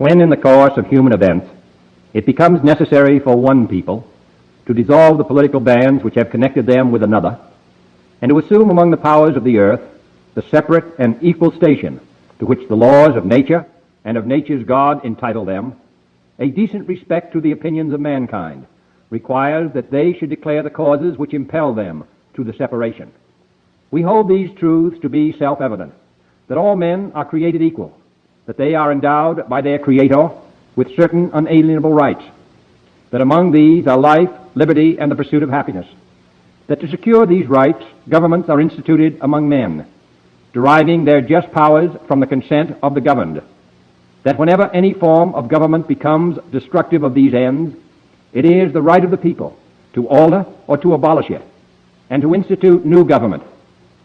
When in the course of human events it becomes necessary for one people to dissolve the political bands which have connected them with another, and to assume among the powers of the earth the separate and equal station to which the laws of nature and of nature's God entitle them, a decent respect to the opinions of mankind requires that they should declare the causes which impel them to the separation. We hold these truths to be self-evident, that all men are created equal, that they are endowed by their Creator with certain unalienable rights, that among these are life, liberty, and the pursuit of happiness, that to secure these rights, governments are instituted among men, deriving their just powers from the consent of the governed, that whenever any form of government becomes destructive of these ends, it is the right of the people to alter or to abolish it, and to institute new government,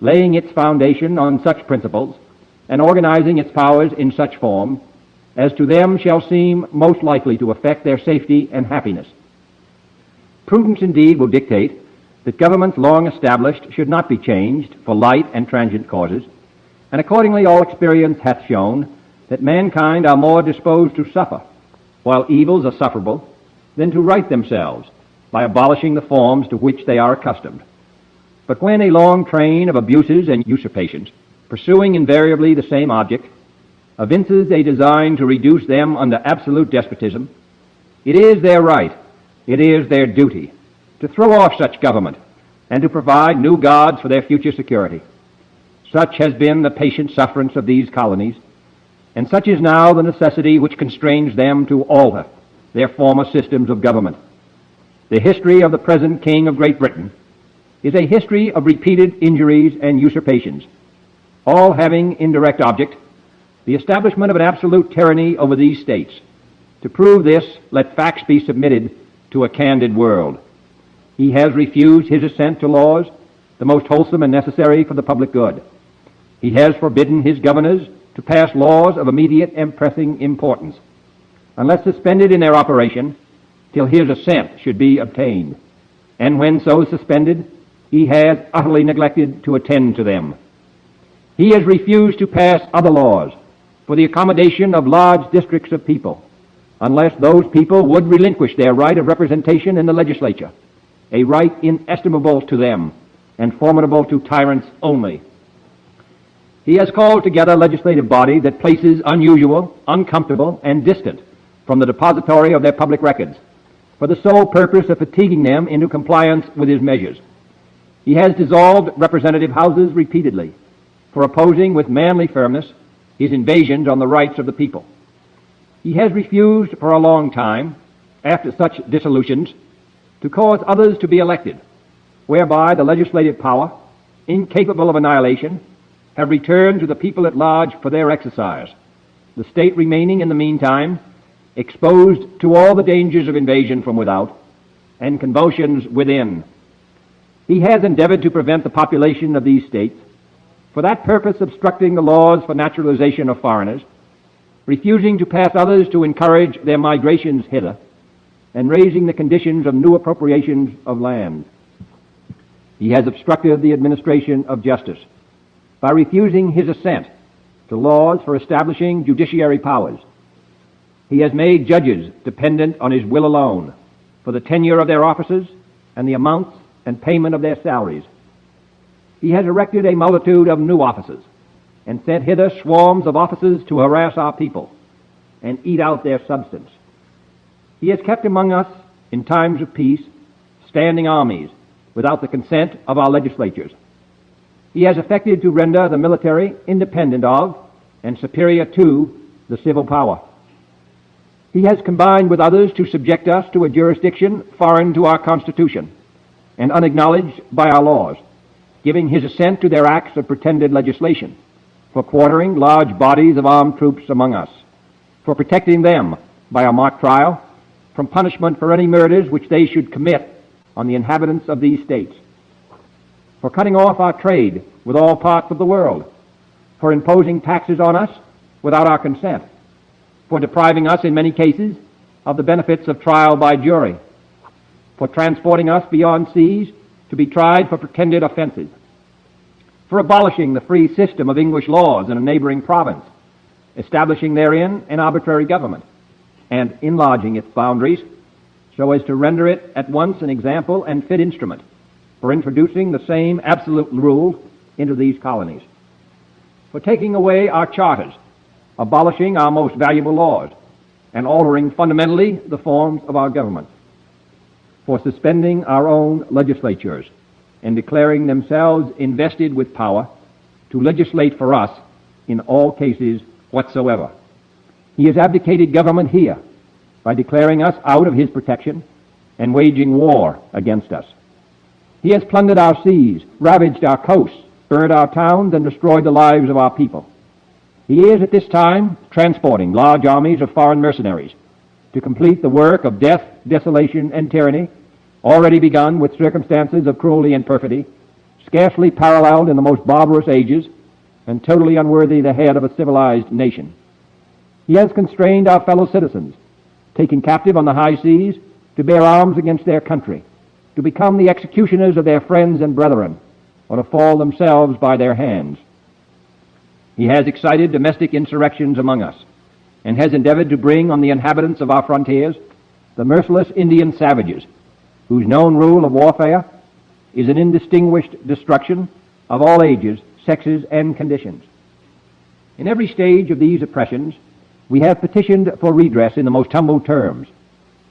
laying its foundation on such principles and organizing its powers in such form as to them shall seem most likely to affect their safety and happiness. Prudence indeed will dictate that governments long established should not be changed for light and transient causes, and accordingly all experience hath shown that mankind are more disposed to suffer, while evils are sufferable, than to right themselves by abolishing the forms to which they are accustomed. But when a long train of abuses and usurpations, pursuing invariably the same object, evinces a design to reduce them under absolute despotism, it is their right, it is their duty, to throw off such government and to provide new gods for their future security. Such has been the patient sufferance of these colonies, and such is now the necessity which constrains them to alter their former systems of government. The history of the present King of Great Britain is a history of repeated injuries and usurpations, all having indirect object the establishment of an absolute tyranny over these states. To prove this, let facts be submitted to a candid world. He has refused his assent to laws, the most wholesome and necessary for the public good. He has forbidden his governors to pass laws of immediate and pressing importance, unless suspended in their operation till his assent should be obtained. And when so suspended, he has utterly neglected to attend to them. He has refused to pass other laws for the accommodation of large districts of people, unless those people would relinquish their right of representation in the legislature, a right inestimable to them and formidable to tyrants only. He has called together a legislative body that places unusual, uncomfortable, and distant from the depository of their public records, for the sole purpose of fatiguing them into compliance with his measures. He has dissolved representative houses repeatedly for opposing with manly firmness his invasions on the rights of the people. He has refused for a long time, after such dissolutions, to cause others to be elected, whereby the legislative power, incapable of annihilation, have returned to the people at large for their exercise, the state remaining in the meantime exposed to all the dangers of invasion from without and convulsions within. He has endeavored to prevent the population of these states, for that purpose obstructing the laws for naturalization of foreigners, refusing to pass others to encourage their migrations hither, and raising the conditions of new appropriations of land. He has obstructed the administration of justice by refusing his assent to laws for establishing judiciary powers. He has made judges dependent on his will alone for the tenure of their offices and the amounts and payment of their salaries. He has erected a multitude of new offices and sent hither swarms of officers to harass our people and eat out their substance. He has kept among us, in times of peace, standing armies without the consent of our legislatures. He has effected to render the military independent of and superior to the civil power. He has combined with others to subject us to a jurisdiction foreign to our Constitution and unacknowledged by our laws, giving his assent to their acts of pretended legislation, for quartering large bodies of armed troops among us, for protecting them by a mock trial from punishment for any murders which they should commit on the inhabitants of these states, for cutting off our trade with all parts of the world, for imposing taxes on us without our consent, for depriving us in many cases of the benefits of trial by jury, for transporting us beyond seas to be tried for pretended offenses, for abolishing the free system of English laws in a neighboring province, establishing therein an arbitrary government, and enlarging its boundaries so as to render it at once an example and fit instrument for introducing the same absolute rule into these colonies, for taking away our charters, abolishing our most valuable laws, and altering fundamentally the forms of our government, for suspending our own legislatures and declaring themselves invested with power to legislate for us in all cases whatsoever. He has abdicated government here by declaring us out of his protection and waging war against us. He has plundered our seas, ravaged our coasts, burned our towns, and destroyed the lives of our people. He is at this time transporting large armies of foreign mercenaries to complete the work of death, desolation, and tyranny, already begun with circumstances of cruelty and perfidy, scarcely paralleled in the most barbarous ages, and totally unworthy the head of a civilized nation. He has constrained our fellow citizens, taken captive on the high seas, to bear arms against their country, to become the executioners of their friends and brethren, or to fall themselves by their hands. He has excited domestic insurrections among us, and has endeavored to bring on the inhabitants of our frontiers the merciless Indian savages, whose known rule of warfare is an indistinguished destruction of all ages, sexes, and conditions. In every stage of these oppressions, we have petitioned for redress in the most humble terms.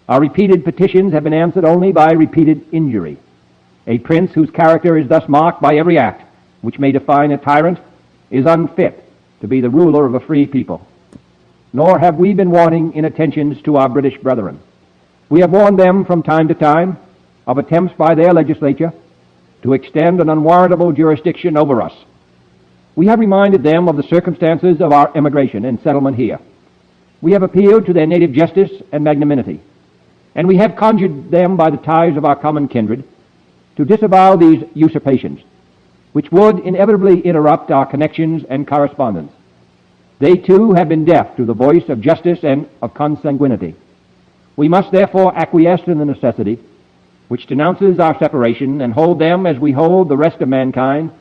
Our repeated petitions have been answered only by repeated injury. A prince whose character is thus marked by every act which may define a tyrant is unfit to be the ruler of a free people. Nor have we been wanting in attentions to our British brethren. We have warned them from time to time of attempts by their legislature to extend an unwarrantable jurisdiction over us. We have reminded them of the circumstances of our emigration and settlement here. We have appealed to their native justice and magnanimity, and we have conjured them by the ties of our common kindred to disavow these usurpations, which would inevitably interrupt our connections and correspondence. They too have been deaf to the voice of justice and of consanguinity. We must therefore acquiesce in the necessity which denounces our separation, and hold them as we hold the rest of mankind,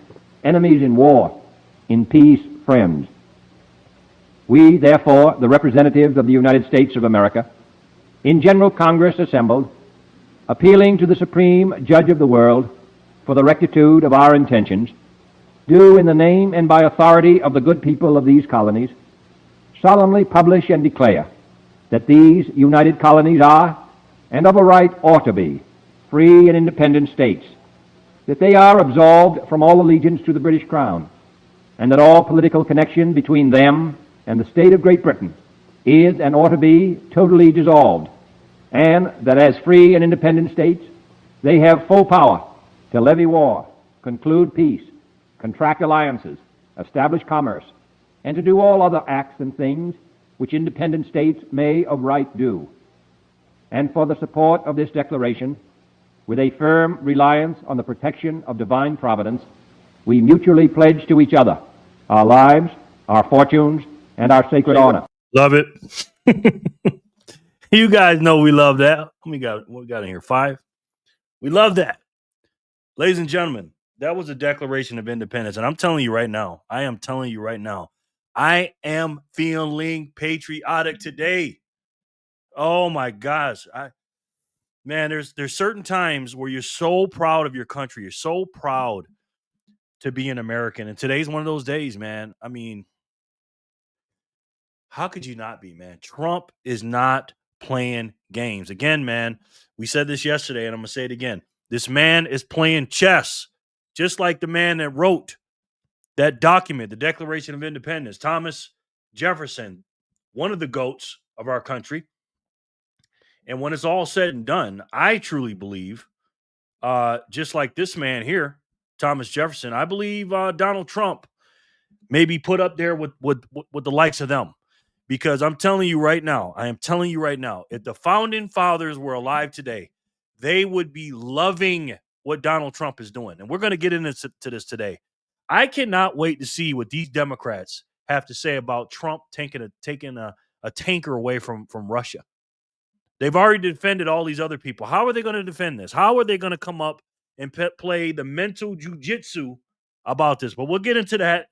enemies in war, in peace friends. We, therefore, the representatives of the United States of America, in General Congress assembled, appealing to the Supreme Judge of the world for the rectitude of our intentions, do in the name and by authority of the good people of these colonies solemnly publish and declare that these united colonies are, and of a right ought to be, free and independent states, that they are absolved from all allegiance to the British Crown, and that all political connection between them and the state of Great Britain is and ought to be totally dissolved, and that as free and independent states they have full power to levy war, conclude peace, contract alliances, establish commerce, and to do all other acts and things which independent states may of right do. And for the support of this declaration, with a firm reliance on the protection of divine providence, we mutually pledge to each other our lives, our fortunes, and our sacred honor. Love it. You guys know we love that. What we got in here? 5. We love that. Ladies and gentlemen, that was a Declaration of Independence. And I'm telling you right now, I am feeling patriotic today. Oh my gosh. Man, there's certain times where you're so proud of your country. You're so proud to be an American. And today's one of those days, man. I mean, how could you not be, man? Trump is not playing games. Again, man, we said this yesterday, and I'm going to say it again. This man is playing chess, just like the man that wrote that document, the Declaration of Independence, Thomas Jefferson, one of the GOATs of our country. And when it's all said and done, I truly believe, just like this man here, Thomas Jefferson, I believe Donald Trump may be put up there with the likes of them. Because I am telling you right now, if the founding fathers were alive today, they would be loving what Donald Trump is doing. And we're going to get into this today. I cannot wait to see what these Democrats have to say about Trump taking a tanker away from Russia. They've already defended all these other people. How are they going to defend this? How are they going to come up and play the mental jujitsu about this? But we'll get into that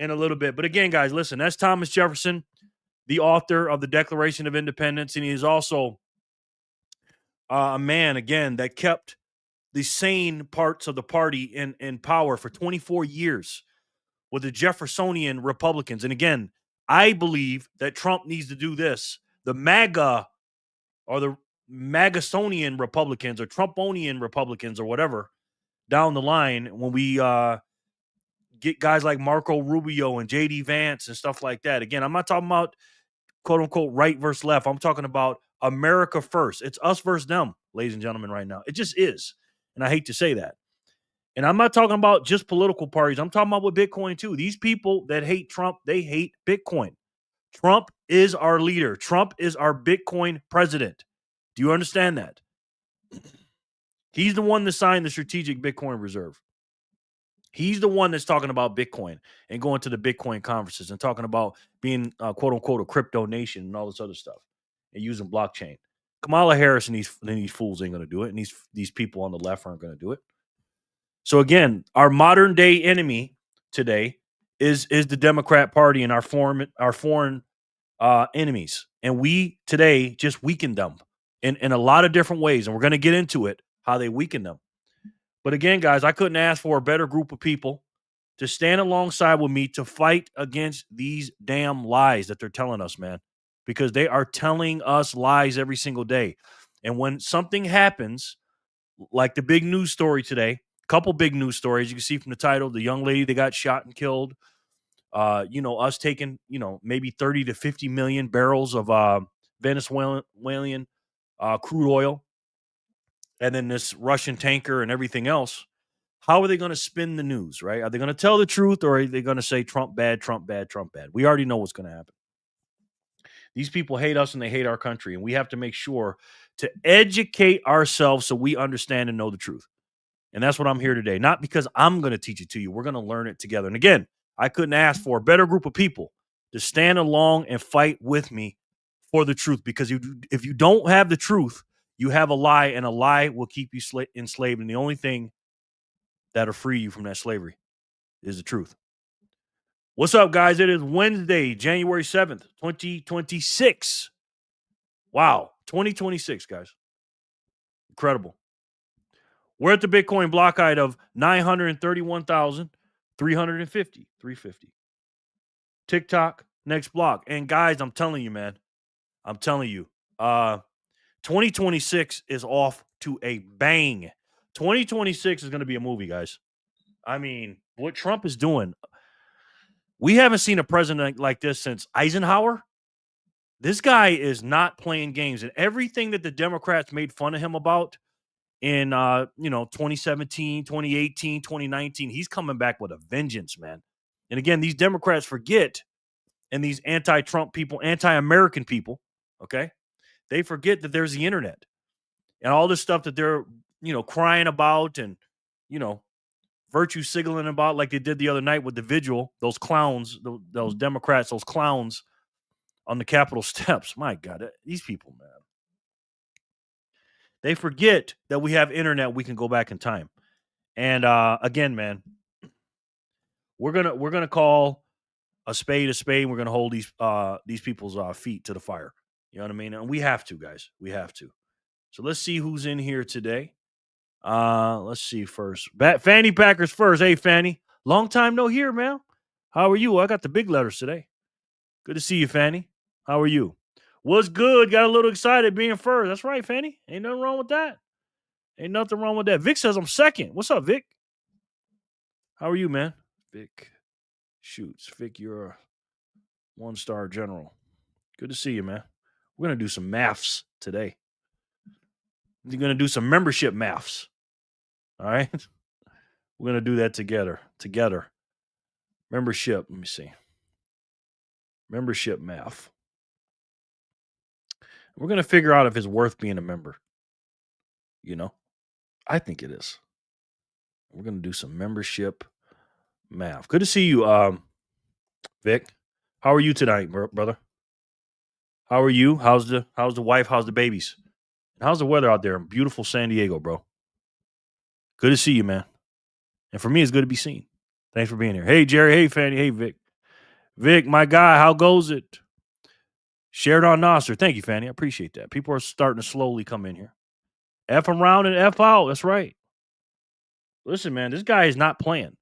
in a little bit. But again, guys, listen, that's Thomas Jefferson, the author of the Declaration of Independence. And he is also a man, again, that kept the sane parts of the party in power for 24 years with the Jeffersonian Republicans. And again, I believe that Trump needs to do this. The MAGA or the Magasonian Republicans or Trumponian Republicans or whatever down the line when we get guys like Marco Rubio and JD Vance and stuff like that. Again, I'm not talking about quote unquote right versus left. I'm talking about America first. It's us versus them, ladies and gentlemen, right now. It just is. And I hate to say that. And I'm not talking about just political parties. I'm talking about with Bitcoin too. These people that hate Trump, they hate Bitcoin. Trump is our leader. Trump is our Bitcoin president. Do you understand that? He's the one that signed the strategic Bitcoin reserve. He's the one that's talking about Bitcoin and going to the Bitcoin conferences and talking about being quote unquote a crypto nation and all this other stuff and using blockchain. Kamala Harris and these fools ain't going to do it, and these people on the left aren't going to do it. So again, our modern day enemy today is the Democrat Party and our foreign enemies, and we today just weakened them in a lot of different ways, and we're going to get into it how they weaken them. But again, guys, I couldn't ask for a better group of people to stand alongside with me to fight against these damn lies that they're telling us, man, because they are telling us lies every single day. And when something happens, like the big news story today, couple big news stories you can see from the title, the young lady that got shot and killed, us taking, maybe 30 to 50 million barrels of Venezuelan crude oil, and then this Russian tanker and everything else. How are they going to spin the news, right? Are they going to tell the truth, or are they going to say Trump bad, Trump bad, Trump bad? We already know what's going to happen. These people hate us and they hate our country, and we have to make sure to educate ourselves so we understand and know the truth. And that's what I'm here today. Not because I'm going to teach it to you. We're going to learn it together. And again, I couldn't ask for a better group of people to stand along and fight with me for the truth. Because if you don't have the truth, you have a lie, and a lie will keep you enslaved. And the only thing that'll free you from that slavery is the truth. What's up, guys? It is Wednesday, January 7th, 2026. Wow, 2026, guys. Incredible. We're at the Bitcoin block height of 931,350. 350. TikTok, next block. And guys, I'm telling you, man. 2026 is off to a bang. 2026 is going to be a movie, guys. I mean, what Trump is doing, we haven't seen a president like this since Eisenhower. This guy is not playing games. And everything that the Democrats made fun of him about in 2017, 2018, 2019, he's coming back with a vengeance, man. And again, these Democrats forget, and these anti-Trump people, anti-American people, okay, they forget that there's the internet and all this stuff that they're, crying about and, virtue signaling about, like they did the other night with the vigil, those clowns, those Democrats, those clowns on the Capitol steps. My God, these people, man. They forget that we have internet. We can go back in time. And again, man, we're gonna call a spade a spade. And we're gonna hold these people's feet to the fire. You know what I mean? And we have to, guys. We have to. So let's see who's in here today. Let's see first. Fanny Packers first. Hey, Fanny. Long time no hear, man. How are you? I got the big letters today. Good to see you, Fanny. How are you? What's good? Got a little excited being first. That's right, Fanny. Ain't nothing wrong with that. Ain't nothing wrong with that. Vic says I'm second. What's up, Vic? How are you, man? Vic shoots. Vic, you're a 1-star general. Good to see you, man. We're going to do some maths today. We're going to do some membership maths. All right? We're going to do that together. Membership. Let me see. Membership math. We're going to figure out if it's worth being a member. I think it is. We're going to do some membership math. Good to see you, Vic. How are you tonight, brother? How are you? How's the wife? How's the babies? And how's the weather out there in beautiful San Diego, bro? Good to see you, man. And for me, it's good to be seen. Thanks for being here. Hey, Jerry. Hey, Fanny. Hey, Vic. Vic, my guy, how goes it? Shared on Nasser. Thank you, Fanny. I appreciate that. People are starting to slowly come in here. F around and F out. That's right. Listen, man, this guy is not playing.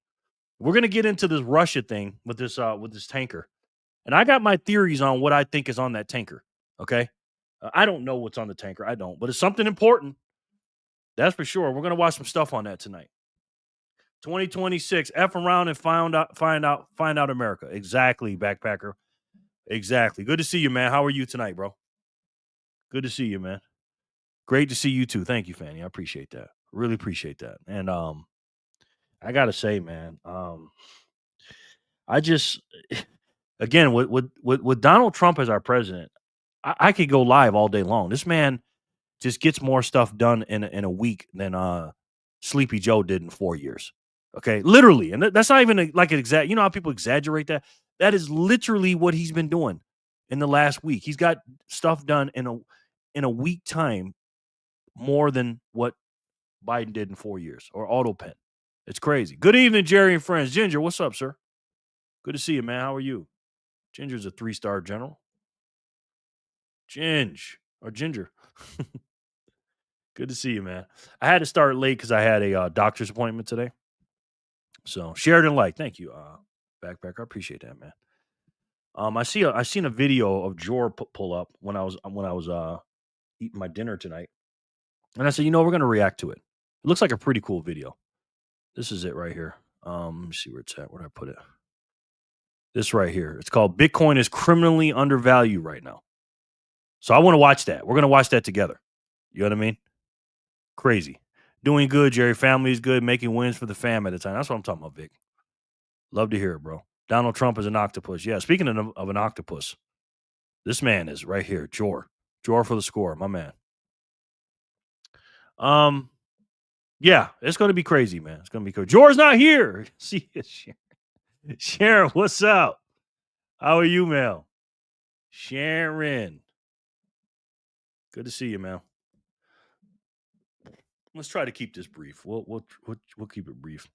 We're gonna get into this Russia thing with this tanker, and I got my theories on what I think is on that tanker. Okay, I don't know what's on the tanker. I don't, but it's something important. That's for sure. We're gonna watch some stuff on that tonight. 2026. F around and find out America. Exactly, backpacker. Exactly. Good to see you, man. How are you tonight, bro? Good to see you, man. Great to see you too. Thank you, Fanny. I appreciate that. Really appreciate that. And I gotta say, man, I just again with Donald Trump as our president, I could go live all day long. This man just gets more stuff done in a week than Sleepy Joe did in 4 years. Okay, literally, and that's not even like an exact. You know how people exaggerate that? That is literally what he's been doing in the last week. He's got stuff done in a week time more than what Biden did in 4 years or auto pen. It's crazy. Good evening, Jerry and friends. Ginger, what's up, sir? Good to see you, man. How are you? Ginger's a 3-star general. Ginger. Good to see you, man. I had to start late because I had a doctor's appointment today. So Sheridan Light, thank you, backpacker. I appreciate that, man. I seen a video of Jor pull up when I was eating my dinner tonight, and I said, we're gonna react to it. It looks like a pretty cool video. This is it right here. Let me see where it's at. Where did I put it? This right here. It's called Bitcoin is criminally undervalued right now. So I want to watch that. We're gonna watch that together. You know what I mean? Crazy. Doing good, Jerry. Family is good. Making wins for the fam at a time. That's what I'm talking about, Vic. Love to hear it, bro. Donald Trump is an octopus. Yeah, speaking of an octopus, this man is right here. Jor for the score, my man. Yeah, it's going to be crazy, man. It's going to be crazy. Jor's not here. See, Sharon, what's up? How are you, Mel? Sharon. Good to see you, man. Let's try to keep this brief. We'll keep it brief.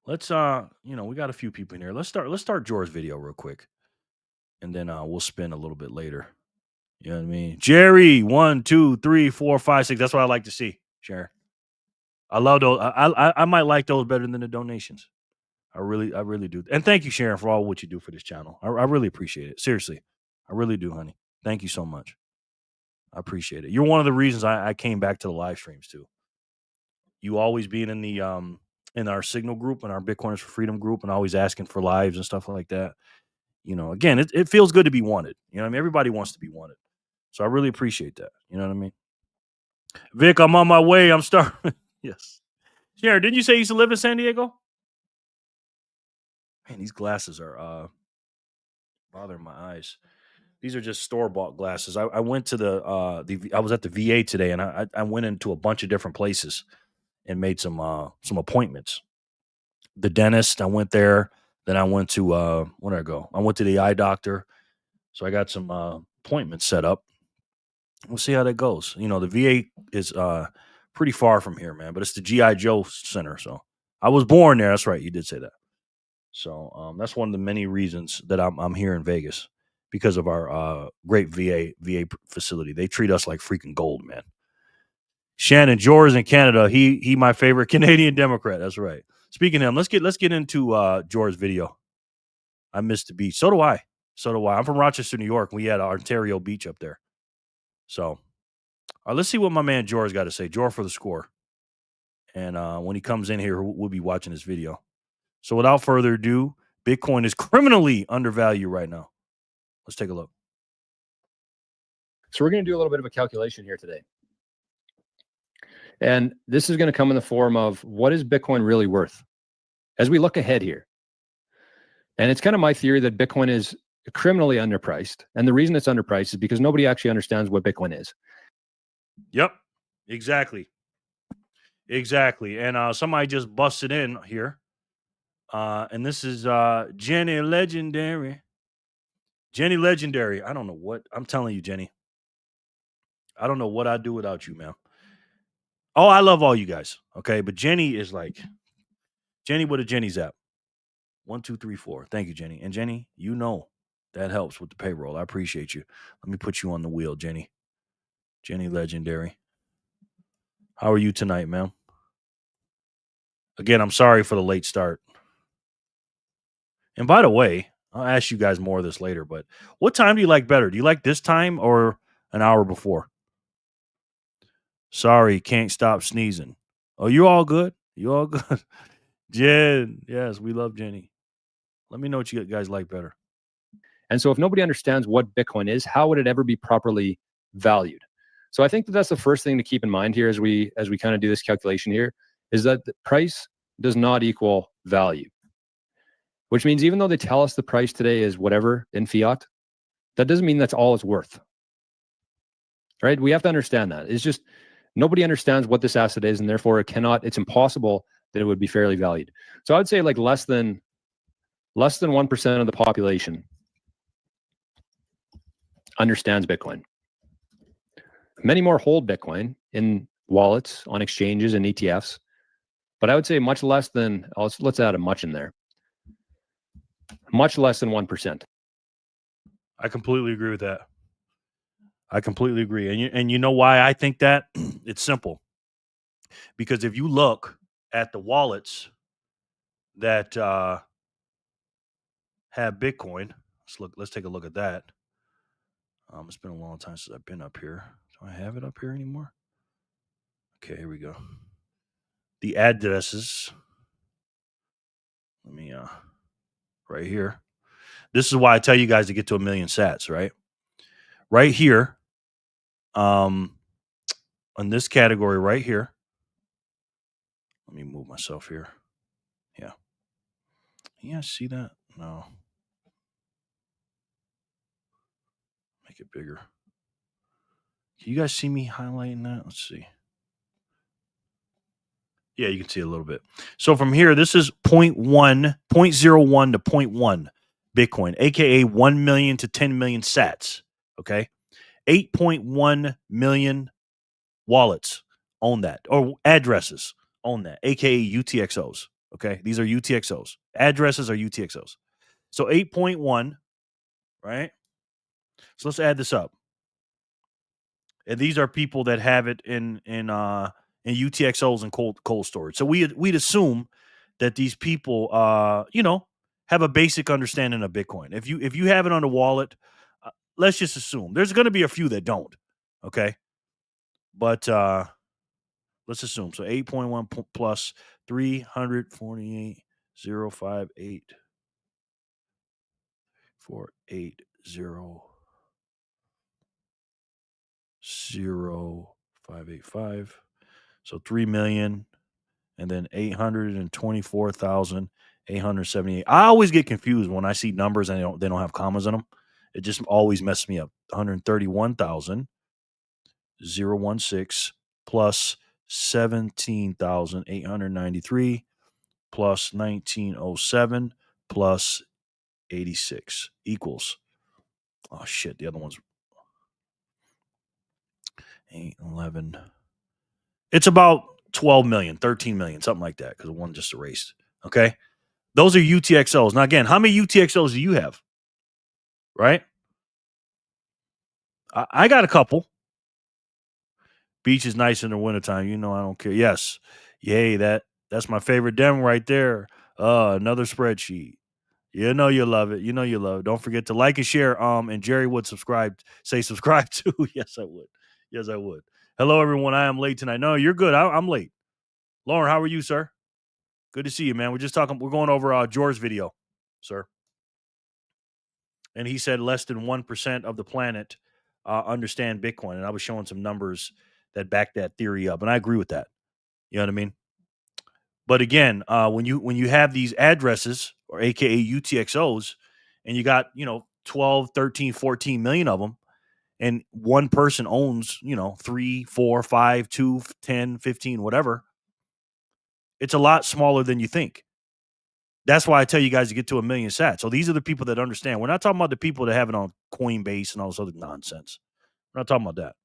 Let's we got a few people in here. Let's start Jor's video real quick. And then we'll spin a little bit later. You know what I mean? Jerry, 1, 2, 3, 4, 5, 6. That's what I like to see, Sharon. I love those. I might like those better than the donations. I really do. And thank you, Sharon, for all what you do for this channel. I really appreciate it. Seriously. I really do, honey. Thank you so much. I appreciate it. You're one of the reasons I came back to the live streams too. You always being in the in our Signal group and our Bitcoiners for Freedom group and always asking for lives and stuff like that. Again, it feels good to be wanted. Everybody wants to be wanted. So I really appreciate that. You know what I mean? Vic, I'm on my way. I'm starting. Yes. Sharon, didn't you say you used to live in San Diego? Man, these glasses are bothering my eyes. These are just store-bought glasses. I went to I was at the VA today, and I went into a bunch of different places and made some appointments. The dentist, I went there. Then I went to where did I go? I went to the eye doctor. So I got some appointments set up. We'll see how that goes. The VA is pretty far from here, man, but it's the G.I. Joe Center. So I was born there. That's right. You did say that. So that's one of the many reasons that I'm here in Vegas, because of our great VA facility. They treat us like freaking gold, man. Shannon, George in Canada. He my favorite Canadian Democrat. That's right. Speaking of him, let's get into George's video. I missed the beach. So do I. I'm from Rochester, New York. We had Ontario Beach up there. So let's see what my man George got to say. George for the score. And when he comes in here, we'll be watching this video. So without further ado, Bitcoin is criminally undervalued right now. Let's take a look. So we're going to do a little bit of a calculation here today. And this is going to come in the form of, what is Bitcoin really worth as we look ahead here? And it's kind of my theory that Bitcoin is criminally underpriced. And the reason it's underpriced is because nobody actually understands what Bitcoin is. Yep, exactly. And somebody just busted in here. And this is Jenny Legendary. Jenny Legendary. I don't know what. I'm telling you, Jenny. I don't know what I'd do without you, man. Oh, I love all you guys. Okay. But Jenny is like, Jenny, what a Jenny's at. 1, 2, 3, 4. Thank you, Jenny. And Jenny, you know that helps with the payroll. I appreciate you. Let me put you on the wheel, Jenny. Jenny Legendary. How are you tonight, ma'am? Again, I'm sorry for the late start. And by the way, I'll ask you guys more of this later, but what time do you like better? Do you like this time or an hour before? Sorry, can't stop sneezing. Oh, you all good? You all good? Jen, yes, we love Jenny. Let me know what you guys like better. And so if nobody understands what Bitcoin is, how would it ever be properly valued? So I think that that's the first thing to keep in mind here as we kind of do this calculation here, is that the price does not equal value. Which means even though they tell us the price today is whatever in fiat, that doesn't mean that's all it's worth. Right? We have to understand that. It's just nobody understands what this asset is, and therefore it's impossible that it would be fairly valued. So I would say like less than 1% of the population understands Bitcoin. Many more hold Bitcoin in wallets, on exchanges, and ETFs. But I would say much less than, let's add a much in there. Much less than 1%. I completely agree with that. I completely agree. And you know why I think that? It's simple. Because if you look at the wallets that have Bitcoin, let's take a look at that. It's been a long time since I've been up here. Do I have it up here anymore? Okay, here we go. The addresses. Let me right here. This is why I tell you guys to get to 1 million sats, right? Right here. On this category right here. Let me move myself here. Yeah. Yeah, see that? No. Make it bigger. Can you guys see me highlighting that? Let's see. Yeah, you can see a little bit. So from here, this is 0.01 to 0.1 Bitcoin, aka 1 million to 10 million sats. Okay. 8.1 million wallets own that, or addresses own that, aka UTXOs. Okay. These are UTXOs. Addresses are UTXOs. So 8.1, right? So let's add this up. And these are people that have it in UTXOs and cold storage. So we'd assume that these people, have a basic understanding of Bitcoin. If you have it on the wallet, let's just assume there's going to be a few that don't. Okay, but let's assume so 8.1 plus 348,058 480,585. So 3 million and then 824,878. I always get confused when I see numbers and they don't have commas in them. It just always messes me up. 131,016 plus 17,893 plus 1907 plus 86 equals. Oh shit, the other one's 8, 11. It's about 12 million, 13 million, something like that, because one just erased. Okay. Those are UTXOs. Now, again, how many UTXOs do you have? Right? I got a couple. Beach is nice in the wintertime. You know, I don't care. Yes. Yay, that's my favorite demo right there. Another spreadsheet. You know you love it. You know you love it. Don't forget to like and share. And Jerry would subscribe too. Yes, I would. Yes, I would. Hello, everyone. I am late tonight. No, you're good. I'm late. Lauren, how are you, sir? Good to see you, man. We're going over George's video, sir. And he said less than 1% of the planet understand Bitcoin. And I was showing some numbers that back that theory up. And I agree with that. You know what I mean? But again, when you have these addresses, or AKA UTXOs, and you got, 12, 13, 14 million of them, and one person owns, 3, 4, 5, 2, 10, 15, whatever, it's a lot smaller than you think. That's why I tell you guys to get to 1 million sats. So these are the people that understand. We're not talking about the people that have it on Coinbase and all this other nonsense. We're not talking about that.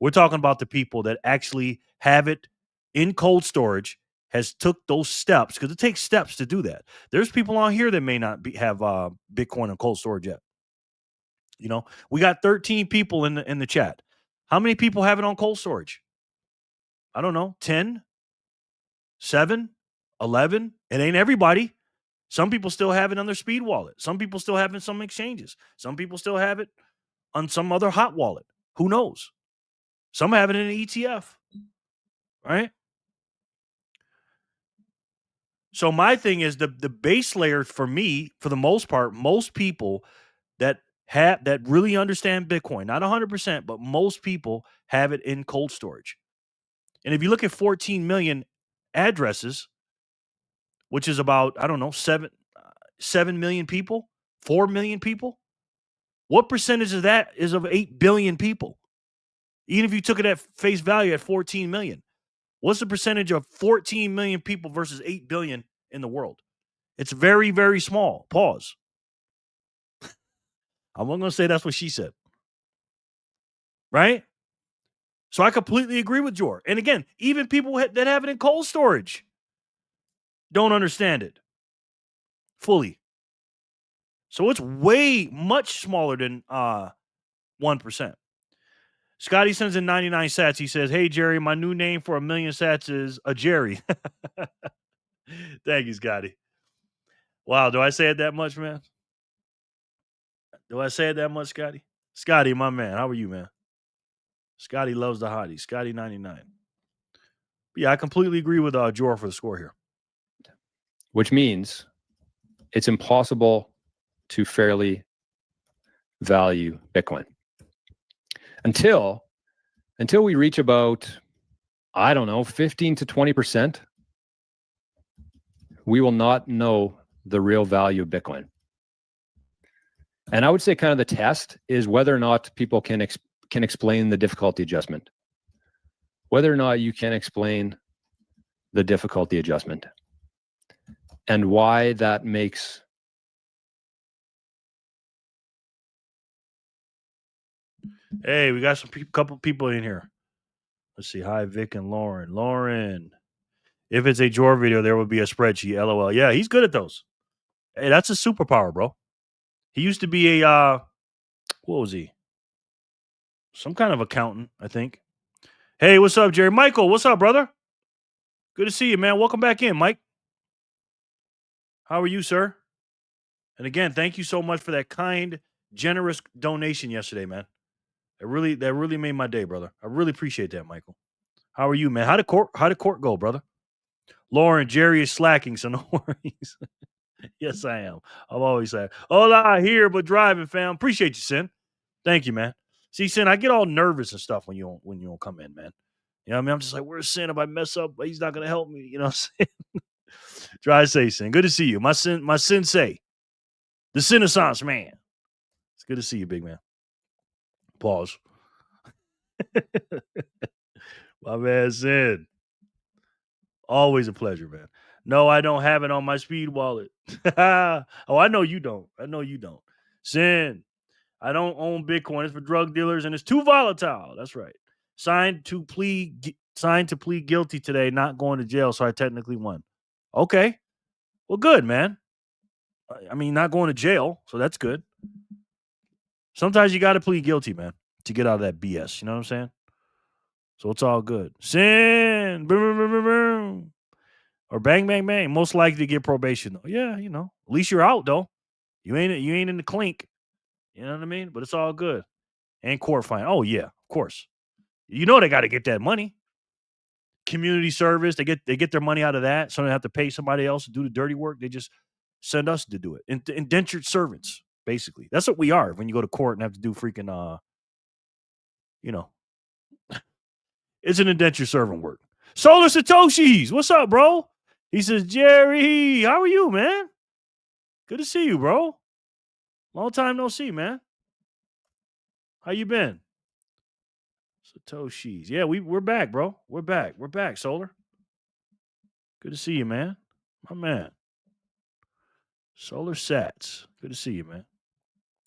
We're talking about the people that actually have it in cold storage, has took those steps, because it takes steps to do that. There's people on here that may not have Bitcoin and cold storage yet. You know, we got 13 people in the chat. How many people have it on cold storage? I don't know, 10, 7, 11. It ain't everybody. Some people still have it on their speed wallet. Some people still have it in some exchanges. Some people still have it on some other hot wallet. Who knows? Some have it in an ETF, right? So my thing is the base layer for me, for the most part, most people that really understand Bitcoin, not 100%, but most people have it in cold storage. And if you look at 14 million addresses, which is about, I don't know, 7 million people, 4 million people, what percentage of that is of 8 billion people? Even if you took it at face value at 14 million, what's the percentage of 14 million people versus 8 billion in the world? It's very, very small. Pause. I'm not going to say that's what she said. Right? So I completely agree with Jor. And again, even people that have it in cold storage don't understand it fully. So it's much smaller than 1%. Scotty sends in 99 sats. He says, "Hey, Jerry, my new name for 1,000,000 sats is a Jerry." Thank you, Scotty. Wow, do I say it that much, man? Do I say it that much, Scotty? Scotty, my man, how are you, man? Scotty loves the hottie. Scotty 99. Yeah, I completely agree with Jor for the score here. Which means it's impossible to fairly value Bitcoin until we reach about, I don't know, 15 to 20%. We will not know the real value of Bitcoin. And I would say kind of the test is whether or not people can explain the difficulty adjustment. Whether or not you can explain the difficulty adjustment and why that makes Hey, we got some couple people in here. Let's see. Hi, Vic and Lauren. Lauren, if it's a Jor video, there will be a spreadsheet. LOL. Yeah, he's good at those. Hey, that's a superpower, bro. He used to be a what was he? Some kind of accountant, I think. Hey, what's up, Jerry? Michael, what's up, brother? Good to see you, man. Welcome back in, Mike. How are you, sir? And again, thank you so much for that kind, generous donation yesterday, man. That really made my day, brother. I really appreciate that, Michael. How are you, man? How did court go, brother? Lauren, Jerry is slacking, so no worries. Yes, I am. I'm always saying, hola, here, but driving, fam. Appreciate you, Sin. Thank you, man. See, Sin, I get all nervous and stuff when you don't come in, man. You know what I mean? I'm just like, where's Sin? If I mess up, he's not gonna help me. You know what I'm saying? Try to say, Sin. Good to see you. My sensei. The Renaissance man. It's good to see you, big man. Pause. My man Sin. Always a pleasure, man. No, I don't have it on my speed wallet. Oh, I know you don't. Sin, I don't own Bitcoin. It's for drug dealers and it's too volatile. That's right. Signed to plead guilty today, not going to jail, so I technically won. Okay. Well, good, man. I mean, not going to jail, so that's good. Sometimes you got to plead guilty, man, to get out of that BS. You know what I'm saying? So it's all good. Sin. Boom, boom, boom, boom. Or bang, bang, bang. Most likely to get probation, though. Yeah, you know. At least you're out, though. You ain't in the clink. You know what I mean? But it's all good. And court fine. Oh, yeah, of course. You know they got to get that money. Community service, they get their money out of that, so they don't have to pay somebody else to do the dirty work. They just send us to do it. Indentured servants, basically. That's what we are when you go to court and have to do freaking, you know. It's an indentured servant work. Solar Satoshis, what's up, bro? He says, Jerry, how are you, man? Good to see you, bro. Long time no see, man. How you been? Satoshis. Yeah, we're back, bro. We're back, Solar. Good to see you, man. My man. Solar Sats. Good to see you, man.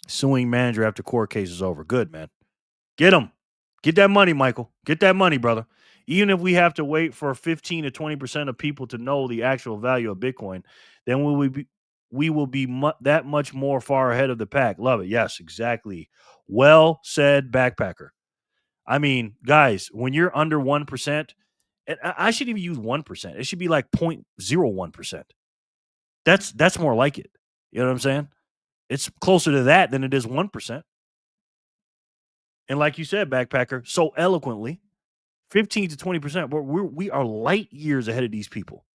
Suing manager after court case is over. Good, man. Get him. Get that money, Michael. Get that money, brother. Even if we have to wait for 15 to 20% of people to know the actual value of Bitcoin, then we will be that much more far ahead of the pack. Love it. Yes, exactly. Well said, backpacker. I mean, guys, when you're under 1%, and I should even use 1%. It should be like 0.01%. That's more like it. You know what I'm saying? It's closer to that than it is 1%. And like you said, backpacker, so eloquently, 15 to 20%. We are light years ahead of these people.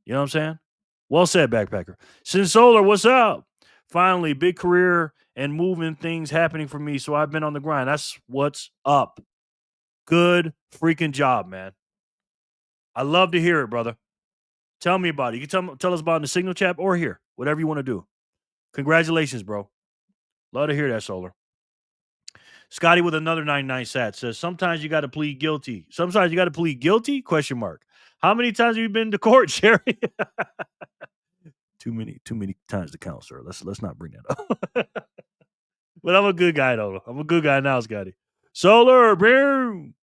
You know what I'm saying? Well said, backpacker. Sin Solar, what's up? Finally, big career and moving things happening for me. So I've been on the grind. That's what's up. Good freaking job, man. I love to hear it, brother. Tell me about it. You can tell us about it in the signal chat or here, whatever you want to do. Congratulations, bro. Love to hear that, Solar. Scotty with another 99 sat says, sometimes you got to plead guilty. Sometimes you got to plead guilty? Question mark. How many times have you been to court, Sherry? Too many times to count, sir. Let's not bring that up. But I'm a good guy, though. I'm a good guy now, Scotty. Solar, boom.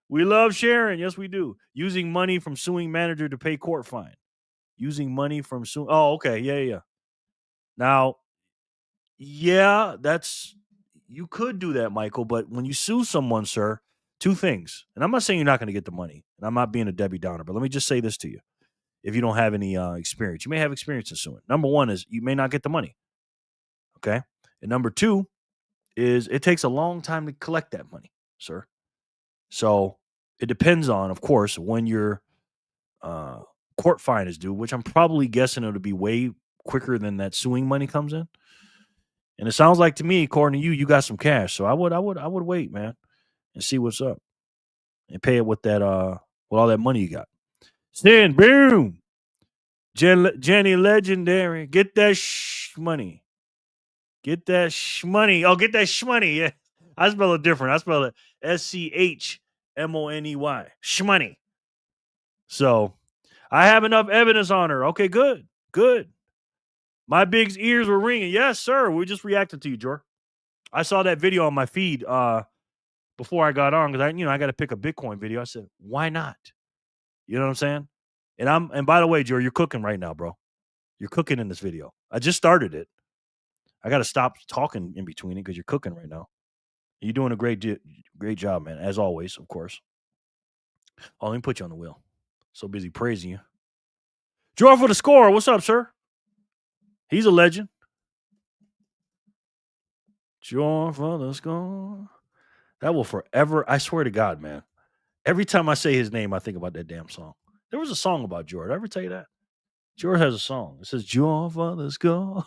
We love sharing. Yes, we do. Using money from suing manager to pay court fine. Using money from suing. Oh, okay. Yeah. Now, yeah, you could do that, Michael. But when you sue someone, sir, two things. And I'm not saying you're not going to get the money. And I'm not being a Debbie Downer, but let me just say this to you. If you don't have any experience, you may have experience in suing. Number one is you may not get the money. Okay. And number two is it takes a long time to collect that money, sir. So it depends on, of course, when your court fine is due, which I'm probably guessing it'll be way quicker than that suing money comes in. And it sounds like to me, according to you got some cash. So I would wait, man, and see what's up, and pay it with that with all that money you got. Sin, boom, Jenny Legendary, get that money, get that money. Oh, get that money. Yeah, I spell it different. I spell it SCHMONEY, shmoney. So I have enough evidence on her. Okay, good. My big ears were ringing. Yes, sir. We just reacted to you, Jor. I saw that video on my feed before I got on because I got to pick a Bitcoin video. I said, why not? You know what I'm saying? And by the way, Jor, you're cooking right now, bro. You're cooking in this video. I just started it. I got to stop talking in between it because you're cooking right now. You're doing a great job, man. As always, of course. Oh, let me put you on the wheel. So busy praising you. Jor for the score. What's up, sir? He's a legend. Jor for the score. That will forever. I swear to God, man. Every time I say his name, I think about that damn song. There was a song about Jor. Did I ever tell you that? Jor has a song. It says Jor for the score.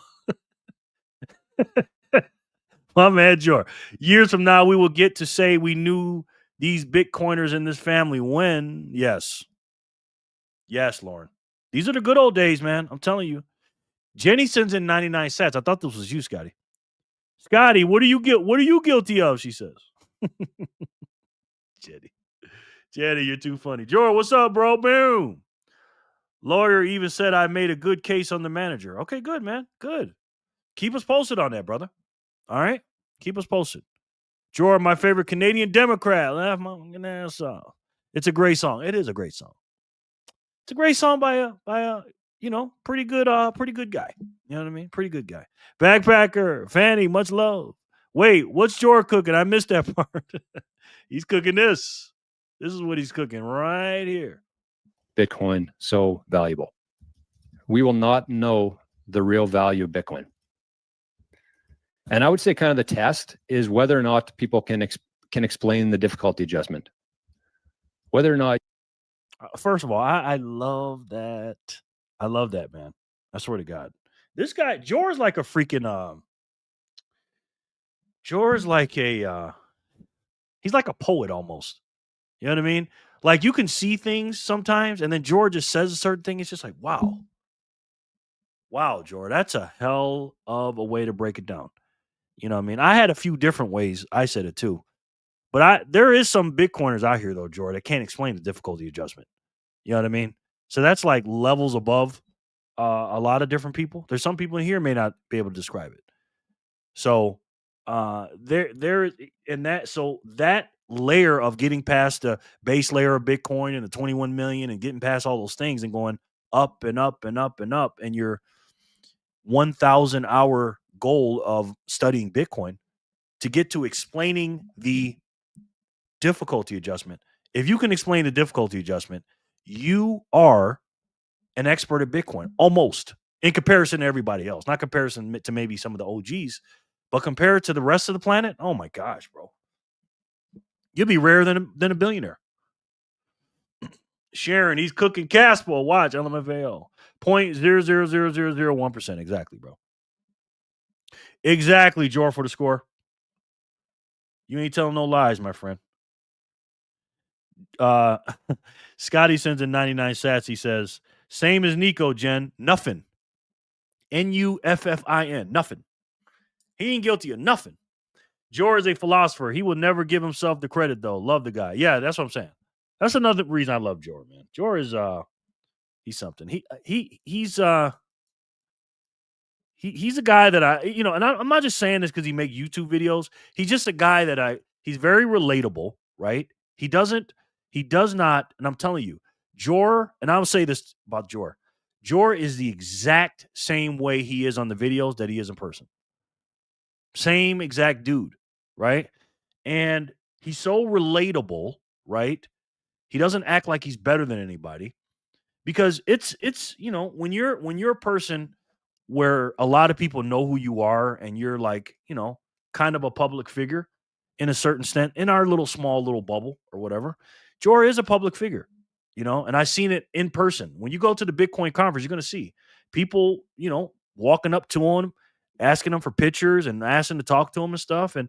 My man, Jor. Years from now, we will get to say we knew these Bitcoiners in this family when. Yes, Lauren. These are the good old days, man. I'm telling you. Jenny sends in 99 sats. I thought this was you, Scotty. Scotty, what are you guilty of? She says. Jenny, you're too funny. Jor, what's up, bro? Boom. Lawyer even said I made a good case on the manager. Okay, good, man. Good. Keep us posted on that, brother. All right? Keep us posted. Jor, my favorite Canadian Democrat. Laugh my ass off. It's a great song. It is a great song. It's a great song by a pretty good guy. You know what I mean? Pretty good guy. Backpacker, Fanny, much love. Wait, what's Jor cooking? I missed that part. He's cooking this. This is what he's cooking right here. Bitcoin, so valuable. We will not know the real value of Bitcoin. And I would say kind of the test is whether or not people can explain the difficulty adjustment. Whether or not. First of all, I love that. I love that, man. I swear to God. This guy, Jor's like a freaking, he's like a poet almost. You know what I mean? Like you can see things sometimes and then Jor just says a certain thing. It's just like, wow. Wow, Jor, that's a hell of a way to break it down. You know what I mean? I had a few different ways I said it too. But there is some Bitcoiners out here though, Jor, that can't explain the difficulty adjustment. You know what I mean? So that's like levels above a lot of different people. There's some people in here may not be able to describe it. So there in that layer of getting past the base layer of Bitcoin and the 21 million and getting past all those things and going up and up and up and up, and your 1,000 hour goal of studying Bitcoin to get to explaining the difficulty adjustment. If you can explain the difficulty adjustment, you are an expert at Bitcoin, almost, in comparison to everybody else. Not comparison to maybe some of the OGs, but compared to the rest of the planet, oh my gosh, bro. You'll be rarer than a billionaire. Sharon, he's cooking Caspo. Watch LMFAO. 0.000001%. Exactly, bro. Exactly, Jor, for the score. You ain't telling no lies, my friend. Scotty sends in 99 sats. He says, same as Nico, Jen. Nothing. Nuffin. Nothing. He ain't guilty of nothing. Jor is a philosopher. He will never give himself the credit, though. Love the guy. Yeah, that's what I'm saying. That's another reason I love Jor, man. Jor is he's something. He's a guy that and I'm not just saying this because he make YouTube videos. He's just a guy that he's very relatable, right? He does not, and I'm telling you, Jor, and I will say this about Jor. Jor is the exact same way he is on the videos that he is in person. Same exact dude, right? And he's so relatable, right? He doesn't act like he's better than anybody, because it's when you're a person where a lot of people know who you are and you're like, kind of a public figure in a certain extent in our small little bubble or whatever. Jor is a public figure, and I've seen it in person. When you go to the Bitcoin conference, you're going to see people, walking up to him, asking him for pictures and asking to talk to him and stuff. And,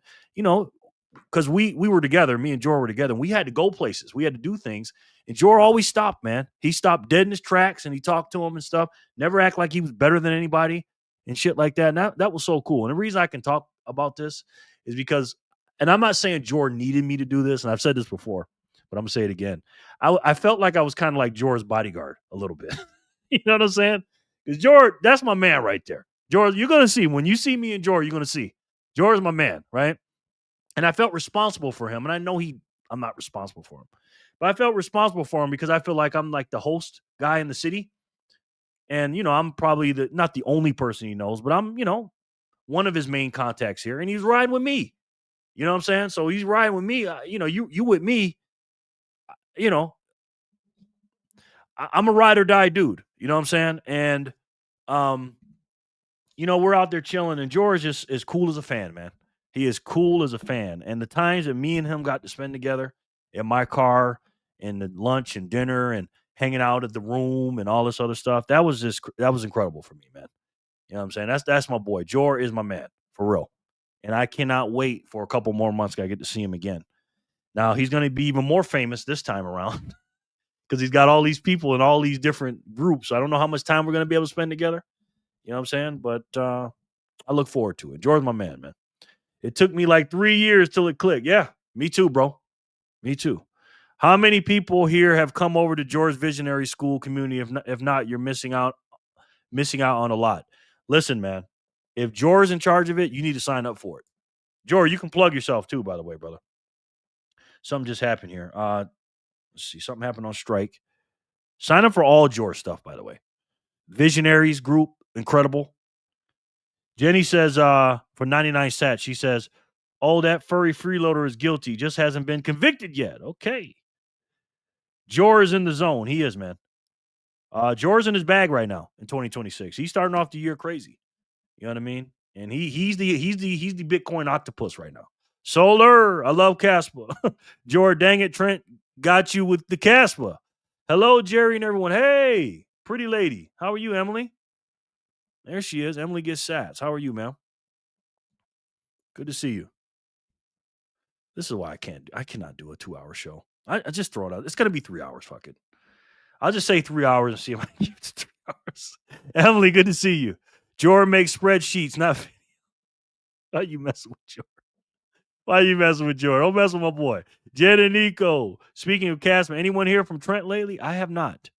because we were together, me and Jor were together, and we had to go places. We had to do things. And Jor always stopped, man. He stopped dead in his tracks and he talked to him and stuff. Never act like he was better than anybody and shit like that. And that was so cool. And the reason I can talk about this is because, and I'm not saying Jor needed me to do this, and I've said this before, but I'm going to say it again. I felt like I was kind of like Jor's bodyguard a little bit. You know what I'm saying? Because Jor, that's my man right there. Jor, you're going to see, when you see me and Jor, you're going to see. Jor is my man, right? And I felt responsible for him. And I know I'm not responsible for him. But I felt responsible for him because I feel like I'm like the host guy in the city. And, I'm probably not the only person he knows, but I'm, one of his main contacts here. And he's riding with me. You know what I'm saying? So he's riding with me. You with me, I'm a ride or die dude. You know what I'm saying? And, we're out there chilling, and George is as cool as a fan, man. He is cool as a fan. And the times that me and him got to spend together in my car and the lunch and dinner and hanging out at the room and all this other stuff, that was incredible for me, man. You know what I'm saying? That's my boy. Jor is my man, for real. And I cannot wait for a couple more months. I get to see him again. Now, he's going to be even more famous this time around because he's got all these people in all these different groups. I don't know how much time we're going to be able to spend together. You know what I'm saying? But I look forward to it. Jor's my man. It took me like 3 years till it clicked. Yeah, me too, bro. Me too. How many people here have come over to Jor's Visionary School community? If not, you're missing out on a lot. Listen, man, if Jor's in charge of it, you need to sign up for it. Jor, you can plug yourself too, by the way, brother. Something just happened here. Let's see. Something happened on Strike. Sign up for all Jor stuff, by the way. Visionaries group, incredible. Jenny says, for 99 sats, she says, oh, that furry freeloader is guilty, just hasn't been convicted yet. Okay. Jor is in the zone. He is, man. Jor's in his bag right now in 2026. He's starting off the year crazy. You know what I mean? And he's the Bitcoin octopus right now. Solar, I love Casper. Jor, dang it, Trent got you with the Casper. Hello, Jerry and everyone. Hey, pretty lady. How are you, Emily? There she is. Emily gets sats. How are you, ma'am? Good to see you. This is why I cannot do a 2-hour show. I just throw it out. It's going to be 3 hours. Fuck it. I'll just say 3 hours and see if I can keep it to 3 hours. Emily, good to see you. Jor makes spreadsheets, not video. Why you messing with Jor? Why you messing with Jor? Don't mess with my boy. Jen and Nico. Speaking of Casper, anyone here from Trent lately? I have not.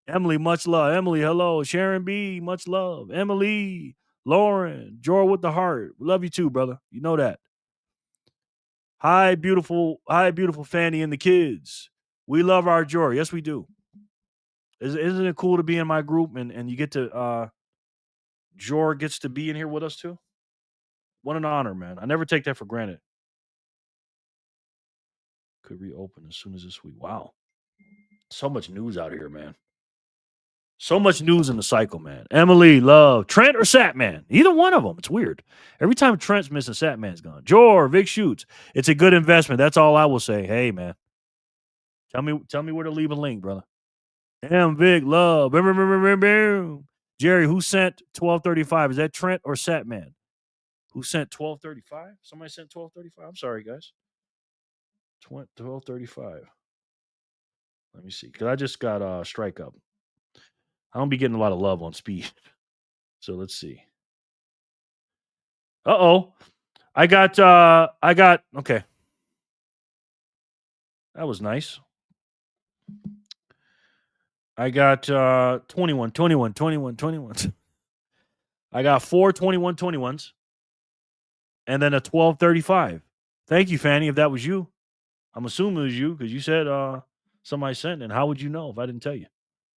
Emily, much love. Emily, hello. Sharon B, much love. Emily, Lauren, Jor with the heart. We love you too, brother. You know that. Hi, beautiful Fanny and the kids. We love our Jor. Yes, we do. Isn't it cool to be in my group and you get to Jor gets to be in here with us too? What an honor, man. I never take that for granted. Could reopen as soon as this week. Wow. So much news out here, man. So much news in the cycle, man. Emily, Love, Trent, or Satman. Either one of them. It's weird. Every time Trent's missing, Satman's gone. Jor, Vic Shoots. It's a good investment. That's all I will say. Hey, man. Tell me where to leave a link, brother. Vic, Love. Boom, boom, boom, boom, boom, boom. Jerry, who sent 1235? Is that Trent or Satman? Who sent 1235? Somebody sent 1235? I'm sorry, guys. 1235. Let me see. Because I just got strike up. I don't be getting a lot of love on speed. So let's see. Uh-oh. I got okay. That was nice. I got 21. I got 4 21-21s and then a 1235. Thank you, Fanny, if that was you. I'm assuming it was you because you said somebody sent it. And how would you know if I didn't tell you?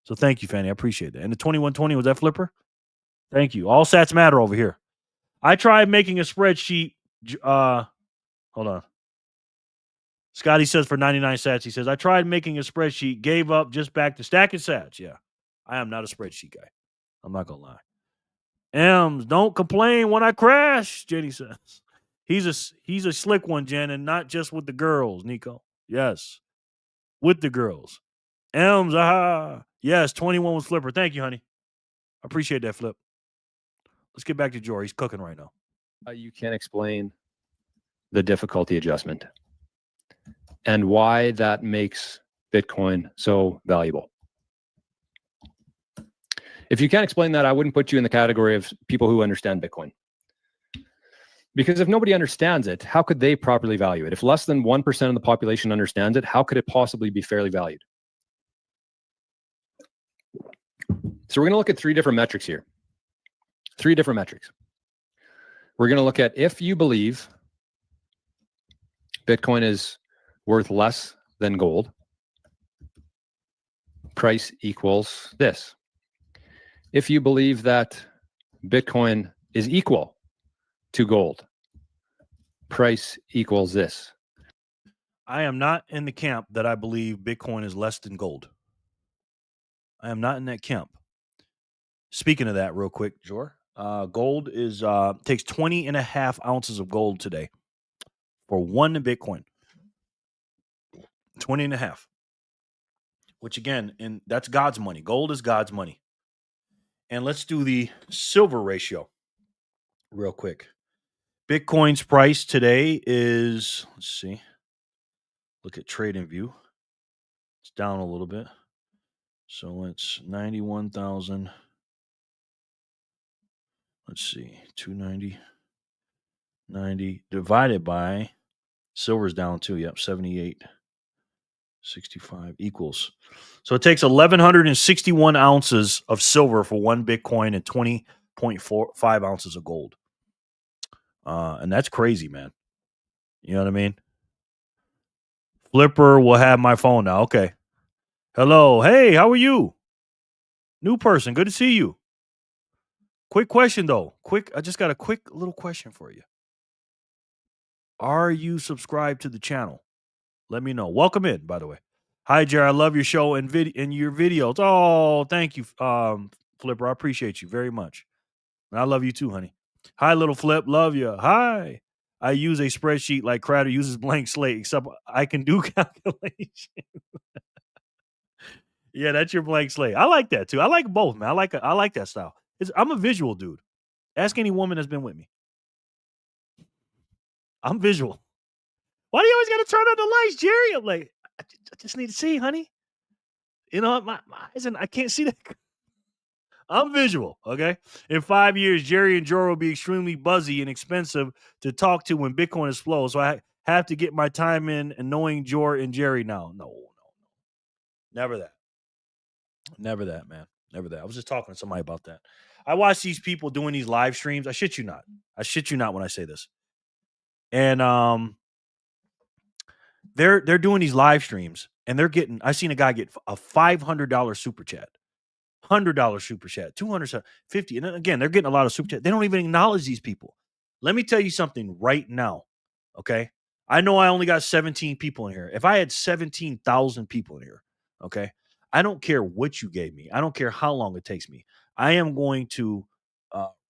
So thank you, Fanny. I appreciate that. And the 2120, was that Flipper? Thank you. All sats matter over here. I tried making a spreadsheet. Hold on. Scotty says for 99 sats, he says, I tried making a spreadsheet, gave up, just back to stacking sats. Yeah, I am not a spreadsheet guy. I'm not going to lie. Ems, don't complain when I crash, Jenny says. He's a slick one, Jen, and not just with the girls, Nico. Yes, with the girls. Ems, aha. Yes, 21 was Flipper. Thank you, honey. I appreciate that, Flip. Let's get back to Jory. He's cooking right now. You can't explain the difficulty adjustment and why that makes Bitcoin so valuable. If you can't explain that, I wouldn't put you in the category of people who understand Bitcoin. Because if nobody understands it, how could they properly value it? If less than 1% of the population understands it, how could it possibly be fairly valued? So we're going to look at 3 different metrics here. 3 different metrics. We're going to look at if you believe Bitcoin is worth less than gold, price equals this. If you believe that Bitcoin is equal to gold, price equals this. I am not in the camp that I believe Bitcoin is less than gold. I am not in that camp. Speaking of that real quick, Jor, gold is takes 20 and a half ounces of gold today for 1 Bitcoin. 20 and a half. Which again, and that's God's money. Gold is God's money. And let's do the silver ratio real quick. Bitcoin's price today is, let's see. Look at TradingView. It's down a little bit. So it's 91,000. Let's see. 290. 90 divided by silver's down too. Yep, 78. 65 equals. So it takes 1,161 ounces of silver for 1 Bitcoin and 20.45 ounces of gold. And that's crazy, man. You know what I mean? Flipper will have my phone now. Okay. Hello. Hey, how are you? New person. Good to see you. Quick question, though. I just got a quick little question for you. Are you subscribed to the channel? Let me know. Welcome in, by the way. Hi, Jerry. I love your show and your videos. Oh, thank you, Flipper. I appreciate you very much. And I love you too, honey. Hi, little Flip. Love you. Hi. I use a spreadsheet like Crowder uses blank slate, except I can do calculations. Yeah, that's your blank slate. I like that too. I like both, man. I like that style. I'm a visual dude. Ask any woman that's been with me. I'm visual. Why do you always got to turn on the lights, Jerry? I'm like, I just need to see, honey. You know, my eyes, and I can't see that. I'm visual, okay? In 5 years, Jerry and Jor will be extremely buzzy and expensive to talk to when Bitcoin is slow. So I have to get my time in and knowing Jor and Jerry now. No. Never that. Never that, man. Never that. I was just talking to somebody about that. I watch these people doing these live streams. I shit you not. I shit you not when I say this. And they're doing these live streams and they're getting. I seen a guy get a $500 super chat, $100 super chat, 250, and then again they're getting a lot of super chat. They don't even acknowledge these people. Let me tell you something right now, okay? I know I only got 17 people in here. If I had 17,000 people in here, okay, I don't care what you gave me. I don't care how long it takes me. I am going to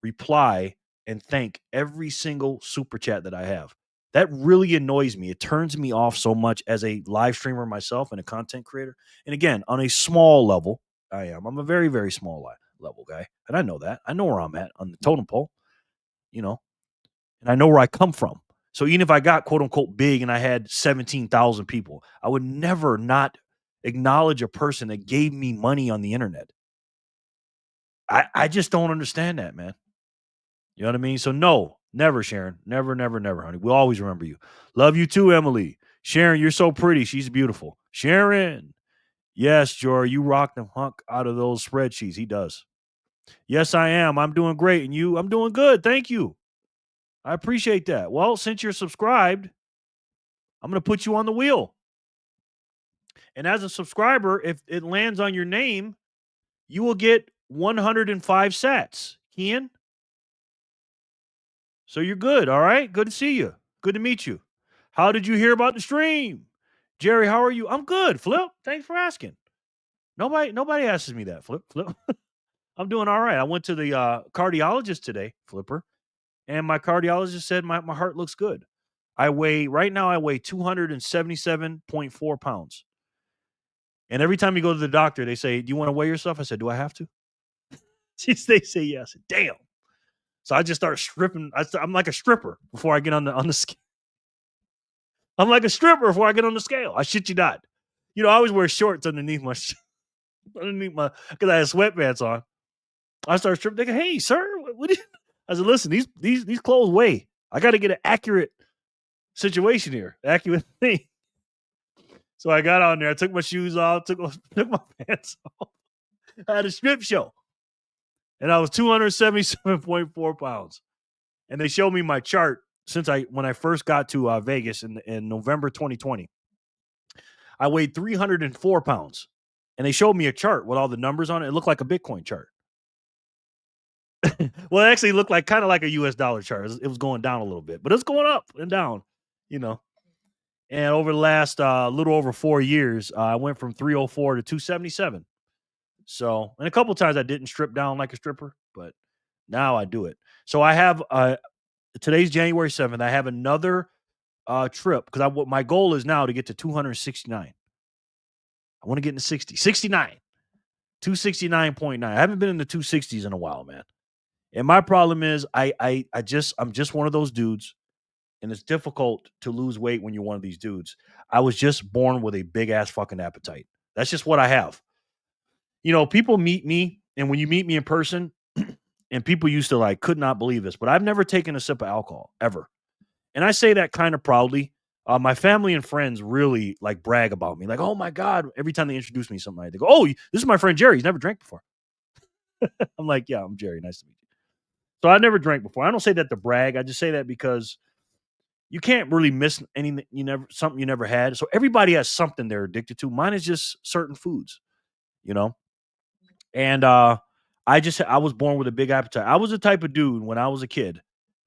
reply and thank every single super chat that I have. That really annoys me. It turns me off so much as a live streamer myself and a content creator. And again, on a small level, I'm a very, very small level guy. And I know that. I know where I'm at on the totem pole, you know, and I know where I come from. So even if I got quote unquote big and I had 17,000 people, I would never not acknowledge a person that gave me money on the internet. I just don't understand that, man. You know what I mean? So no, never, Sharon. Never, never, never, honey. We'll always remember you. Love you too, Emily. Sharon, you're so pretty. She's beautiful. Sharon. Yes, Jory, you rock the hunk out of those spreadsheets. He does. Yes, I am. I'm doing great. And you? I'm doing good. Thank you. I appreciate that. Well, since you're subscribed, I'm going to put you on the wheel. And as a subscriber, if it lands on your name, you will get 105 sats. Kian? So you're good, all right? Good to see you. Good to meet you. How did you hear about the stream? Jerry, how are you? I'm good, Flip. Thanks for asking. Nobody asks me that, Flip. I'm doing all right. I went to the cardiologist today, Flipper, and my cardiologist said my heart looks good. Right now I weigh 277.4 pounds. And every time you go to the doctor, they say, "Do you want to weigh yourself?" I said, "Do I have to?" They say yes. Damn. So I just start stripping. I'm like a stripper before I get on the scale. I'm like a stripper before I get on the scale. I shit you not. You know, I always wear shorts underneath because I had sweatpants on. I start stripping. They go, "Hey, sir, what I said, "Listen, these clothes weigh. I got to get an accurate situation here, accurate thing." So I got on there. I took my shoes off, took my pants off. I had a strip show, and I was 277.4 pounds. And they showed me my chart when I first got to Vegas in November 2020. I weighed 304 pounds, and they showed me a chart with all the numbers on it. It looked like a Bitcoin chart. Well, it actually looked like kind of like a US dollar chart. It was going down a little bit, but it's going up and down, you know. And over the last little over 4 years, I went from 304 to 277. So, and a couple of times I didn't strip down like a stripper, but now I do it. So I have today's January 7th. I have another trip because my goal is now to get to 269. I want to get into 69, 269.9. I haven't been in the 260s in a while, man. And my problem is I'm just one of those dudes, and it's difficult to lose weight when you're one of these dudes. I was just born with a big ass fucking appetite. That's just what I have. You know, people meet me, and when you meet me in person, and people used to could not believe this, but I've never taken a sip of alcohol ever. And I say that kind of proudly. My family and friends really brag about me. Like, "Oh my God," every time they introduce me to somebody, they go, "Oh, this is my friend Jerry. He's never drank before." I'm like, "Yeah, I'm Jerry. Nice to meet you." So I never drank before. I don't say that to brag. I just say that because you can't really miss anything something you never had. So everybody has something they're addicted to. Mine is just certain foods, you know? And I was born with a big appetite. I was the type of dude when I was a kid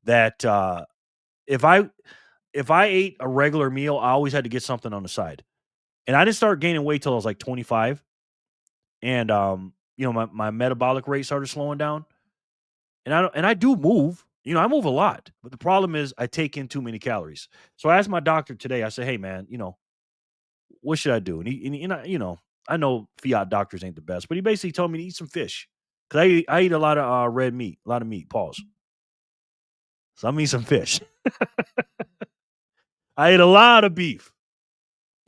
that if I ate a regular meal, I always had to get something on the side. And I didn't start gaining weight till I was 25. And my metabolic rate started slowing down. And I do move. You know, I move a lot. But the problem is I take in too many calories. So I asked my doctor today, I said, "Hey man, what should I do?" And I know Fiat doctors ain't the best, but he basically told me to eat some fish. Because I eat a lot of red meat, a lot of meat. Pause. So I'm eating some fish. I ate a lot of beef.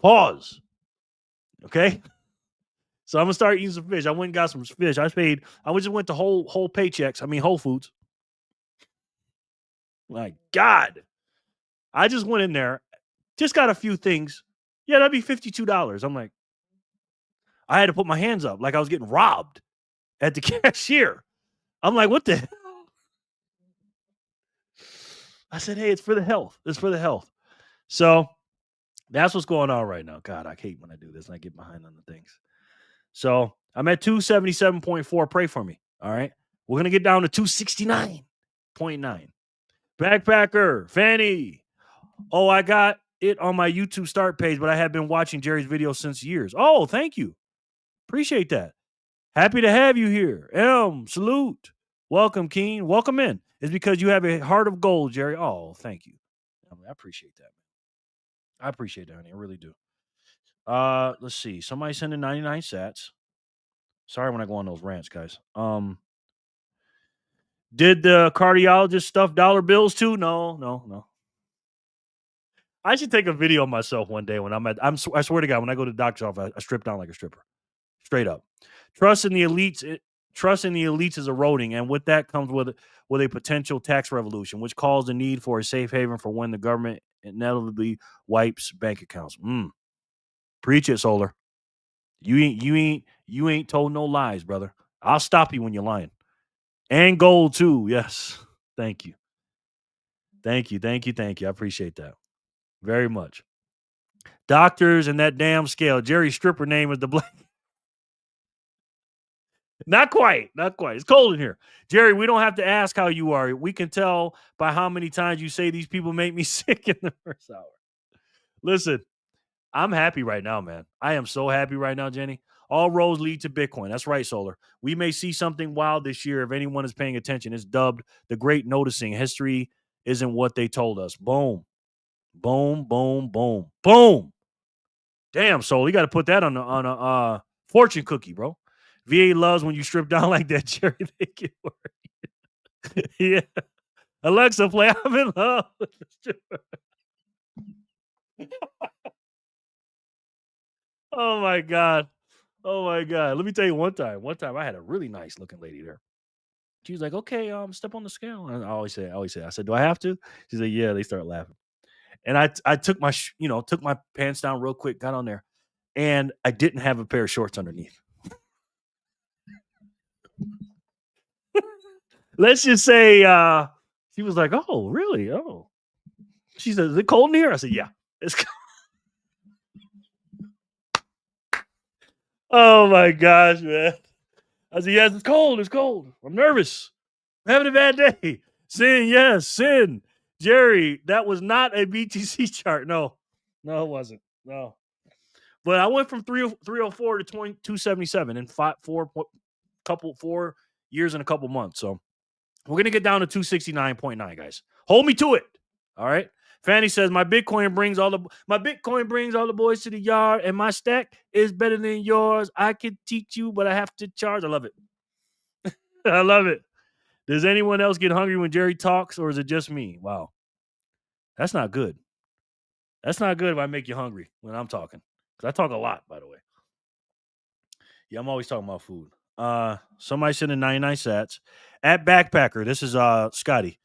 Pause. Okay. So I'm gonna start eating some fish. I went and got some fish. I just went to Whole Paychecks. I mean Whole Foods. My God. I just went in there, just got a few things. Yeah, that'd be $52. I'm like, I had to put my hands up like I was getting robbed at the cashier. I'm like, what the hell? I said, "Hey, it's for the health. It's for the health." So That's what's going on right now. God, I hate when I do this and I get behind on the things. So I'm at 277.4. Pray for me. All right. We're going to get down to 269.9. Backpacker, Fanny. Oh, I got it on my YouTube start page, but I have been watching Jerry's videos since years. Oh, thank you. Appreciate that. Happy to have you here. Salute. Welcome, Keen. Welcome in. It's because you have a heart of gold, Jerry. Oh, thank you. I appreciate that. I appreciate that, honey. I really do. Let's see. Somebody sending 99 sats. Sorry when I go on those rants, guys. Did the cardiologist stuff dollar bills too? No. I should take a video of myself one day when I swear to God, when I go to the doctor's office, I strip down like a stripper. Straight up. Trust in the elites is eroding, and with that comes with a potential tax revolution, which calls the need for a safe haven for when the government inevitably wipes bank accounts. Preach it, Solar. You ain't told no lies, brother. I'll stop you when you're lying. And gold too. Yes. Thank you. Thank you. I appreciate that very much. Doctors and that damn scale. Jerry's stripper name is the Black. Not quite. It's cold in here. Jerry, we don't have to ask how you are. We can tell by how many times you say these people make me sick in the first hour. Listen, I'm happy right now, man. I am so happy right now, Jenny. All roads lead to Bitcoin. That's right, Solar. We may see something wild this year if anyone is paying attention. It's dubbed the Great Noticing. History isn't what they told us. Boom. Boom, boom, boom, boom. Damn, Solar. You got to put that on a fortune cookie, bro. VA loves when you strip down like that, Jerry. They get worried. Yeah. Alexa, play I'm in love with the stripper. Oh my God. Let me tell you one time. I had a really nice looking lady there. She was like, okay, step on the scale. And I always say, I said, do I have to? She's like, yeah, they start laughing. And I took my, took my pants down real quick, got on there, and I didn't have a pair of shorts underneath. Let's just say she was like, oh, really? Oh. She said, is it cold in here? I said, yeah, it's cold. Oh my gosh, man. I said, yes, it's cold. I'm nervous. I'm having a bad day. Sin, yes, sin. Jerry, that was not a BTC chart. No, it wasn't. No. But I went from 304 to 277 in 4 years and a couple months. So we're going to get down to 269.9, guys. Hold me to it. All right. Fanny says, my Bitcoin brings all the boys to the yard, and my stack is better than yours. I can teach you, but I have to charge. I love it. I love it. Does anyone else get hungry when Jerry talks, or is it just me? Wow. That's not good. That's not good if I make you hungry when I'm talking. Because I talk a lot, by the way. Yeah, I'm always talking about food. Somebody sending 99 sats. At Backpacker, this is Scotty.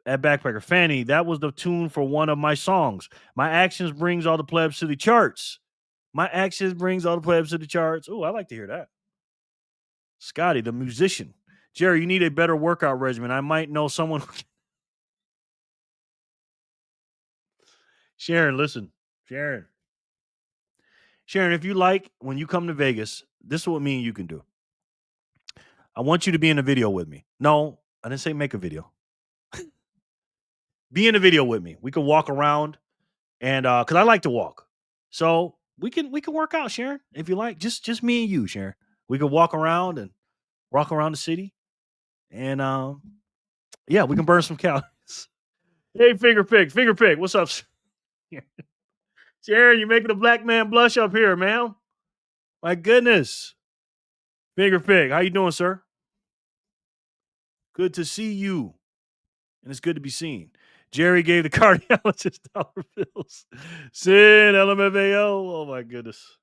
At Backpacker, Fanny, that was the tune for one of my songs. My actions brings all the plebs to the charts. Oh, I like to hear that. Scotty, the musician. Jerry, you need a better workout regimen. I might know someone. Sharon, listen. Sharon, if you like, when you come to Vegas, this is what me and you can do. I want you to be in a video with me. No, I didn't say make a video. Be in a video with me. We can walk around, and because I like to walk, so we can work out, Sharon, if you like. Just me and you, Sharon. We can walk around the city, and yeah, we can burn some calories. Hey, finger pick. What's up, Sharon? You're making a black man blush up here, man. My goodness, finger pick. How you doing, sir? Good to see you, and it's good to be seen. Jerry gave the cardiologist dollar bills. Sin, LMFAO. Oh, my goodness.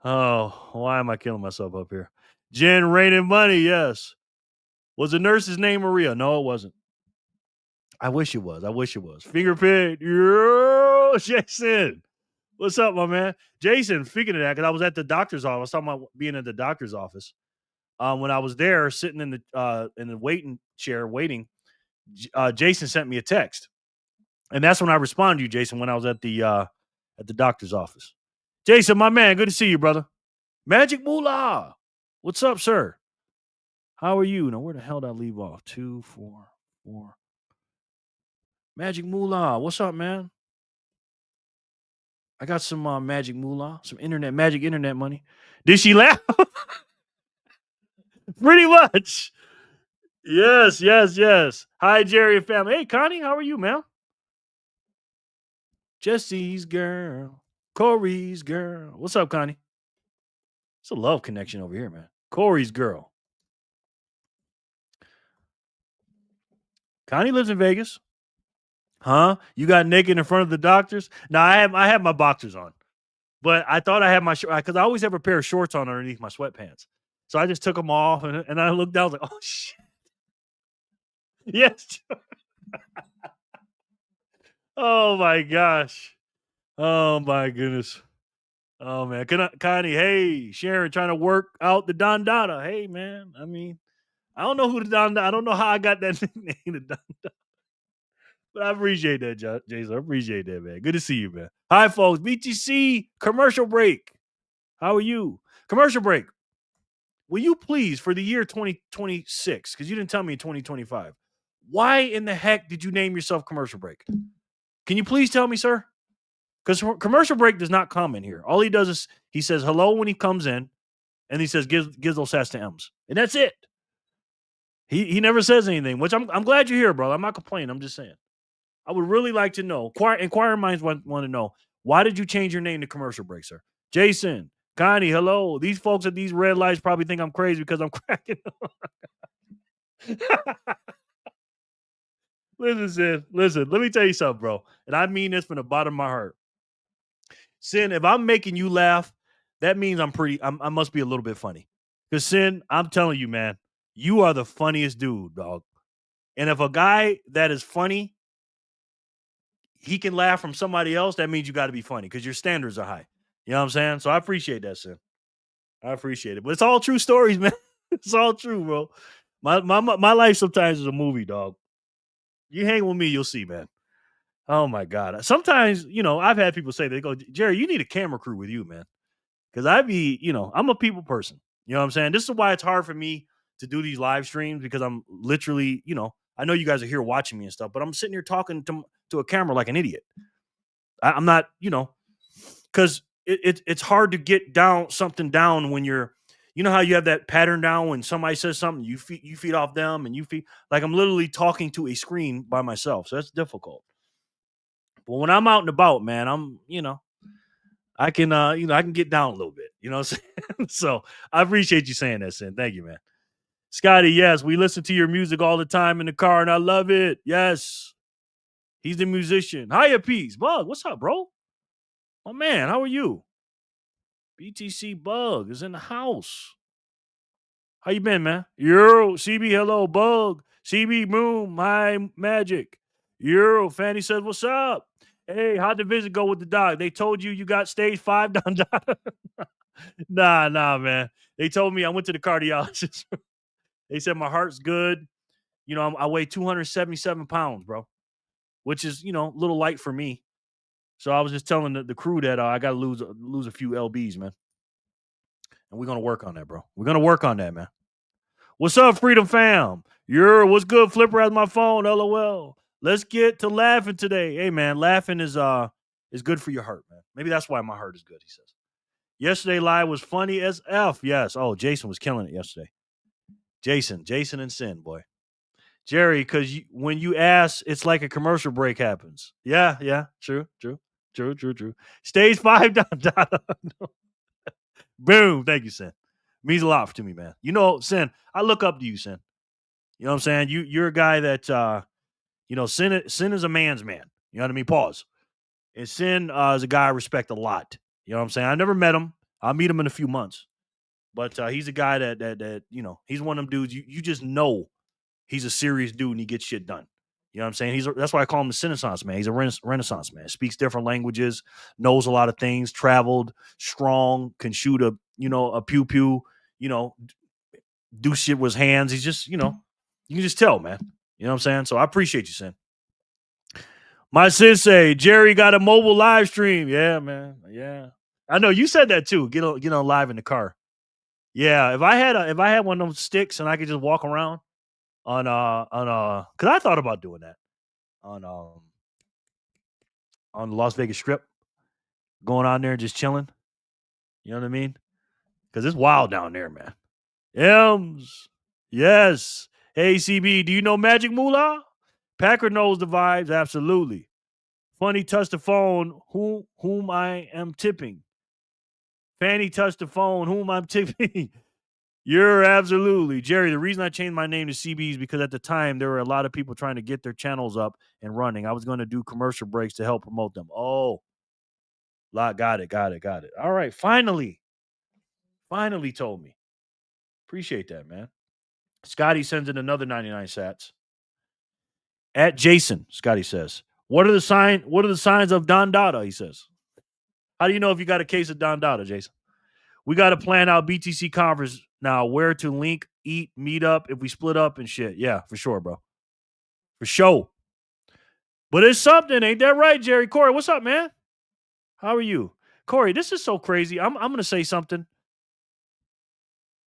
Oh, why am I killing myself up here? Jen, raining money, yes. Was the nurse's name Maria? No, it wasn't. I wish it was. Finger pick. Yeah, Jason. What's up, my man? Jason, speaking of that, because I was at the doctor's office. I was talking about being at the doctor's office. When I was there, sitting in the waiting chair, waiting, Jason sent me a text. And that's when I responded to you, Jason, when I was at the doctor's office. Jason, my man, good to see you, brother. Magic Moolah. What's up, sir? How are you? Now, where the hell did I leave off? 2, 4, 4. Magic Moolah. What's up, man? I got some magic moolah, some magic internet money. Did she laugh? Pretty much. Yes, yes, yes. Hi, Jerry and family. Hey, Connie, how are you, man? Jesse's girl. Corey's girl. What's up, Connie? It's a love connection over here, man. Corey's girl. Connie lives in Vegas. Huh? You got naked in front of the doctors? No, I have my boxers on. But I thought I had my because I always have a pair of shorts on underneath my sweatpants. So I just took them off and I looked down, I was like, oh shit. Yes. Oh my gosh. Oh my goodness. Oh man. Connie, hey, Sharon trying to work out the Don Dada. Hey man. I mean, I don't know who the Don Dada. I don't know how I got that nickname, the Don Dada. But I appreciate that, Jason. I appreciate that, man. Good to see you, man. Hi, folks. BTC commercial break. How are you? Commercial break. Will you please, for the year 2026, because you didn't tell me in 2025, why in the heck did you name yourself commercial break? Can you please tell me, sir? Because commercial break does not come in here. All he does is he says hello when he comes in, and he says gives those sats to M's. And that's it. He never says anything, which I'm glad you're here, bro. I'm not complaining. I'm just saying. I would really like to know. Inquiring minds want to know, why did you change your name to commercial break, sir? Jason, Connie, hello. These folks at these red lights probably think I'm crazy because I'm cracking Listen, Sin. Listen, let me tell you something, bro. And I mean this from the bottom of my heart. Sin, if I'm making you laugh, that means I must be a little bit funny. Because Sin, I'm telling you, man, you are the funniest dude, dog. And if a guy that is funny, he can laugh from somebody else, that means you got to be funny because your standards are high. You know what I'm saying? So I appreciate that, Sin. I appreciate it. But it's all true stories, man. It's all true, bro. My life sometimes is a movie, dog. You hang with me, you'll see, man. Oh my God. Sometimes, I've had people say, they go, Jerry, you need a camera crew with you, man. Because I'm a people person. You know what I'm saying? This is why it's hard for me to do these live streams, because I'm literally, I know you guys are here watching me and stuff, but I'm sitting here talking to a camera like an idiot. I'm not, because it's hard to get something down when you're, how you have that pattern down when somebody says something, you feed off them, and like I'm literally talking to a screen by myself. So that's difficult. But when I'm out and about, man, I'm, I can, I can get down a little bit, you know what I'm saying? So I appreciate you saying that, Sin. Thank you, man. Scotty, yes, we listen to your music all the time in the car, and I love it. Yes. He's the musician. Hiya, Peace. Bug, what's up, bro? Oh, man, how are you? BTC Bug is in the house. How you been, man? Euro, CB, hello, Bug. CB, Moon, my magic. Euro, Fanny says, what's up? Hey, how'd the visit go with the doc? They told you got stage 5 down. Nah, man. They told me I went to the cardiologist. They said my heart's good. I weigh 277 pounds, bro, which is, a little light for me. So I was just telling the crew that I got to lose a few lbs, man. And we're going to work on that, bro. We're going to work on that, man. What's up, Freedom Fam? What's good? Flipper has my phone. LOL. Let's get to laughing today. Hey, man, laughing is good for your heart, man. Maybe that's why my heart is good, he says. Yesterday live was funny as F. Yes. Oh, Jason was killing it yesterday. Jason and Sin, boy. Jerry, because when you ask, it's like a commercial break happens. Yeah. True. Stage 5 down. Boom. Thank you, Sin. Means a lot to me, man. Sin, I look up to you, Sin. You know what I'm saying? You're a guy that, Sin is a man's man. You know what I mean? Pause. And Sin is a guy I respect a lot. You know what I'm saying? I never met him. I'll meet him in a few months. But he's a guy that he's one of them dudes you just know he's a serious dude and he gets shit done. You know what I'm saying? That's why I call him the Renaissance man. He's a Renaissance man. Speaks different languages, knows a lot of things, traveled, strong, can shoot a pew, do shit with his hands. He's just, you can just tell, man. You know what I'm saying? So I appreciate you, Sin. My sensei, Jerry got a mobile live stream. Yeah, man. Yeah. I know you said that too. Get on live in the car. Yeah, if I had one of those sticks and I could just walk around cuz I thought about doing that on the Las Vegas Strip, going on there and just chilling. You know what I mean? Cuz it's wild down there, man. Ems. Yes. Hey CB, do you know Magic Moolah? Packer knows the vibes, absolutely. Funny touched the phone, whom I am tipping. Fanny touched the phone, whom I'm tipping. You're absolutely. Jerry, the reason I changed my name to CB is because at the time there were a lot of people trying to get their channels up and running. I was going to do commercial breaks to help promote them. Oh, got it. All right, finally told me. Appreciate that, man. Scotty sends in another 99 sats. At Jason, Scotty says, what are the signs of Don Dada? He says. How do you know if you got a case of Don Dada, Jason? We got to plan out BTC conference now, where to link, eat, meet up, if we split up and shit. Yeah, for sure, bro. For sure. But it's something, ain't that right, Jerry? Corey, what's up, man? How are you? Corey, this is so crazy. I'm going to say something.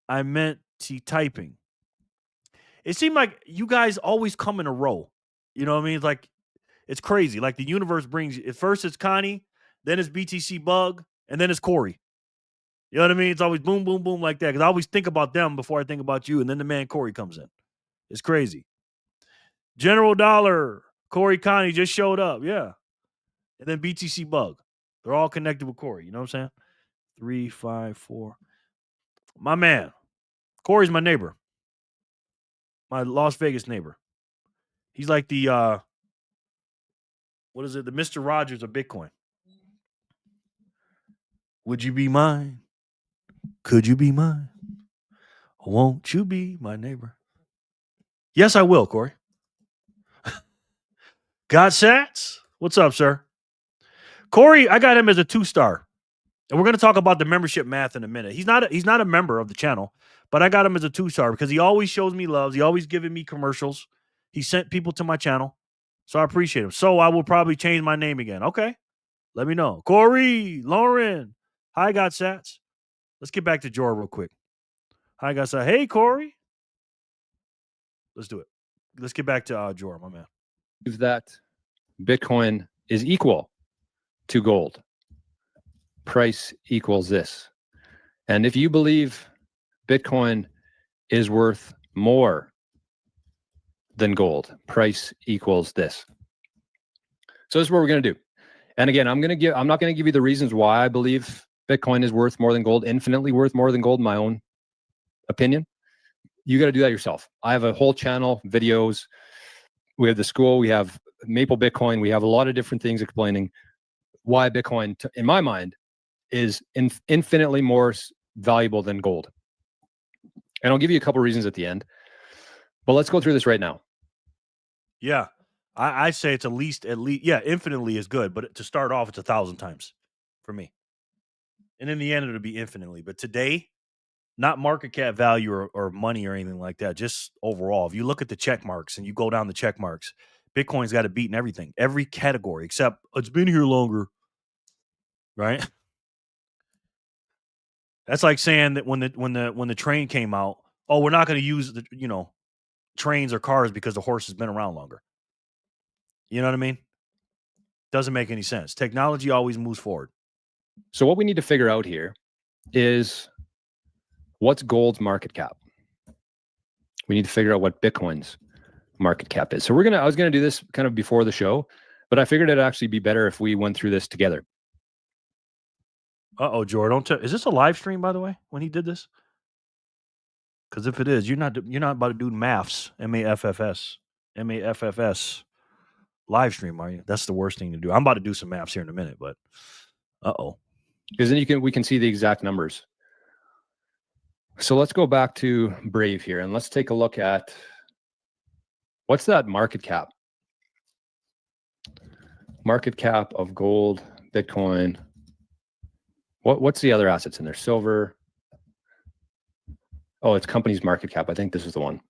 I meant typing. It seemed like you guys always come in a row. You know what I mean? It's like, it's crazy. Like the universe brings you. At first it's Connie, then it's BTC Bug, and then it's Corey. You know what I mean? It's always boom, boom, boom like that. Because I always think about them before I think about you, and then the man Corey comes in. It's crazy. General Dollar, Corey Connie just showed up. Yeah. And then BTC Bug. They're all connected with Corey. You know what I'm saying? 3, 5, 4. My man. Corey's my neighbor. My Las Vegas neighbor. He's like the what is it? The Mr. Rogers of Bitcoin. Would you be mine? Could you be mine? Won't you be my neighbor? Yes, I will, Corey. Got Sats? What's up, sir? Corey, I got him as a 2-star. And we're going to talk about the membership math in a minute. He's not a member of the channel, but I got him as a 2-star because he always shows me love. He always giving me commercials. He sent people to my channel. So I appreciate him. So I will probably change my name again. Okay. Let me know. Corey, Lauren. Hi, Got Sats. Let's get back to Jor real quick. Hi, Got Sats. Hey, Corey. Let's do it. Let's get back to Jor, my man. That Bitcoin is equal to gold. Price equals this. And if you believe Bitcoin is worth more than gold, price equals this. So this is what we're going to do. And again, I'm not going to give you the reasons why I believe Bitcoin is worth more than gold, infinitely worth more than gold, in my own opinion. You got to do that yourself. I have a whole channel, videos. We have the school, we have Maple Bitcoin. We have a lot of different things explaining why Bitcoin, in my mind, is infinitely more valuable than gold. And I'll give you a couple reasons at the end. But let's go through this right now. Yeah. I say it's at least, yeah, infinitely is good. But to start off, it's 1,000 times for me. And in the end, it'll be infinitely. But today, not market cap value or money or anything like that, just overall. If you look at the check marks and you go down the check marks, Bitcoin's got it beaten everything, every category, except it's been here longer, right? That's like saying that when the train came out, oh, we're not going to use the trains or cars because the horse has been around longer. You know what I mean? Doesn't make any sense. Technology always moves forward. So what we need to figure out here is what's gold's market cap. We need to figure out what Bitcoin's market cap is. So I was gonna do this kind of before the show, but I figured it'd actually be better if we went through this together. Uh-oh, Jordan, is this a live stream, by the way, when he did this? Because if it is, you're not about to do maths, MAFFS live stream, are you? That's the worst thing to do. I'm about to do some maths here in a minute, but uh-oh. Because then we can see the exact numbers. So let's go back to Brave here and let's take a look at what's that market cap? Market cap of gold, Bitcoin. What's the other assets in there? Silver. Oh, it's company's market cap. I think this is the one.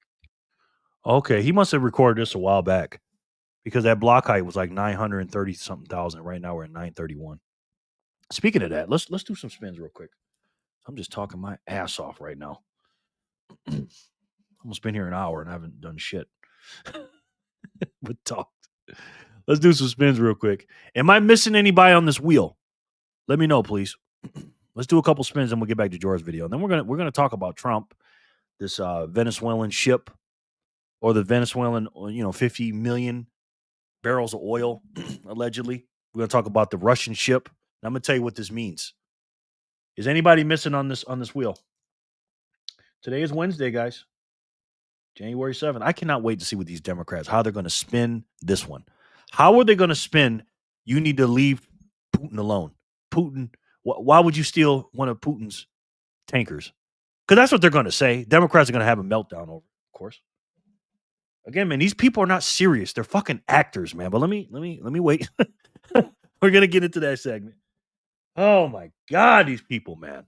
Okay, he must have recorded this a while back. because that block height was like 930 something thousand. Right now we're at 931. Speaking of that, let's do some spins real quick. I'm just talking my ass off right now. Almost been here an hour and I haven't done shit. But talked. Let's do some spins real quick. Am I missing anybody on this wheel? Let me know, please. Let's do a couple spins and we'll get back to George's video. And then we're gonna talk about Trump, this Venezuelan ship, or the Venezuelan, 50 million barrels of oil, allegedly. We're gonna talk about the Russian ship. And I'm gonna tell you what this means. Is anybody missing on this wheel? Today is Wednesday, guys. January 7th. I cannot wait to see what these Democrats, how they're going to spin this one. How are they going to spin? You need to leave Putin alone. Putin, why would you steal one of Putin's tankers? Because that's what they're going to say. Democrats are going to have a meltdown over, of course. Again, man, these people are not serious. They're fucking actors, man. But let me wait. We're going to get into that segment. Oh my God, these people, man.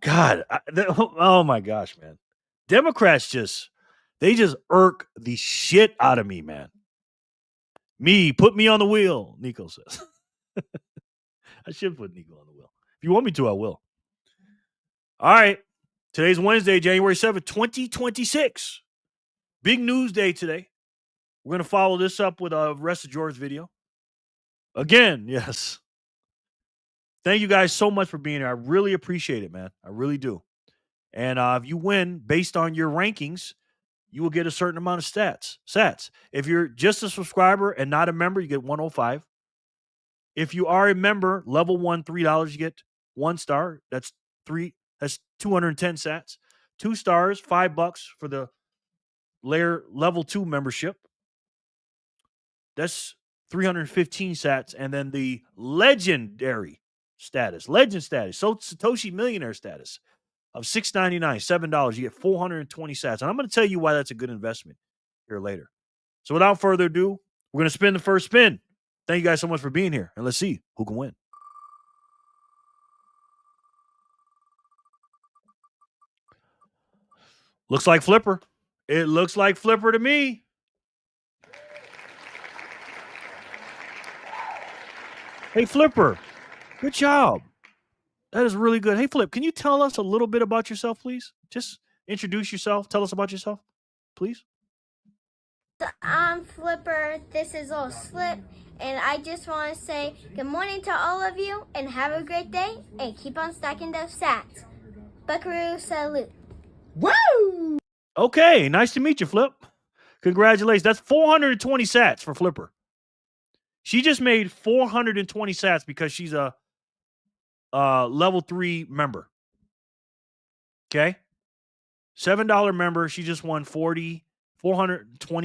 God, oh my gosh, man. Democrats just irk the shit out of me, man. Put me on the wheel, Nico says. I should put Nico on the wheel. If you want me to, I will. All right. Today's Wednesday, January 7th, 2026. Big news day today. We're going to follow this up with a rest of George's video. Again, yes. Thank you guys so much for being here. I really appreciate it, man. I really do. And if you win based on your rankings, you will get a certain amount of sats. If you're just a subscriber and not a member, you get 105. If you are a member, level 1, $3, you get 1 star. That's 210 sats. 2 stars, $5 for the level 2 membership. That's 315 sats. And then the legendary status, so Satoshi millionaire status of $6.99, $7, you get 420 sats. And I'm going to tell you why that's a good investment here later. So without further ado, we're going to spin the first spin. Thank you guys so much for being here. And let's see who can win. Looks like Flipper. It looks like Flipper to me. Hey, Flipper. Good job. That is really good. Hey, Flip, can you tell us a little bit about yourself, please? Just introduce yourself. Tell us about yourself, please. I'm Flipper. This is Old Slip. And I just want to say good morning to all of you and have a great day and keep on stacking those sats. Buckaroo salute. Woo! Okay, nice to meet you, Flip. Congratulations. That's 420 sats for Flipper. She just made 420 sats because she's a level 3 member. Okay? $7 member. She just won 420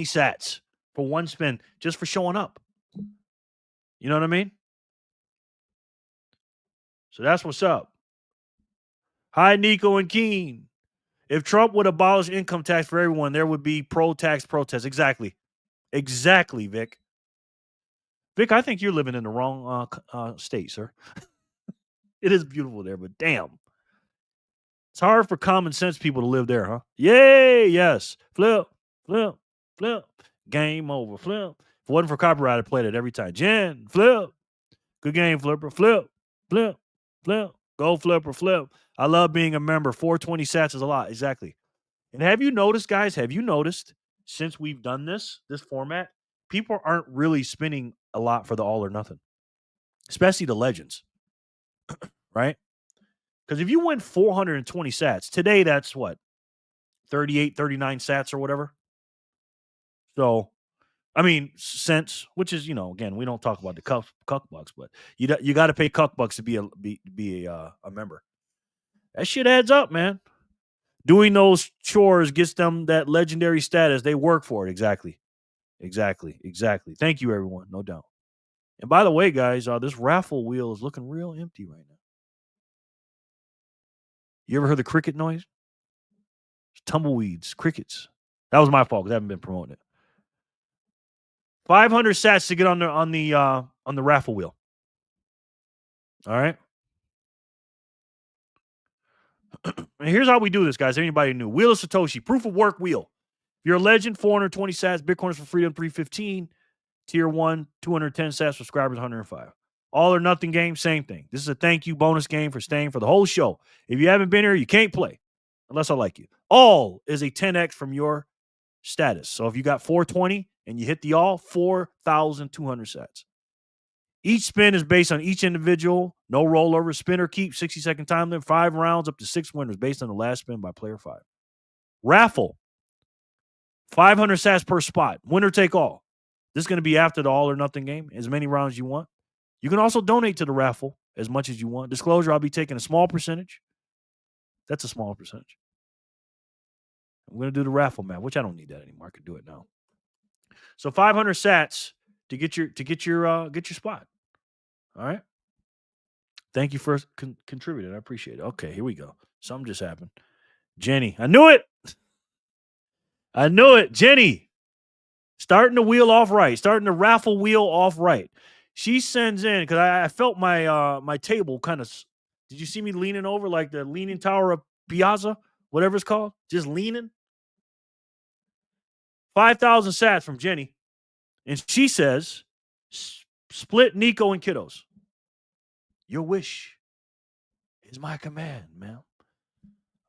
sats for one spin just for showing up. You know what I mean? So that's what's up. Hi, Nico and Keen. If Trump would abolish income tax for everyone, there would be pro-tax protests. Exactly. Exactly, Vic. Vic, I think you're living in the wrong state, sir. It is beautiful there, but damn. It's hard for common sense people to live there, huh? Yay, yes. Flip, flip, flip. Game over, flip. If it wasn't for copyright, I'd play that every time. Jen, flip. Good game, Flipper. Flip, flip, flip. Go, Flipper, flip. I love being a member. 420 sats is a lot. Exactly. And have you noticed, guys, since we've done this format, people aren't really spinning a lot for the all or nothing, especially the legends, right? Because if you win 420 sats, today that's what? 38, 39 sats or whatever. So, I mean, cents, which is, again, we don't talk about the cuck bucks, but you got to pay cuck bucks to be a member. That shit adds up, man. Doing those chores gets them that legendary status. They work for it. Exactly. Thank you, everyone. No doubt. And by the way, guys, this raffle wheel is looking real empty right now. You ever heard the cricket noise? It's tumbleweeds, crickets. That was my fault because I haven't been promoting it. 500 sats to get on the raffle wheel. All right. And here's how we do this, guys. Anybody new? Wheel of Satoshi, proof of work wheel. If you're a legend, 420 sats. Bitcoiners for Freedom, 315. Tier 1, 210 sats. Subscribers, 105. All or nothing game, same thing. This is a thank you bonus game for staying for the whole show. If you haven't been here, you can't play unless I like you. All is a 10x from your status. So if you got 420 and you hit the all, 4,200 sats. Each spin is based on each individual. No rollover. Spin or keep. 60-second time limit. 5 rounds up to 6 winners based on the last spin by player 5. Raffle. 500 sats per spot. Winner take all. This is going to be after the all or nothing game. As many rounds as you want. You can also donate to the raffle as much as you want. Disclosure, I'll be taking a small percentage. That's a small percentage. I'm going to do the raffle, man, which I don't need that anymore. I can do it now. So 500 sats to get your spot. All right. Thank you for contributing. I appreciate it. Okay, here we go. Something just happened. Jenny, I knew it. Jenny, starting the wheel off right, starting the raffle wheel off right. She sends in, because I felt my table kind of, did you see me leaning over like the Leaning Tower of Piazza, whatever it's called? Just leaning. 5,000 sats from Jenny. And she says, split Nico and kiddos. Your wish is my command, man.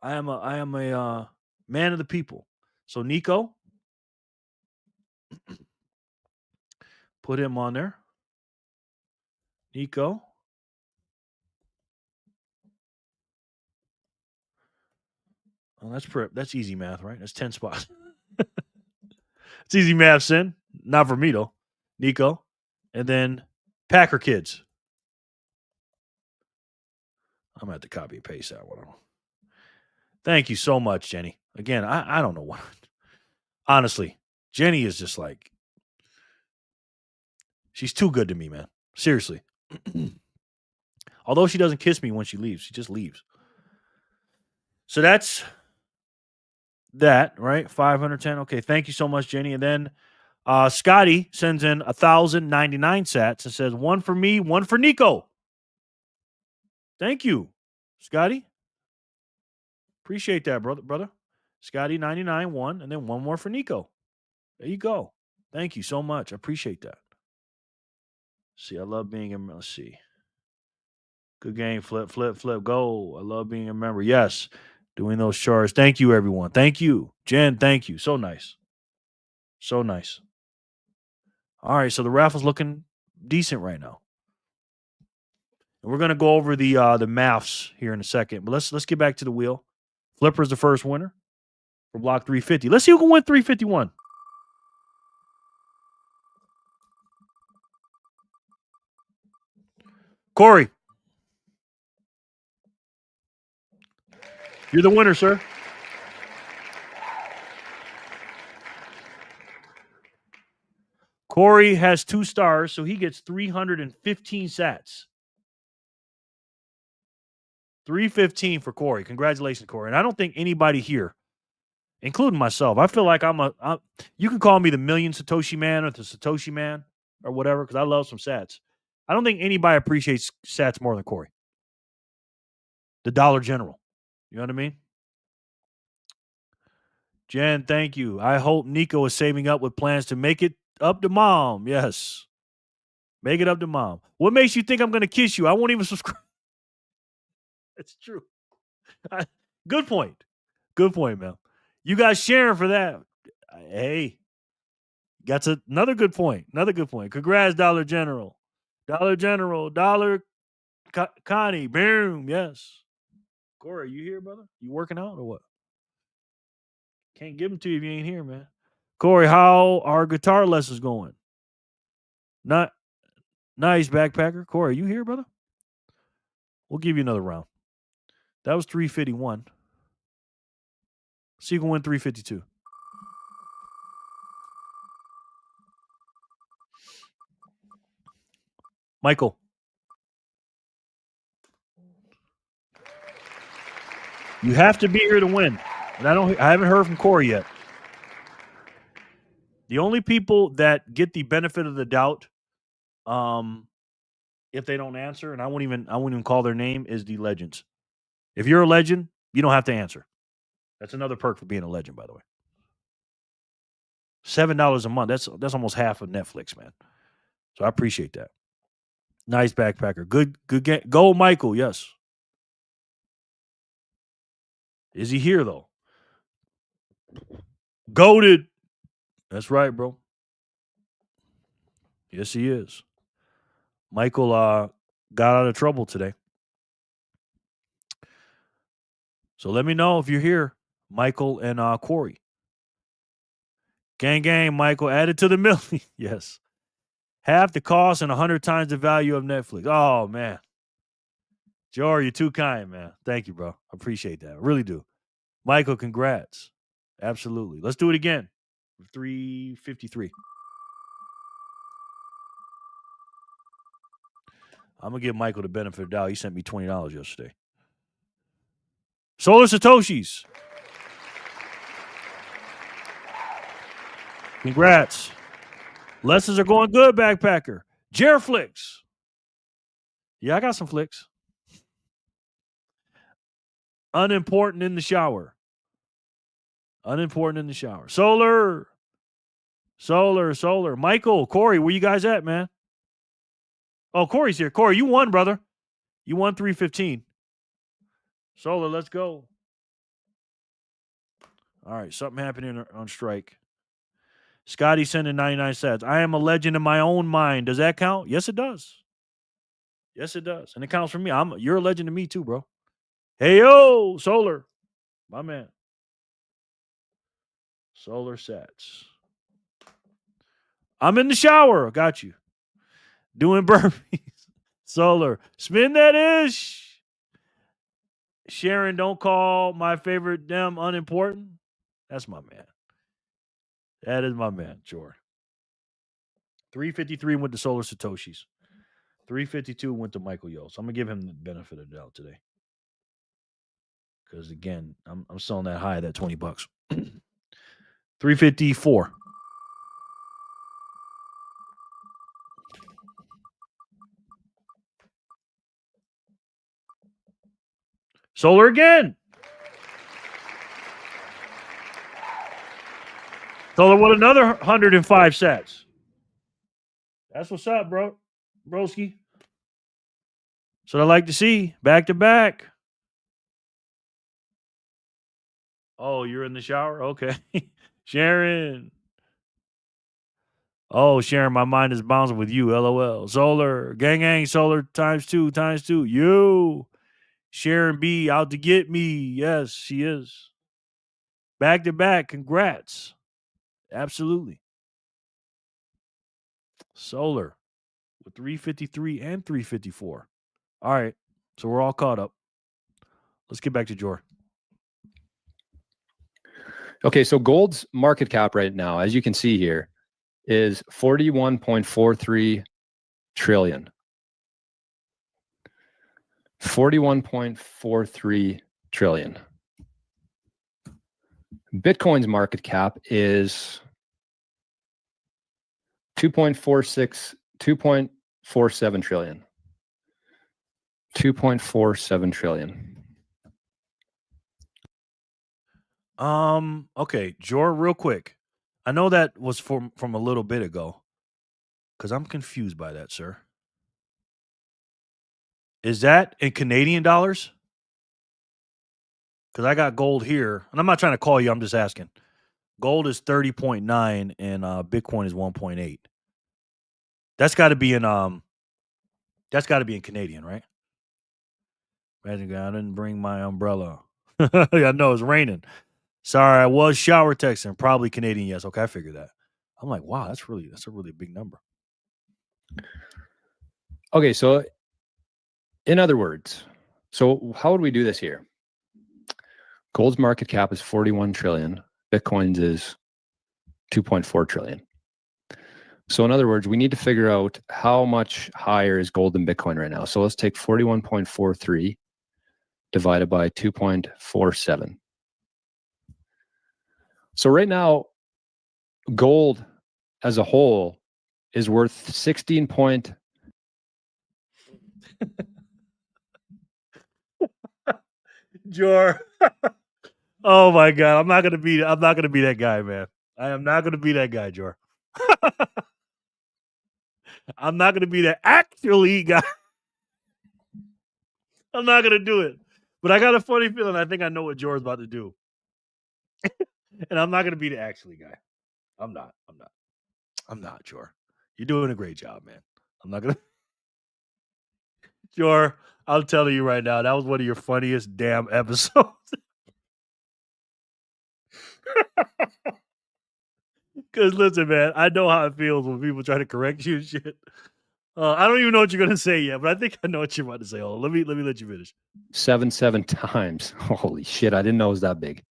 I am a man of the people. So Nico, put him on there. Nico. Oh, that's easy math, right? That's 10 spots. It's easy math, Sin. Not for me, though. Nico. And then Packer Kids. I'm going to have to copy and paste that one. Thank you so much, Jenny. Again, I don't know what. Honestly, Jenny is just like, she's too good to me, man. Seriously. Although she doesn't kiss me when she leaves. She just leaves. So that's that, right? 510. Okay, thank you so much, Jenny. And then Scotty sends in 1,099 sats and says, one for me, one for Nico. Thank you, Scotty. Appreciate that, brother. Scotty 99, 1, and then one more for Nico. There you go. Thank you so much. I appreciate that. See, I love being in. Let's see. Good game. Flip, go. I love being a member. Yes. Doing those chars. Thank you, everyone. Thank you. Jen, thank you. So nice. So nice. All right, so the raffle's looking decent right now. And we're going to go over the maths here in a second. But let's get back to the wheel. Flipper's the first winner for block 350. Let's see who can win 351. Corey. You're the winner, sir. Corey has 2 stars, so he gets 315 sats. 315 for Corey. Congratulations, Corey. And I don't think anybody here, including myself, I feel like you can call me the Million Satoshi Man or the Satoshi Man or whatever, because I love some sats. I don't think anybody appreciates sats more than Corey. The Dollar General. You know what I mean? Jen, thank you. I hope Nico is saving up with plans to make it up to mom. Yes. Make it up to mom. What makes you think I'm going to kiss you? I won't even subscribe. It's true. Good point. Good point, man. You guys sharing for that. Hey, that's another good point. Another good point. Congrats, Dollar General. Dollar General. Dollar Connie. Boom. Yes. Corey, you here, brother? You working out or what? Can't give them to you if you ain't here, man. Corey, how are guitar lessons going? Not nice, backpacker. Corey, you here, brother? We'll give you another round. That was 351. So you can win 352. Michael. You have to be here to win. And I haven't heard from Corey yet. The only people that get the benefit of the doubt, if they don't answer, and I won't even call their name, is the legends. If you're a legend, you don't have to answer. That's another perk for being a legend, by the way. $7 a month. That's almost half of Netflix, man. So I appreciate that. Nice backpacker. Good game. Go, Michael. Yes. Is he here though? Goated. That's right, bro. Yes, he is. Michael got out of trouble today. So let me know if you're here, Michael and Corey. Gang, Michael. Add it to the million. Yes. Half the cost and 100 times the value of Netflix. Oh, man. Joe, you're too kind, man. Thank you, bro. I appreciate that. I really do. Michael, congrats. Absolutely. Let's do it again. 353. I'm going to give Michael the benefit of the doubt. He sent me $20 yesterday. Solar Satoshis. Congrats. Lessons are going good, backpacker. Jerflix. Yeah, I got some flicks. Unimportant in the shower. Unimportant in the shower. Solar. Michael, Corey, where you guys at, man? Oh, Corey's here. Corey, you won, brother. You won 315. Solar, let's go. All right, something happening on strike. Scotty sending 99 cents. I am a legend in my own mind. Does that count? Yes, it does. Yes, it does. And it counts for me. You're a legend to me too, bro. Hey, yo, Solar. My man. Solar Sats. I'm in the shower. Got you. Doing burpees. Solar. Spin that ish. Sharon, don't call my favorite them unimportant. That's my man. That is my man, Jor. 353 went to Solar Satoshis. 352 went to Michael Yo. So I'm going to give him the benefit of the doubt today. Because, again, I'm selling that high, that $20. 354. Solar again. Solar with another 105 sats. That's what's up, bro. Broski. That's what I like to see. Back to back. Oh, you're in the shower? Okay. Sharon. Oh, Sharon, my mind is bouncing with you. LOL. Solar. Gang, Solar times two. You. Sharon B out to get me. Yes, she is. Back to back. Congrats. Absolutely. Solar with 353 and 354. All right. So we're all caught up. Let's get back to Jor. Okay, so gold's market cap right now, as you can see here, is 41.43 trillion. 41.43 trillion. Bitcoin's market cap is 2.47 trillion. 2.47 trillion. Okay, Jor, real quick. I know that was from a little bit ago. Because I'm confused by that, sir. Is that in Canadian dollars? Because I got gold here. And I'm not trying to call you, I'm just asking. Gold is 30.9 and Bitcoin is 1.8. That's gotta be in Canadian, right? Imagine I didn't bring my umbrella. I know it's raining. Sorry, I was shower texting. Probably Canadian, yes. Okay, I figured that. I'm like, wow, that's a really big number. Okay, so in other words, so how would we do this here? Gold's market cap is 41 trillion. Bitcoin's is 2.4 trillion. So in other words, we need to figure out how much higher is gold than Bitcoin right now. So let's take 41.43 divided by 2.47. So right now, gold as a whole is worth 16 point. Jor. Oh my God. I'm not gonna be that guy, man. I am not going to be that guy, Jor. I'm not going to be that actually guy. I'm not going to do it. But I got a funny feeling I think I know what Jor's about to do. And I'm not going to be the actually guy. I'm not, Jor. You're doing a great job, man. I'm not going to. Jor, I'm telling you right now, that was one of your funniest damn episodes. Because listen, man, I know how it feels when people try to correct you and shit. I don't even know what you're gonna say yet, but I think I know what you're about to say. Hold on, let me let you finish. 7 times. Holy shit! I didn't know it was that big.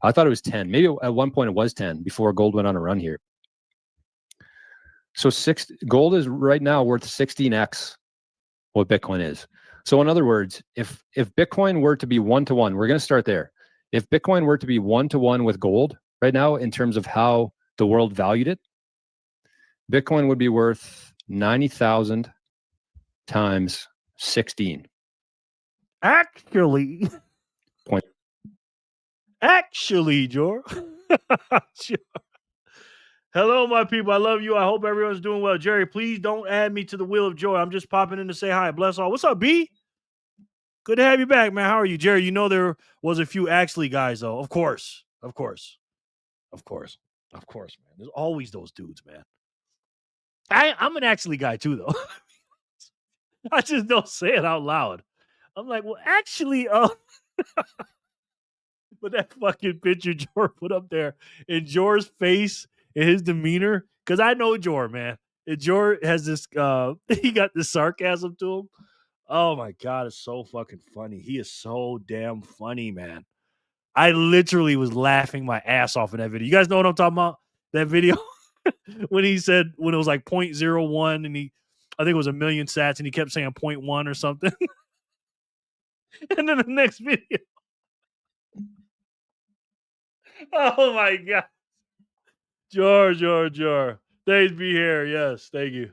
I thought it was 10. Maybe at one point it was 10 before gold went on a run here. So gold is right now worth 16x what Bitcoin is. So in other words, if Bitcoin were to be 1-to-1, we're going to start there. If Bitcoin were to be 1-to-1 with gold right now in terms of how the world valued it, Bitcoin would be worth 90,000 times 16. Actually, Jor. Sure. Hello, my people. I love you. I hope everyone's doing well. Jerry, please don't add me to the wheel of joy. I'm just popping in to say hi. Bless all. What's up, B? Good to have you back, man. How are you, Jerry? You know there was a few actually guys, though. Of course, man. There's always those dudes, man. I'm an actually guy too, though. I just don't say it out loud. I'm like, well, actually, but that fucking picture Jor put up there and Jor's face and his demeanor, because I know Jor, man. And Jor has this, he got this sarcasm to him. Oh my God, it's so fucking funny. He is so damn funny, man. I literally was laughing my ass off in that video. You guys know what I'm talking about? That video when he said, when it was like 0.01 and I think it was 1 million sats and he kept saying 0.1 or something. And then the next video. Oh my God. Jor. Thanks be here. Yes, thank you.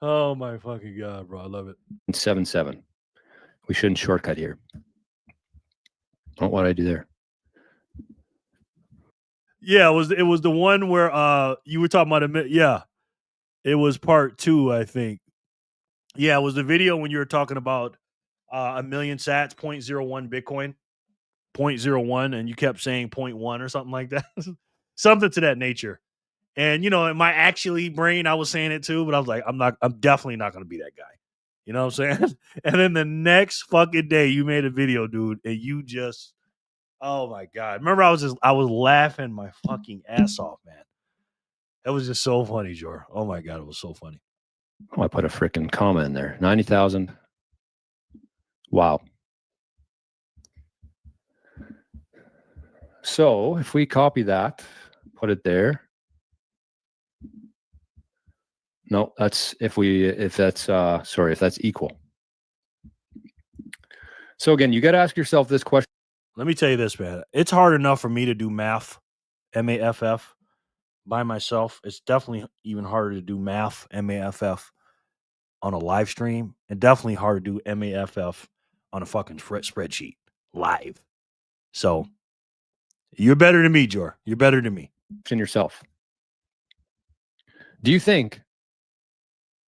Oh my fucking God, bro. I love it. 7. We shouldn't shortcut here. What would I do there? Yeah, it was the one where you were talking about yeah. It was part 2, I think. Yeah, it was the video when you were talking about 1 million sats, 0.01 Bitcoin, 0.01, and you kept saying 0.1 or something like that. Something to that nature. And you know, in my actually brain, I was saying it too, but I was like, I'm definitely not gonna be that guy. You know what I'm saying? And then the next fucking day you made a video, dude, and you just, oh my God. Remember, I was laughing my fucking ass off, man. That was just so funny, Jor. Oh my God, it was so funny. Oh, I put a freaking comma in there. 90,000. Wow. So if we copy that, put it there. No, that's if that's equal. So again, you got to ask yourself this question. Let me tell you this, man. It's hard enough for me to do math, MAFF, by myself. It's definitely even harder to do math, MAFF, on a live stream, and definitely hard to do MAFF on a fucking spreadsheet live. So you're better than me, Jor. You're better than me. In yourself. Do you think,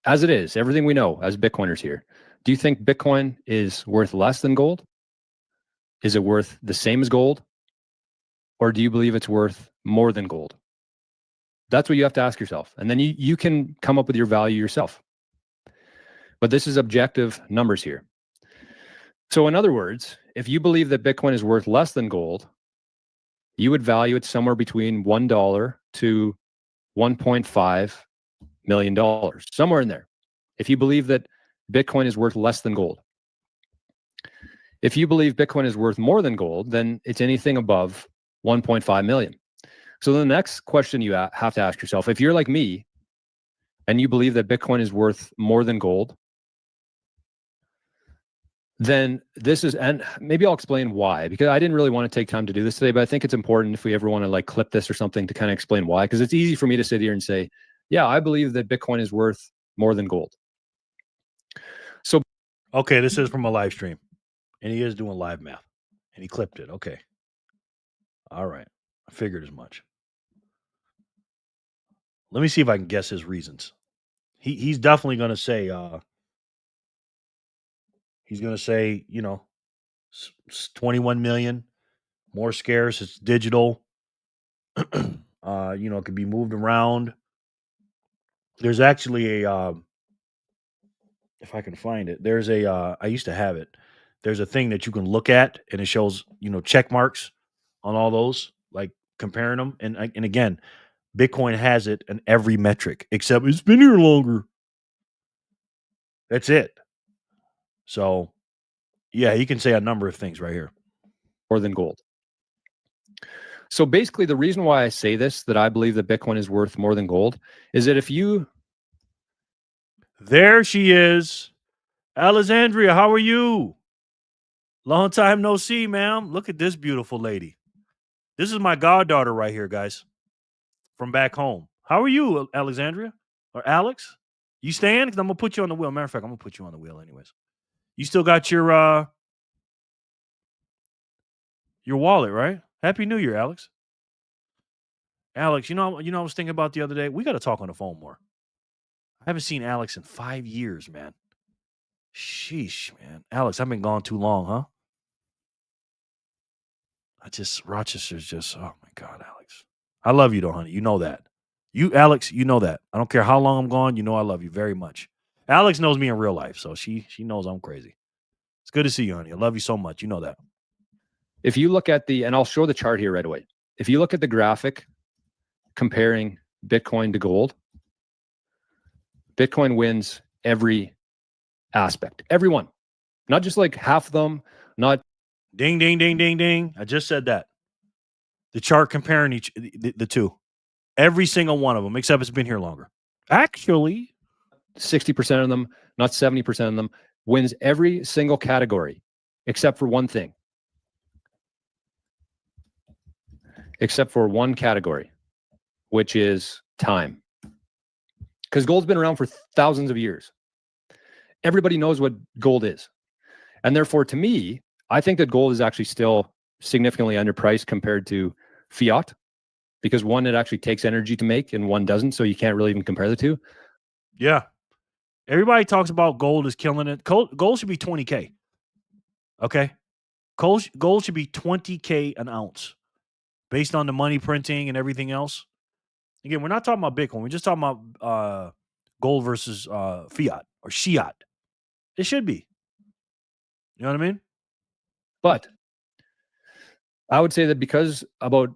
as it is, everything we know as Bitcoiners here, do you think Bitcoin is worth less than gold? Is it worth the same as gold? Or do you believe it's worth more than gold? That's what you have to ask yourself. And then you can come up with your value yourself. But this is objective numbers here. So in other words, if you believe that Bitcoin is worth less than gold, you would value it somewhere between $1 to $1.5 million, somewhere in there. If you believe that Bitcoin is worth less than gold. If you believe Bitcoin is worth more than gold, then it's anything above 1.5 million. So the next question you have to ask yourself, if you're like me and you believe that Bitcoin is worth more than gold, then this is, and maybe I'll explain why, because I didn't really want to take time to do this today, but I think it's important if we ever want to like clip this or something to kind of explain why, because it's easy for me to sit here and say, yeah, I believe that Bitcoin is worth more than gold. So, okay, this is from a live stream, and he is doing live math, and he clipped it. Okay. All right. I figured as much. Let me see if I can guess his reasons. He's definitely going to say, you know, 21 million, more scarce. It's digital. You know, it can be moved around. There's actually a, if I can find it, there's a, I used to have it. There's a thing that you can look at and it shows, you know, check marks on all those, like comparing them. And again, Bitcoin has it in every metric except it's been here longer. That's it. So, yeah, you can say a number of things right here. More than gold. So basically, the reason why I say this, that I believe that Bitcoin is worth more than gold, is that if you... There she is. Alexandria, how are you? Long time no see, ma'am. Look at this beautiful lady. This is my goddaughter right here, guys, from back home. How are you, Alexandria? Or Alex? You staying? Because I'm going to put you on the wheel. Matter of fact, I'm going to put you on the wheel anyways. You still got your wallet, right? Happy New Year, Alex. Alex, you know, I was thinking about the other day. We got to talk on the phone more. I haven't seen Alex in 5 years, man. Sheesh, man. Alex, I've been gone too long, huh? Rochester's just, oh my God, Alex. I love you though, honey. You know that. You, Alex, you know that. I don't care how long I'm gone. You know I love you very much. Alex knows me in real life, so she knows I'm crazy. It's good to see you, honey. I love you so much. You know that. If you look at and I'll show the chart here right away. If you look at the graphic comparing Bitcoin to gold, Bitcoin wins every aspect. Everyone. Not just like half of them, not... Ding, ding, ding, ding, ding. I just said that. The chart comparing the two. Every single one of them, except it's been here longer. Actually, 60% of them, not 70% of them, wins every single category, except for one thing. Except for one category, which is time. Because gold's been around for thousands of years. Everybody knows what gold is. And therefore, to me, I think that gold is actually still significantly underpriced compared to fiat, because one, it actually takes energy to make and one doesn't. So you can't really even compare the two. Yeah. Everybody talks about gold is killing it. Gold should be 20K. Okay. Gold should be 20K an ounce based on the money printing and everything else. Again, we're not talking about Bitcoin. We're just talking about gold versus fiat or Shiat. It should be. You know what I mean? But I would say that because about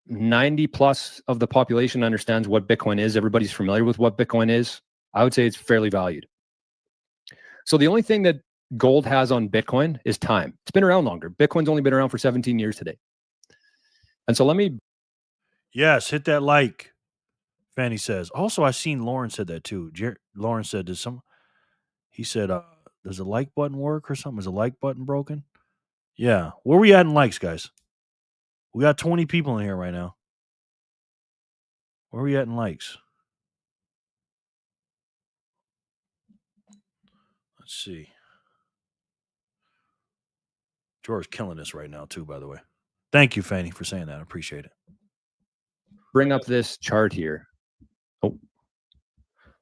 90 plus of the population understands what Bitcoin is, everybody's familiar with what Bitcoin is, I would say it's fairly valued. So the only thing that gold has on Bitcoin is time. It's been around longer. Bitcoin's only been around for 17 years today. And so let me... Yes, hit that like, Fanny says. Also, I seen Lauren said that too. Lauren said, he said, does the like button work or something? Is the like button broken? Yeah. Where we at in likes, guys? We got 20 people in here right now. Where are we at in likes? Let's see. George's killing this right now too, by the way. Thank you, Fanny, for saying that. I appreciate it. Bring up this chart here. Oh,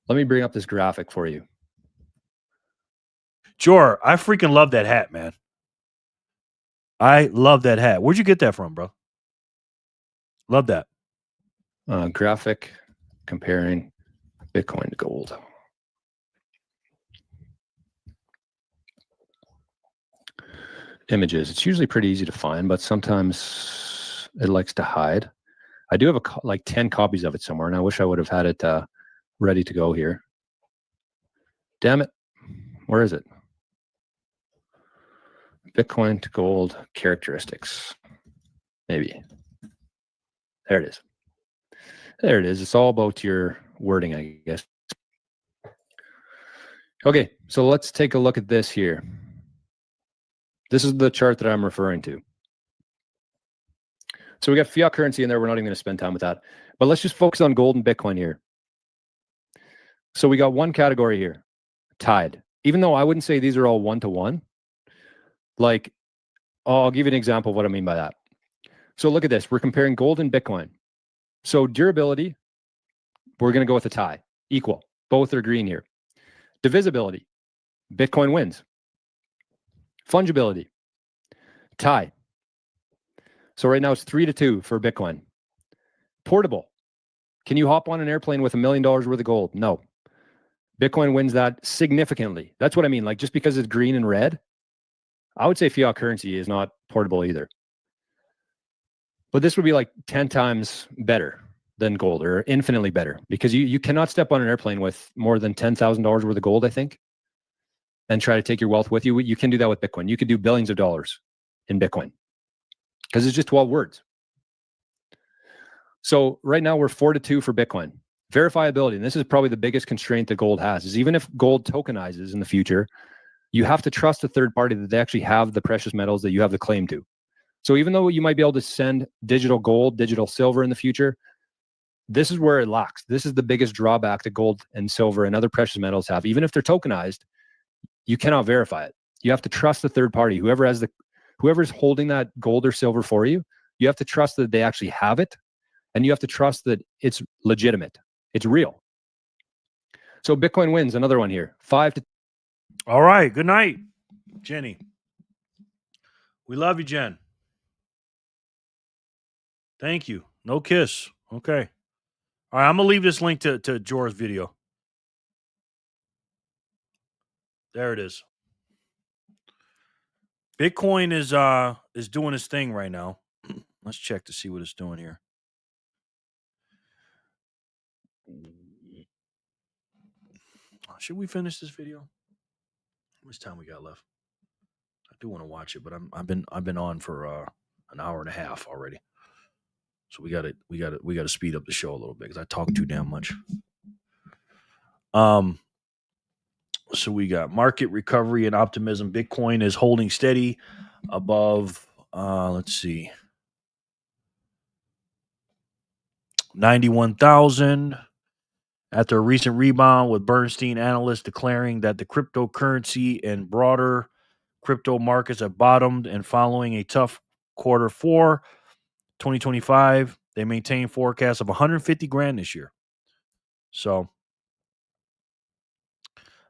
let me bring up this graphic for you. Jor, I freaking love that hat, man. I love that hat. Where'd you get that from, bro? Love that. Graphic comparing Bitcoin to gold. Images. It's usually pretty easy to find, but sometimes it likes to hide. I do have like 10 copies of it somewhere, and I wish I would have had it ready to go here. Damn it. Where is it? Bitcoin to gold characteristics. Maybe. There it is. There it is. It's all about your wording, I guess. Okay, so let's take a look at this here. This is the chart that I'm referring to. So we got fiat currency in there. We're not even going to spend time with that. But let's just focus on gold and Bitcoin here. So we got one category here, tied. Even though I wouldn't say these are all one-to-one. Like, I'll give you an example of what I mean by that. So look at this. We're comparing gold and Bitcoin. So durability, We're going to go with a tie. Equal. Both are green here. Divisibility. Bitcoin wins. Fungibility. Tie. So right now it's 3-2 for Bitcoin. Portable. Can you hop on an airplane with $1 million worth of gold? No. Bitcoin wins that significantly. That's what I mean. Like, just because it's green and red, I would say fiat currency is not portable either. But this would be like 10 times better than gold, or infinitely better, because you cannot step on an airplane with more than $10,000 worth of gold, I think, and try to take your wealth with you. You can do that with Bitcoin. You could do billions of dollars in Bitcoin because it's just 12 words. So right now we're 4-2 for Bitcoin. Verifiability, and this is probably the biggest constraint that gold has, is even if gold tokenizes in the future, you have to trust a third party that they actually have the precious metals that you have the claim to. So even though you might be able to send digital gold, digital silver in the future, this is where it lacks. This is the biggest drawback that gold and silver and other precious metals have. Even if they're tokenized, you cannot verify it. You have to trust the third party. Whoever's holding that gold or silver for you, you have to trust that they actually have it, and you have to trust that it's legitimate. It's real. So Bitcoin wins. Another one here. 5-2. All right. Good night, Jenny. We love you, Jen. Thank you. No kiss. Okay. All right. I'm gonna leave this link to Jor's video. There it is. Bitcoin is doing its thing right now. Let's check to see what it's doing here. Should we finish this video? How much time we got left? I do want to watch it, but I've been on for an hour and a half already. So we got to speed up the show a little bit because I talk too damn much. So we got market recovery and optimism. Bitcoin is holding steady above, let's see, 91,000 after a recent rebound, with Bernstein analysts declaring that the cryptocurrency and broader crypto markets have bottomed, and following a tough quarter four 2025, they maintain forecasts of 150 grand this year. So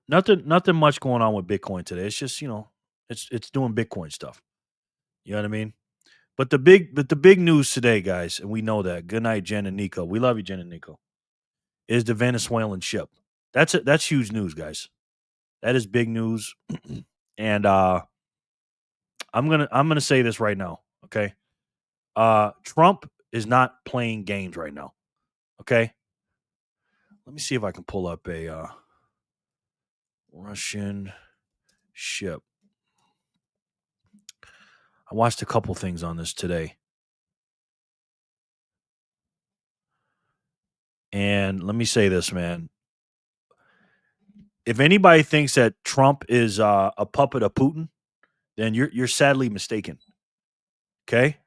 nothing much going on with Bitcoin today. It's just, it's doing Bitcoin stuff. You know what I mean? But the big news today, guys, and we know that. Good night, Jen and Nico. We love you, Jen and Nico. Is the Venezuelan ship. That's huge news, guys. That is big news. And I'm gonna say this right now, okay? Trump is not playing games right now. Okay? Let me see if I can pull up a Russian ship. I watched a couple things on this today. And let me say this, man. If anybody thinks that Trump is a puppet of Putin, then you're sadly mistaken. Okay?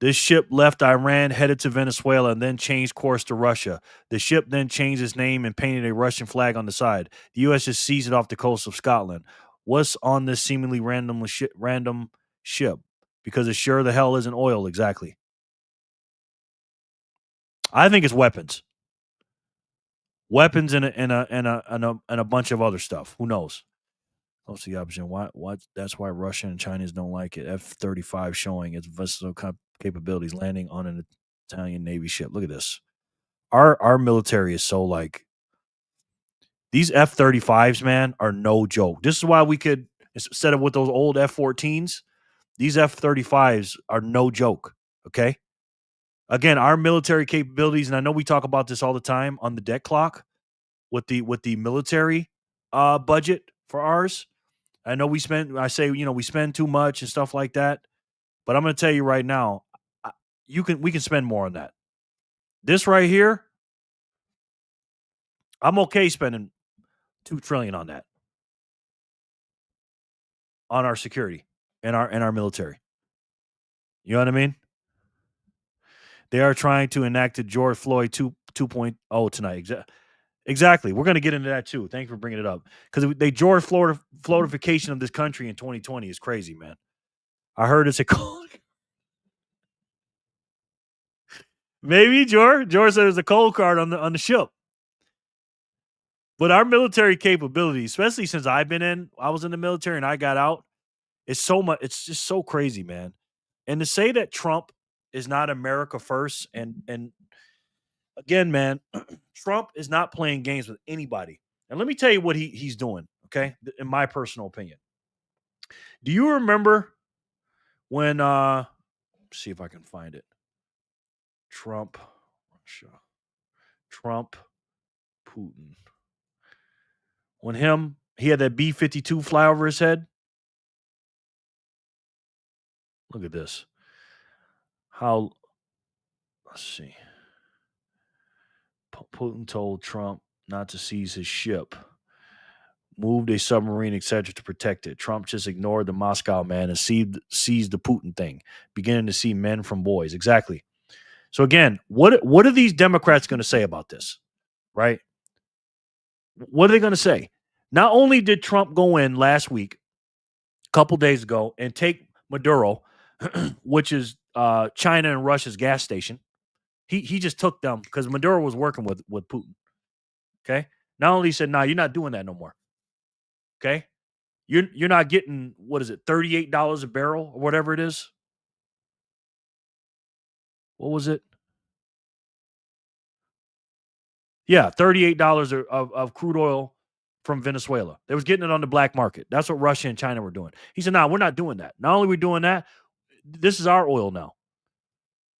This ship left Iran, headed to Venezuela, and then changed course to Russia. The ship then changed its name and painted a Russian flag on the side. The U.S. just seized it off the coast of Scotland. What's on this seemingly random ship? Because it sure the hell isn't oil, exactly. I think it's weapons. Weapons and a bunch of other stuff. Who knows? What's the option? What? That's why Russia and Chinese don't like it. F-35 showing its versatile capabilities landing on an Italian Navy ship. Look at this. Our military is so like, these F-35s, man, are no joke. This is why we could, instead of with those old F-14s, these F-35s are no joke. Okay. Again, our military capabilities, and I know we talk about this all the time on the debt clock with the military budget for ours. I know we spend too much and stuff like that. But I'm going to tell you right now, we can spend more on that. This right here, I'm okay spending $2 trillion on that, on our security and our military. You know what I mean? They are trying to enact a George Floyd 2.0 tonight. Exactly. We're going to get into that too. Thank you for bringing it up. Because they George Floydification of this country in 2020 is crazy, man. I heard it's a Maybe George said there's a cold card on the ship. But our military capability, especially since I was in the military and I got out, it's so much. It's just so crazy, man. And to say that Trump is not America first, and again, man, Trump is not playing games with anybody. And let me tell you what he's doing. Okay, in my personal opinion, do you remember when? See if I can find it. Trump, Russia, Trump, Putin. When he had that B-52 fly over his head. Look at this. Let's see. Putin told Trump not to seize his ship, moved a submarine, etc., to protect it. Trump just ignored the Moscow man and seized the Putin thing, beginning to see men from boys. Exactly. So again, what are these Democrats going to say about this? Right? What are they going to say? Not only did Trump go in last week, a couple days ago, and take Maduro, which is China and Russia's gas station. He just took them because Maduro was working with Putin. Okay. Not only said, "Nah, you're not doing that no more." Okay. You're not getting, what is it, $38 a barrel or whatever it is. What was it? Yeah, $38 of crude oil from Venezuela. They was getting it on the black market. That's what Russia and China were doing. He said, "Nah, we're not doing that. Not only are we doing that, this is our oil now."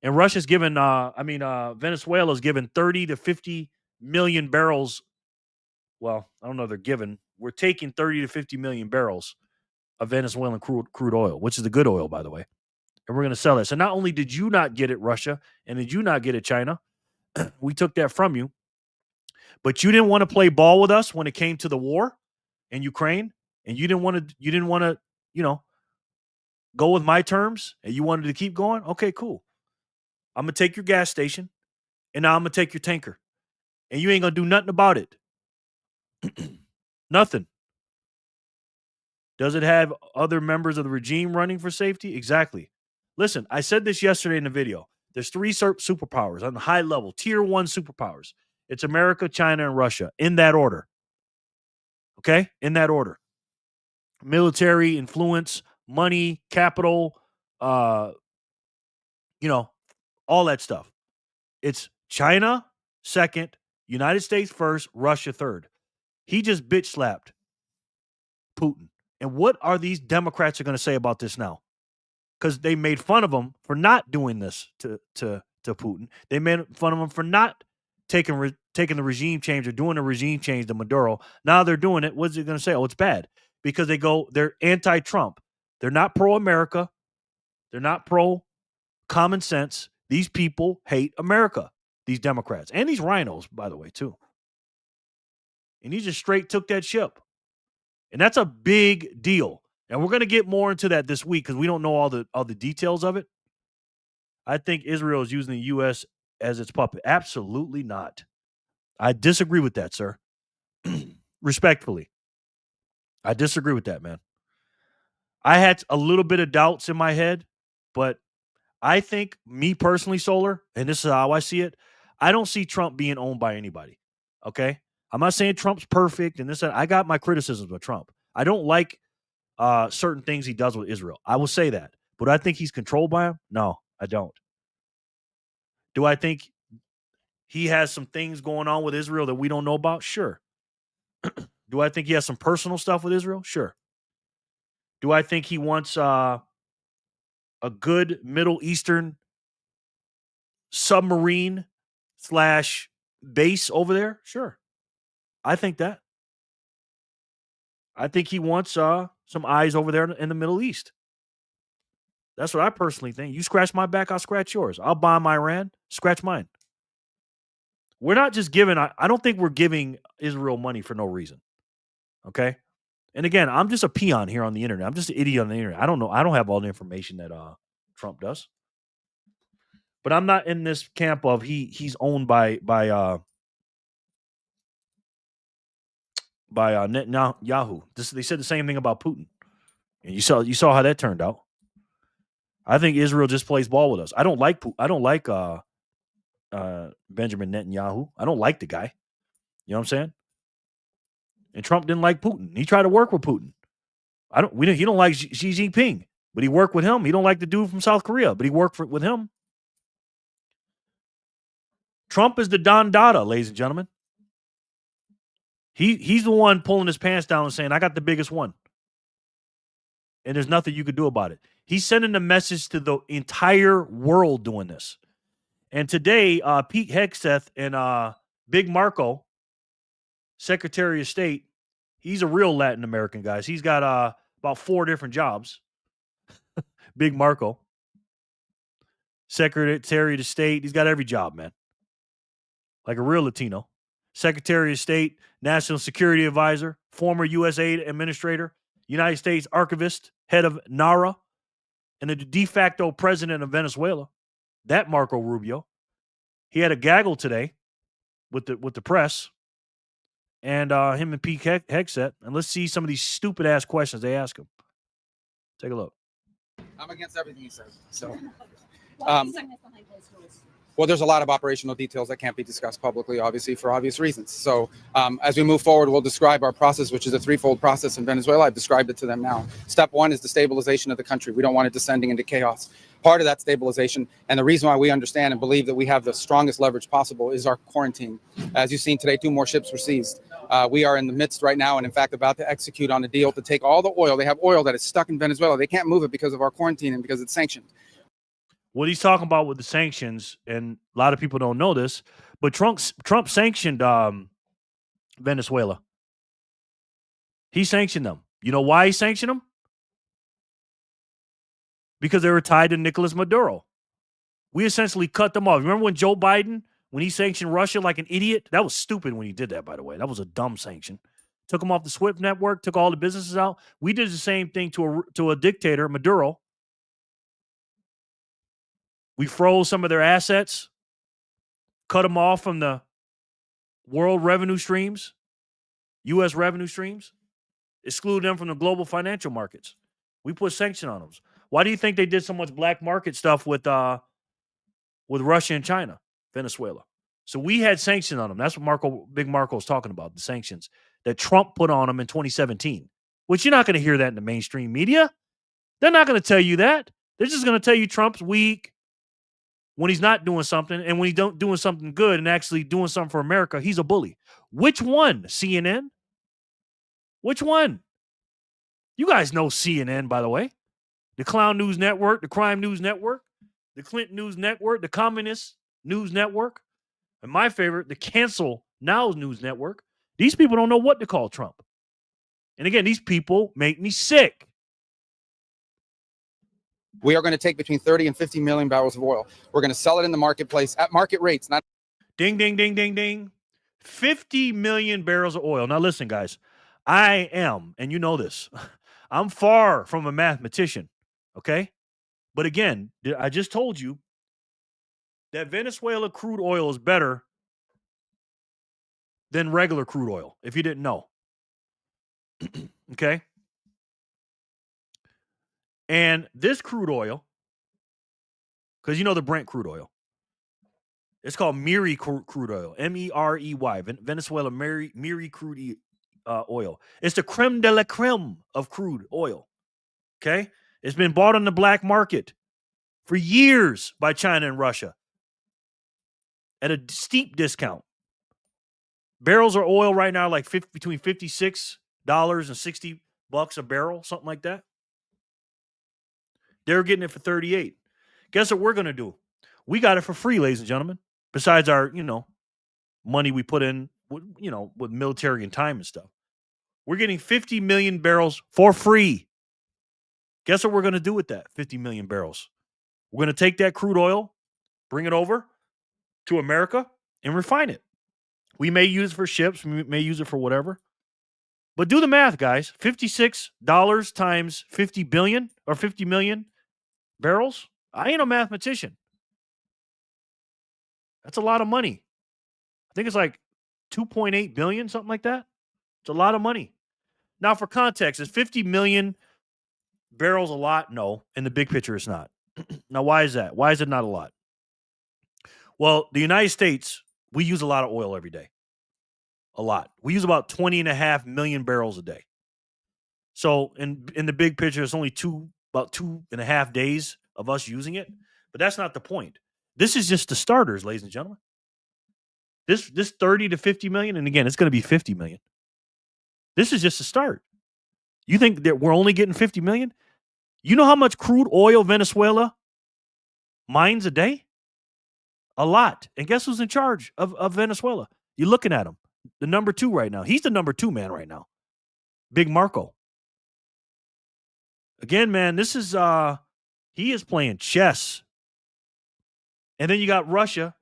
And Russia's given, Venezuela's given 30 to 50 million barrels. Well, I don't know if they're given. We're taking 30 to 50 million barrels of Venezuelan crude oil, which is the good oil, by the way. And we're going to sell it. So not only did you not get it, Russia, and did you not get it, China, we took that from you. But you didn't want to play ball with us when it came to the war in Ukraine, and you didn't want to, go with my terms, and you wanted to keep going. Okay, cool. I'm going to take your gas station, and now I'm going to take your tanker. And you ain't going to do nothing about it. Nothing. Does it have other members of the regime running for safety? Exactly. Listen, I said this yesterday in the video. There's 3 superpowers on the high level, tier 1 superpowers. It's America, China, and Russia, in that order. Okay? In that order. Military, influence, money, capital, all that stuff. It's China second, United States first, Russia third. He just bitch slapped Putin. And what are these Democrats are going to say about this now? Because they made fun of him for not doing this to Putin. They made fun of him for not taking the regime change or doing a regime change to Maduro. Now they're doing it. What's it going to say? Oh, it's bad. Because they're anti-Trump. They're not pro-America. They're not pro-common sense. These people hate America, these Democrats. And these rhinos, by the way, too. And he just straight took that ship. And that's a big deal. And we're going to get more into that this week because we don't know all the details of it. I think Israel is using the U.S. as its puppet. Absolutely not. I disagree with that, sir. Respectfully. I disagree with that, man. I had a little bit of doubts in my head, but I think, me personally, Solar, and this is how I see it, I don't see Trump being owned by anybody. Okay? I'm not saying Trump's perfect and this. I got my criticisms of Trump. I don't like certain things he does with Israel. I will say that. But I think he's controlled by him? No, I don't. Do I think he has some things going on with Israel that we don't know about? Sure. Do I think he has some personal stuff with Israel? Sure. Do I think he wants a good Middle Eastern submarine / base over there? Sure. I think that. I think he wants some eyes over there in the Middle East. That's what I personally think. You scratch my back, I'll scratch yours. I'll bomb Iran, scratch mine. We're not just giving, I don't think we're giving Israel money for no reason. Okay? And again, I'm just a peon here on the internet. I'm just an idiot on the internet. I don't know. I don't have all the information that Trump does. But I'm not in this camp of he's owned by Netanyahu. They said the same thing about Putin. And you saw how that turned out. I think Israel just plays ball with us. I don't like Benjamin Netanyahu. I don't like the guy. You know what I'm saying? And Trump didn't like Putin. He tried to work with Putin. He don't like Xi Jinping, but he worked with him. He don't like the dude from South Korea, but he worked with him. Trump is the Don Dada, ladies and gentlemen. He's the one pulling his pants down and saying, I got the biggest one. And there's nothing you could do about it. He's sending a message to the entire world doing this. And today, Pete Hegseth and Big Marco, Secretary of State, he's a real Latin American, guys. He's got about 4 different jobs. Big Marco, Secretary of State, he's got every job, man. Like a real Latino. Secretary of State, National Security Advisor, former USAID Administrator, United States Archivist, head of NARA, and the de facto president of Venezuela. That Marco Rubio. He had a gaggle today with the press, and him and Pete Hegseth. And let's see some of these stupid ass questions they ask him. Take a look. I'm against everything he says. So, well, there's a lot of operational details that can't be discussed publicly, obviously, for obvious reasons. So as we move forward, we'll describe our process, which is a threefold process in Venezuela. I've described it to them now. Step 1 is the stabilization of the country. We don't want it descending into chaos. Part of that stabilization, and the reason why we understand and believe that we have the strongest leverage possible, is our quarantine. As you've seen today, 2 more ships were seized. We are in the midst right now and, in fact, about to execute on a deal to take all the oil. They have oil that is stuck in Venezuela. They can't move it because of our quarantine and because it's sanctioned. What he's talking about with the sanctions, and a lot of people don't know this, but Trump sanctioned Venezuela. He sanctioned them. You know why he sanctioned them? Because they were tied to Nicolas Maduro. We essentially cut them off. Remember when Joe Biden, when he sanctioned Russia like an idiot? That was stupid when he did that, by the way. That was a dumb sanction. Took them off the SWIFT network, took all the businesses out. We did the same thing to a dictator, Maduro. We froze some of their assets, cut them off from the world revenue streams, U.S. revenue streams, excluded them from the global financial markets. We put sanction on them. Why do you think they did so much black market stuff with Russia and China, Venezuela? So we had sanctions on them. That's what Big Marco was talking about, the sanctions that Trump put on them in 2017, which you're not going to hear that in the mainstream media. They're not going to tell you that. They're just going to tell you Trump's weak when he's not doing something, and when he's doing something good and actually doing something for America, he's a bully. Which one? CNN? Which one? You guys know CNN, by the way. The Clown News Network, the Crime News Network, the Clinton News Network, the Communist News Network, and my favorite, the Cancel Now News Network. These people don't know what to call Trump. And again, these people make me sick. We are going to take between 30 and 50 million barrels of oil. We're going to sell it in the marketplace at market rates. Not Ding, ding, ding, ding, ding. 50 million barrels of oil. Now listen, guys, I am, and you know this, I'm far from a mathematician, okay? But again, I just told you that Venezuela crude oil is better than regular crude oil, if you didn't know. Okay? And this crude oil, because you know the Brent crude oil, it's called Miri crude oil, M-E-R-E-Y, Venezuela Miri crude oil. It's the creme de la creme of crude oil, okay? It's been bought on the black market for years by China and Russia at a steep discount. Barrels of oil right now like between $56 and $60 a barrel, something like that. They're getting it for 38. Guess what we're going to do? We got it for free, ladies and gentlemen. Besides our, money we put in, with military and time and stuff. We're getting 50 million barrels for free. Guess what we're going to do with that 50 million barrels? We're going to take that crude oil, bring it over to America, and refine it. We may use it for ships. We may use it for whatever. But do the math, guys. $56 times 50 billion or 50 million barrels. I ain't a mathematician. That's a lot of money. I think it's like 2.8 billion, something like that. It's a lot of money. Now, for context, is 50 million barrels a lot? No. In the big picture, it's not. Now, why is that? Why is it not a lot? Well, the United States, we use a lot of oil every day. A lot. We use about 20.5 million barrels a day. So in the big picture, it's only about 2.5 days of us using it. But that's not the point. This is just the starters, ladies and gentlemen. This 30 to 50 million, and again, it's going to be 50 million. This is just a start. You think that we're only getting 50 million? You know how much crude oil Venezuela mines a day? A lot. And guess who's in charge of Venezuela? You're looking at him. The number 2 right now. He's the number 2 man right now. Big Marco. Again, man, this is he is playing chess. And then you got Russia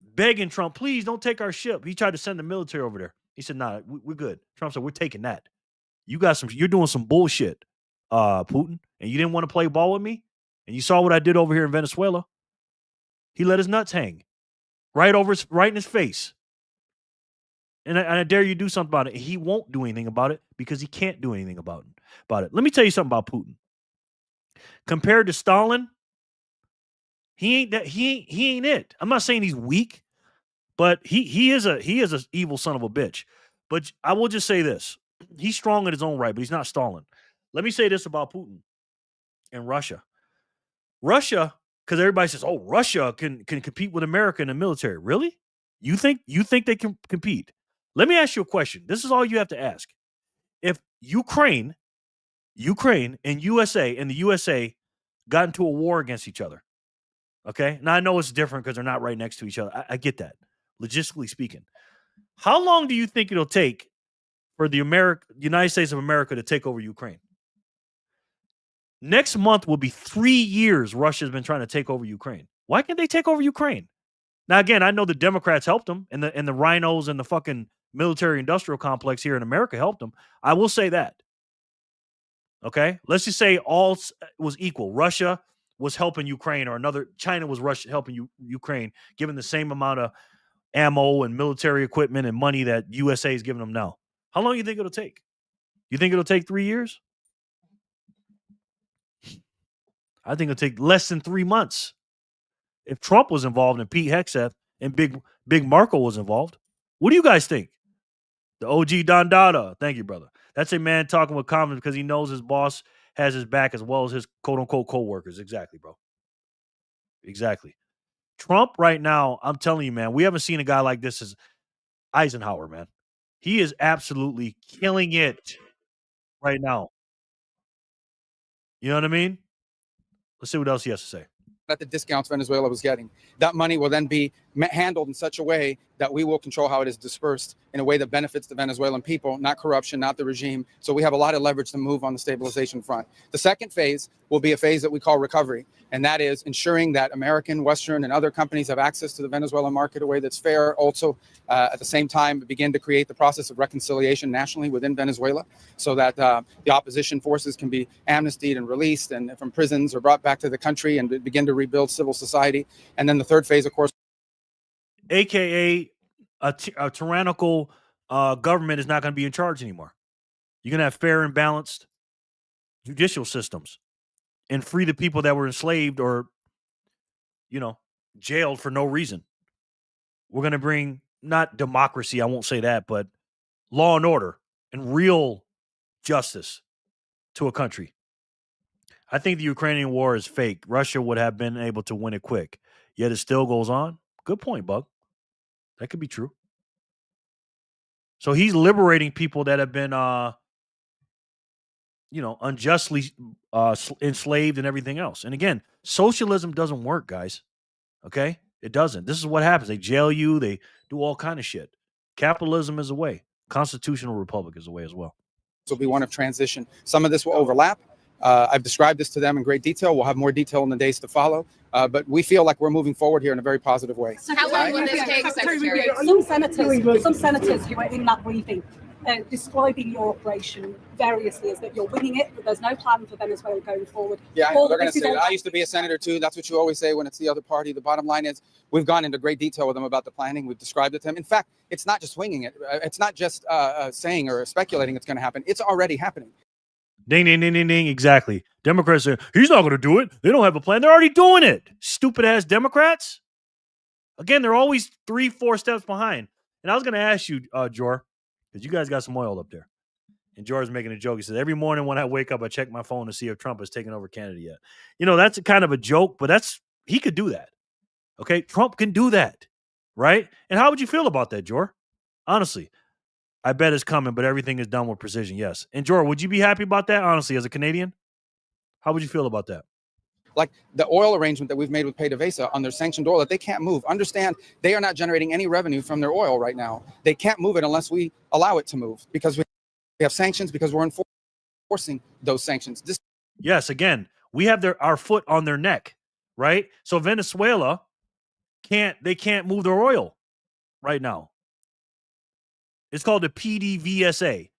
begging Trump, please don't take our ship. He tried to send the military over there. He said, nah, we're good. Trump said, we're taking that. You're doing some bullshit, Putin, and you didn't want to play ball with me. And you saw what I did over here in Venezuela. He let his nuts hang right in his face. And I dare you do something about it. He won't do anything about it because he can't do anything about it. Let me tell you something about Putin. Compared to Stalin, he ain't it. I'm not saying he's weak, but he is a evil son of a bitch. But I will just say this: he's strong in his own right, but he's not Stalin. Let me say this about Putin and Russia. Russia, because everybody says, "Oh, Russia can compete with America in the military." Really? You think they can compete? Let me ask you a question. This is all you have to ask. If Ukraine and the USA got into a war against each other, okay? Now I know it's different because they're not right next to each other. I get that, logistically speaking. How long do you think it'll take for the United States of America to take over Ukraine? Next month will be 3 years Russia's been trying to take over Ukraine. Why can't they take over Ukraine? Now, again, I know the Democrats helped them, and the rhinos and the fucking military-industrial complex here in America helped them. I will say that. Okay? Let's just say all was equal. Russia was helping Ukraine, or China was helping Ukraine, giving the same amount of ammo and military equipment and money that USA is giving them now. How long do you think it'll take? You think it'll take 3 years? I think it'll take less than 3 months. If Trump was involved and Pete Hegseth and Big Marco was involved, what do you guys think? The OG Don Dada. Thank you, brother. That's a man talking with confidence because he knows his boss has his back as well as his quote-unquote co-workers. Exactly, bro. Exactly. Trump right now, I'm telling you, man, we haven't seen a guy like this as Eisenhower, man. He is absolutely killing it right now. You know what I mean? Let's see what else he has to say. At the discounts Venezuela was getting. That money will then be handled in such a way that we will control how it is dispersed in a way that benefits the Venezuelan people, not corruption, not the regime. So we have a lot of leverage to move on the stabilization front. The second phase will be a phase that we call recovery, and that is ensuring that American, Western, and other companies have access to the Venezuelan market in a way that's fair. Also, at the same time, begin to create the process of reconciliation nationally within Venezuela so that the opposition forces can be amnestied and released and from prisons or brought back to the country and begin to rebuild civil society. And then the third phase, of course, AKA a tyrannical government is not going to be in charge anymore. You're going to have fair and balanced judicial systems and free the people that were enslaved or, jailed for no reason. We're going to bring not democracy, I won't say that, but law and order and real justice to a country. I think the Ukrainian war is fake. Russia would have been able to win it quick, yet it still goes on. Good point, Bug. That could be true. So he's liberating people that have been, unjustly enslaved and everything else. And again, socialism doesn't work, guys. Okay? It doesn't. This is what happens. They jail you. They do all kind of shit. Capitalism is a way. Constitutional republic is a way as well. This will be one of transition. Some of this will overlap. I've described this to them in great detail. We'll have more detail in the days to follow. But we feel like we're moving forward here in a very positive way. How long will this take, Secretary? Some senators who are in that briefing describing your operation variously as that you're winging it, but there's no plan for Venezuela going forward. Yeah, they're going to say that. I used to be a senator too. That's what you always say when it's the other party. The bottom line is we've gone into great detail with them about the planning. We've described it to them. In fact, it's not just winging it. It's not just saying or speculating it's going to happen. It's already happening. Ding, ding, ding, ding, ding. Exactly. Democrats say, he's not going to do it. They don't have a plan. They're already doing it. Stupid ass Democrats. Again, they're always 3-4 steps behind. And I was going to ask you, Jor, because you guys got some oil up there. And Jor's making a joke. He says, every morning when I wake up, I check my phone to see if Trump has taken over Canada yet. You know, that's a kind of a joke, but he could do that. Okay? Trump can do that. Right? And how would you feel about that, Jor? Honestly, I bet it's coming, but everything is done with precision. Yes. And Jor, would you be happy about that, honestly, as a Canadian? How would you feel about that? Like the oil arrangement that we've made with PDVSA on their sanctioned oil that they can't move. Understand, they are not generating any revenue from their oil right now. They can't move it unless we allow it to move because we have sanctions, because we're enforcing those sanctions. Yes, again, we have our foot on their neck, right? So Venezuela can't move their oil right now. It's called the PDVSA,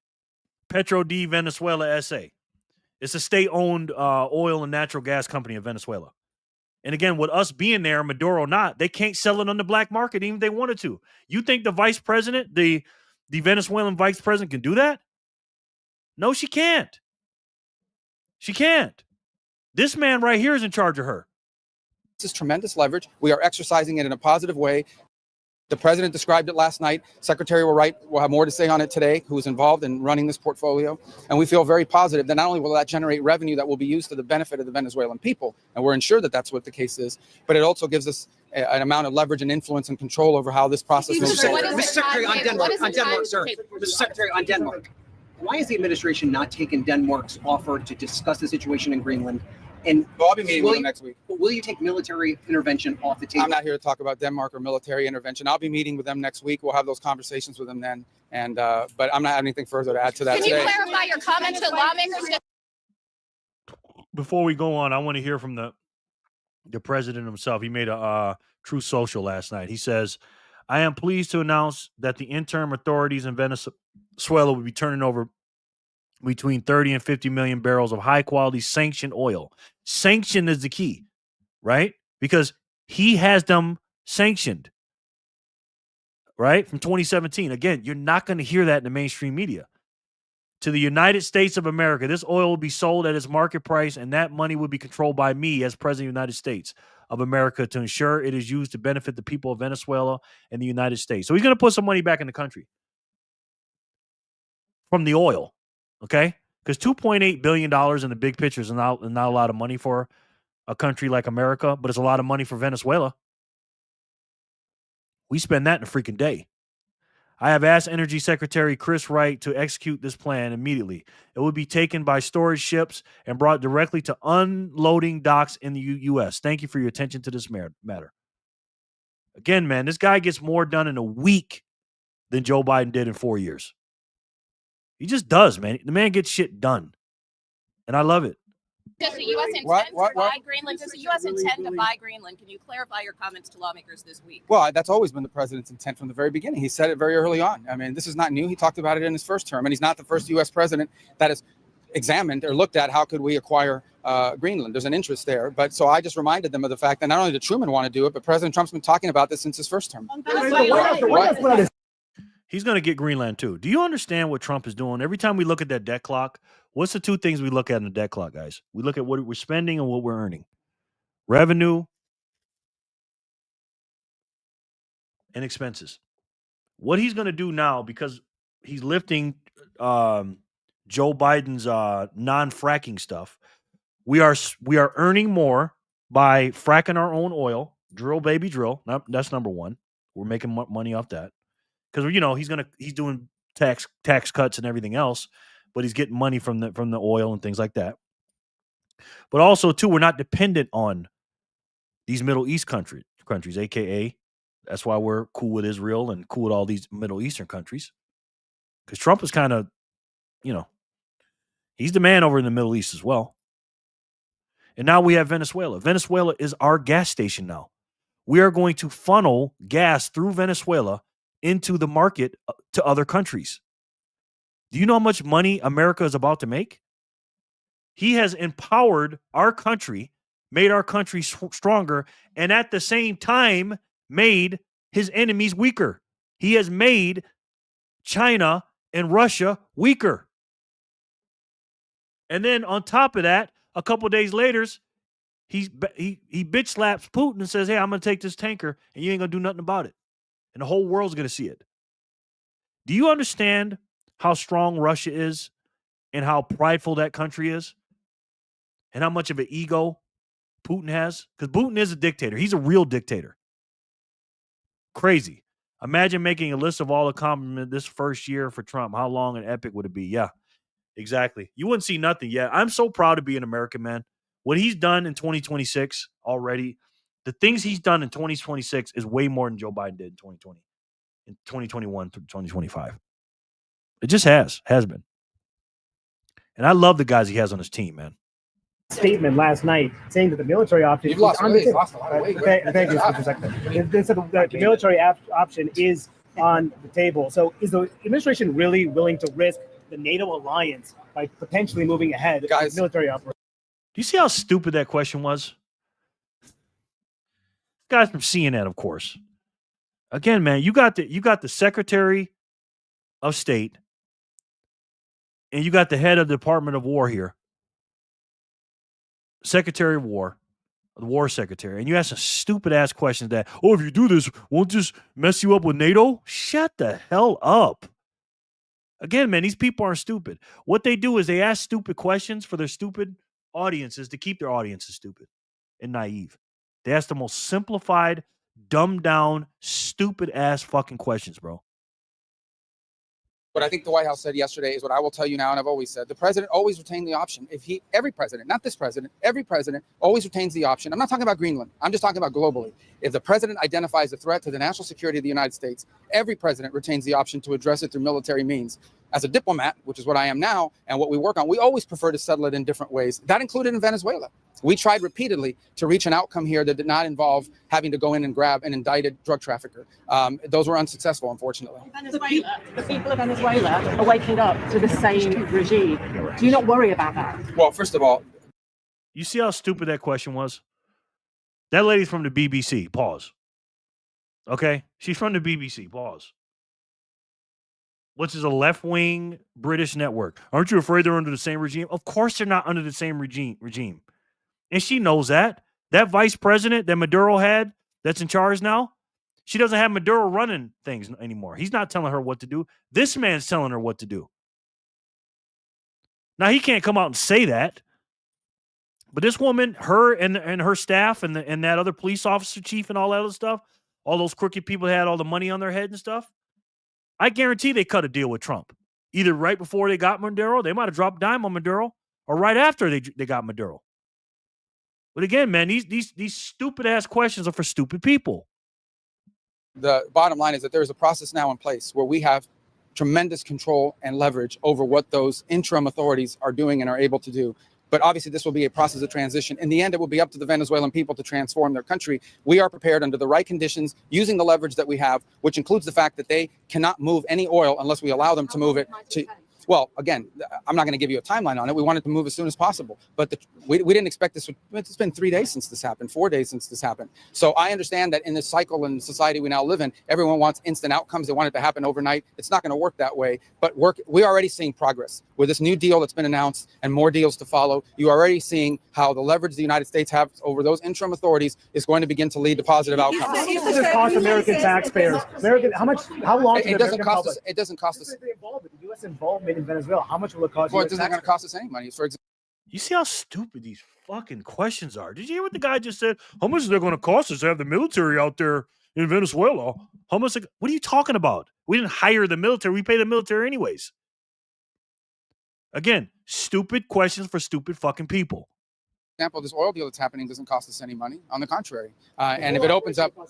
Petro de Venezuela SA. It's a state-owned oil and natural gas company in Venezuela. And again, with us being there, Maduro not, they can't sell it on the black market even if they wanted to. You think the vice president, the Venezuelan vice president can do that? No, she can't. She can't. This man right here is in charge of her. This is tremendous leverage. We are exercising it in a positive way. The president described it last night. Secretary will have more to say on it today, who is involved in running this portfolio. And we feel very positive that not only will that generate revenue that will be used to the benefit of the Venezuelan people, and we're ensured that that's what the case is, but it also gives us an amount of leverage and influence and control over how this process moves forward. Mr. Secretary, on Denmark, sir. Mr. Secretary, on Denmark. Why has the administration not taken Denmark's offer to discuss the situation in Greenland? And I'll be meeting with them next week. Will you take military intervention off the table? I'm not here to talk about Denmark or military intervention. I'll be meeting with them next week. We'll have those conversations with them then. And but I'm not having anything further to add to that Can today. you clarify your comment to lawmakers? Before we go on, I want to hear from the president himself. He made a True Social last night. He says, I am pleased to announce that the interim authorities in Venezuela will be turning over between 30 and 50 million barrels of high quality sanctioned oil. Sanction is the key, right? Because he has them sanctioned, right? From 2017. Again, you're not going to hear that in the mainstream media. To the United States of America, this oil will be sold at its market price, and that money will be controlled by me as President of the United States of America to ensure it is used to benefit the people of Venezuela and the United States. So he's going to put some money back in the country from the oil. Okay, because $2.8 billion in the big picture is not a lot of money for a country like America, but it's a lot of money for Venezuela. We spend that in a freaking day. I have asked Energy Secretary Chris Wright to execute this plan immediately. It would be taken by storage ships and brought directly to unloading docks in the U.S. Thank you for your attention to this matter. Again, man, this guy gets more done in a week than Joe Biden did in 4 years. He just does, man. The man gets shit done. And I love it. Does the U.S. intend to buy Greenland? Does the U.S. intend to buy Greenland? Can you clarify your comments to lawmakers this week? Well, that's always been the president's intent from the very beginning. He said it very early on. I mean, this is not new. He talked about it in his first term, and he's not the first U.S. president that has examined or looked at how could we acquire Greenland. There's an interest there. But so I just reminded them of the fact that not only did Truman want to do it, but President Trump's been talking about this since his first term. He's going to get Greenland too. Do you understand what Trump is doing? Every time we look at that debt clock, what's the two things we look at in the debt clock, guys? We look at what we're spending and what we're earning. Revenue and expenses. What he's going to do now, because he's lifting Joe Biden's non-fracking stuff, we are earning more by fracking our own oil. Drill, baby, drill. That's number one. We're making money off that. Because he's doing tax cuts and everything else, but he's getting money from the oil and things like that. But also too, we're not dependent on these Middle East countries, aka that's why we're cool with Israel and cool with all these Middle Eastern countries. Because Trump is kind of, he's the man over in the Middle East as well. And now we have Venezuela. Venezuela is our gas station now. We are going to funnel gas through Venezuela into the market to other countries. Do you know how much money America is about to make? He has empowered our country, made our country stronger, and at the same time made his enemies weaker. He has made China and Russia weaker. And then on top of that, a couple of days later, he bitch slaps Putin and says, hey, I'm going to take this tanker and you ain't going to do nothing about it. And the whole world's going to see it. Do you understand how strong Russia is and how prideful that country is and how much of an ego Putin has? Because Putin is a dictator. He's a real dictator. Crazy. Imagine making a list of all the compliments this first year for Trump. How long and epic would it be? Yeah, exactly. You wouldn't see nothing yet. I'm so proud to be an American, man. What he's done in 2026 already, the things he's done in 2026 is way more than Joe Biden did in 2020, in 2021 through 2025. It just has been. And I love the guys he has on his team, man. Statement last night saying that the military option You've lost, on really the lost a lot of weight. Thank you, Mr. Secretary. They said the military option is on the table. So is the administration really willing to risk the NATO alliance by potentially moving ahead with military operation? Do you see how stupid that question was? Guys from CNN, of course. Again, man, you got the Secretary of State and you got the head of the Department of War here. Secretary of War, the War Secretary, and you ask some stupid ass questions that, oh, if you do this, won't this mess you up with NATO? Shut the hell up. Again, man, these people aren't stupid. What they do is they ask stupid questions for their stupid audiences to keep their audiences stupid and naive. They ask the most simplified, dumbed down, stupid ass fucking questions, bro. What I think the White House said yesterday is what I will tell you now, and I've always said. The president always retained the option. Every president, not this president, every president always retains the option. I'm not talking about Greenland. I'm just talking about globally. If the president identifies a threat to the national security of the United States, every president retains the option to address it through military means. As a diplomat, which is what I am now, and what we work on, we always prefer to settle it in different ways. That included in Venezuela. We tried repeatedly to reach an outcome here that did not involve having to go in and grab an indicted drug trafficker. Those were unsuccessful, unfortunately. The people of Venezuela are waking up to the same regime. Do you not worry about that? Well, first of all, you see how stupid that question was? That lady's from the BBC. Pause. Okay? She's from the BBC. Pause. Which is a left-wing British network. Aren't you afraid they're under the same regime? Of course they're not under the same regime. And she knows that. That vice president that Maduro had that's in charge now, she doesn't have Maduro running things anymore. He's not telling her what to do. This man's telling her what to do. Now, he can't come out and say that. But this woman, her and her staff and that other police officer chief and all that other stuff, all those crooked people that had all the money on their head and stuff, I guarantee they cut a deal with Trump. Either right before they got Maduro, they might have dropped dime on Maduro, or right after they got Maduro. But again, man, these stupid ass questions are for stupid people. The bottom line is that there is a process now in place where we have tremendous control and leverage over what those interim authorities are doing and are able to do. But obviously, this will be a process of transition. In the end, it will be up to the Venezuelan people to transform their country. We are prepared under the right conditions, using the leverage that we have, which includes the fact that they cannot move any oil unless we allow them to move it to. Well, again, I'm not going to give you a timeline on it. We wanted to move as soon as possible, but we didn't expect this. It's been 3 days since this happened, 4 days since this happened. So I understand that in this cycle and society we now live in, everyone wants instant outcomes. They want it to happen overnight. It's not going to work that way, but we're already seeing progress with this new deal that's been announced and more deals to follow. You're already seeing how the leverage the United States have over those interim authorities is going to begin to lead to positive outcomes. How much does it cost American taxpayers? How long? It doesn't cost us. It doesn't cost us. The U.S. involvement in Venezuela, how much will it cost? Well, it isn't going to cost us any money. For example, you see how stupid these fucking questions are. Did you hear what the guy just said? How much is it going to cost us to have the military out there in Venezuela? How much? What are you talking about? We didn't hire the military. We pay the military anyways. Again, stupid questions for stupid fucking people. Example, this oil deal that's happening doesn't cost us any money. On the contrary, and if it opens up, well,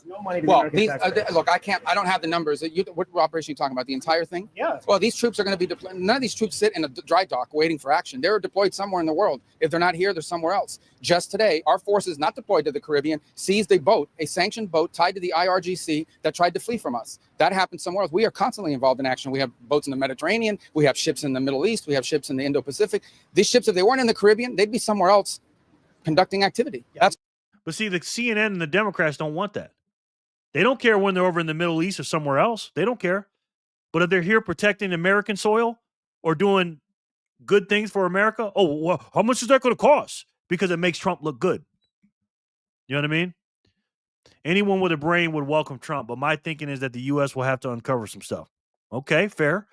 look, I don't have the numbers. What operation are you talking about? The entire thing? Yeah. Well, these troops are going to be deployed. None of these troops sit in a dry dock waiting for action. They're deployed somewhere in the world. If they're not here, they're somewhere else. Just today, our forces, not deployed to the Caribbean, seized a boat, a sanctioned boat tied to the IRGC that tried to flee from us. That happened somewhere else. We are constantly involved in action. We have boats in the Mediterranean. We have ships in the Middle East. We have ships in the Indo-Pacific. These ships, if they weren't in the Caribbean, they'd be somewhere else conducting activity. But see, the CNN and the Democrats don't want that. They don't care when they're over in the Middle East or somewhere else. They don't care. But if they're here protecting American soil or doing good things for America, oh, well, how much is that going to cost? Because it makes Trump look good. You know what I mean? Anyone with a brain would welcome Trump, but my thinking is that the U.S. will have to uncover some stuff. Okay, fair.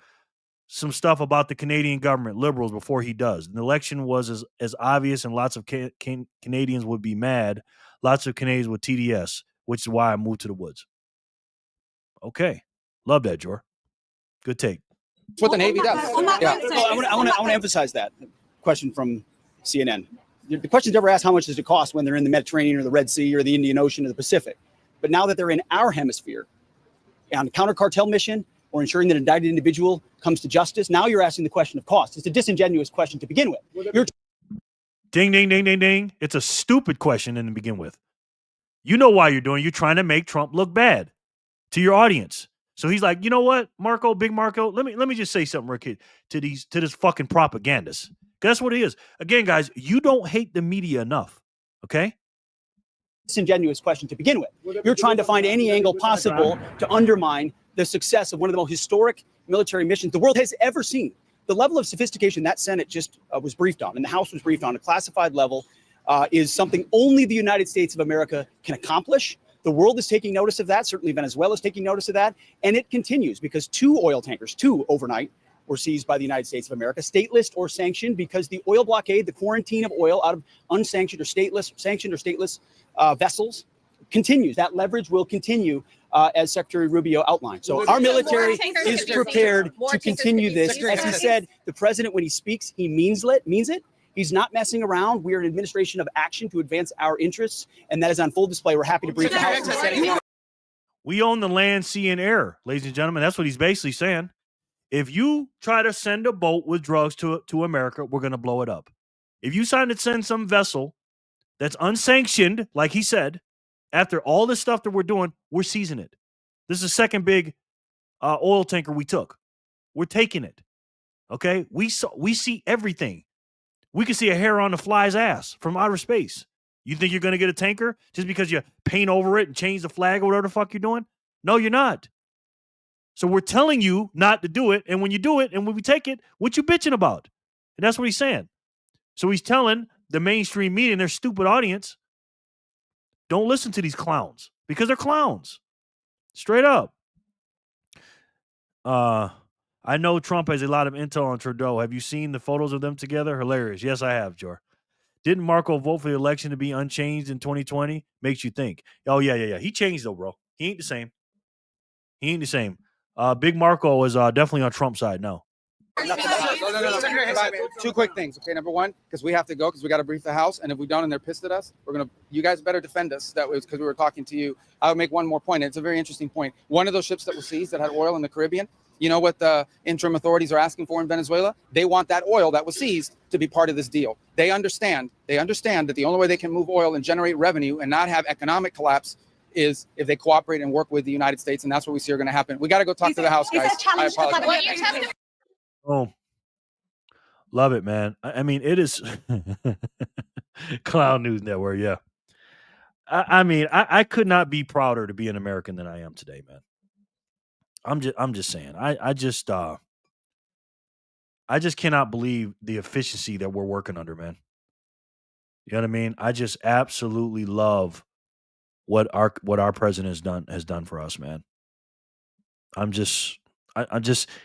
Some stuff about the Canadian government, liberals, before he does. The election was as obvious, and lots of Canadians would be mad. Lots of Canadians with TDS, which is why I moved to the woods. Okay. Love that, Jor. Good take. It's what the Navy does. Yeah. Well, I want to emphasize that question from CNN. The question's never asked how much does it cost when they're in the Mediterranean or the Red Sea or the Indian Ocean or the Pacific. But now that they're in our hemisphere on a counter-cartel mission or ensuring that an indicted individual comes to justice, now you're asking the question of cost. It's a disingenuous question to begin with. Ding, ding, ding, ding, ding. It's a stupid question to begin with. You know why you're doing it. You're trying to make Trump look bad to your audience. So he's like, you know what, Marco, big Marco, let me just say something real quick to this fucking propagandists. That's what it is. Again, guys, you don't hate the media enough, okay? Disingenuous question to begin with. You're trying to find any angle possible to undermine the success of one of the most historic military missions the world has ever seen. The level of sophistication that Senate just was briefed on, and the House was briefed on, a classified level, is something only the United States of America can accomplish. The world is taking notice of that. Certainly Venezuela is taking notice of that. And it continues because two oil tankers, overnight, were seized by the United States of America, stateless or sanctioned, because the oil blockade, the quarantine of oil out of unsanctioned or sanctioned or stateless vessels continues. That leverage will continue as Secretary Rubio outlined. So our military is prepared to continue this. As he said, the president, when he speaks, he means it. He's not messing around. We are an administration of action to advance our interests, and that is on full display. We're happy to brief the House. We own the land, sea, and air, ladies and gentlemen. That's what he's basically saying. If you try to send a boat with drugs to America, we're going to blow it up. If you try to send some vessel that's unsanctioned, like he said, after all this stuff that we're doing, we're seizing it. This is the second big oil tanker we took. We're taking it. Okay? We see everything. We can see a hair on the fly's ass from outer space. You think you're going to get a tanker just because you paint over it and change the flag or whatever the fuck you're doing? No, you're not. So we're telling you not to do it. And when you do it and when we take it, what you bitching about? And that's what he's saying. So he's telling the mainstream media and their stupid audience, don't listen to these clowns because they're clowns. Straight up. I know Trump has a lot of intel on Trudeau. Have you seen the photos of them together? Hilarious. Yes, I have, Jor. Didn't Marco vote for the election to be unchanged in 2020? Makes you think. Oh, yeah. He changed, though, bro. He ain't the same. Big Marco is definitely on Trump's side now. No. 2 quick things. Okay, number one, because we have to go because we got to brief the House, and if we don't and they're pissed at us, you guys better defend us. That was because we were talking to you. I would make one more point. It's a very interesting point. One of those ships that was seized that had oil in the Caribbean, you know what the interim authorities are asking for in Venezuela? They want that oil that was seized to be part of this deal. They understand that the only way they can move oil and generate revenue and not have economic collapse is if they cooperate and work with the United States, and that's what we see are going to happen. We got to go talk to the House, guys. I apologize. Oh, love it, man. I mean, it is Clown News Network. Yeah. I could not be prouder to be an American than I am today, man. I'm just saying. I just cannot believe the efficiency that we're working under, man. You know what I mean? I just absolutely love what our president has done for us, man.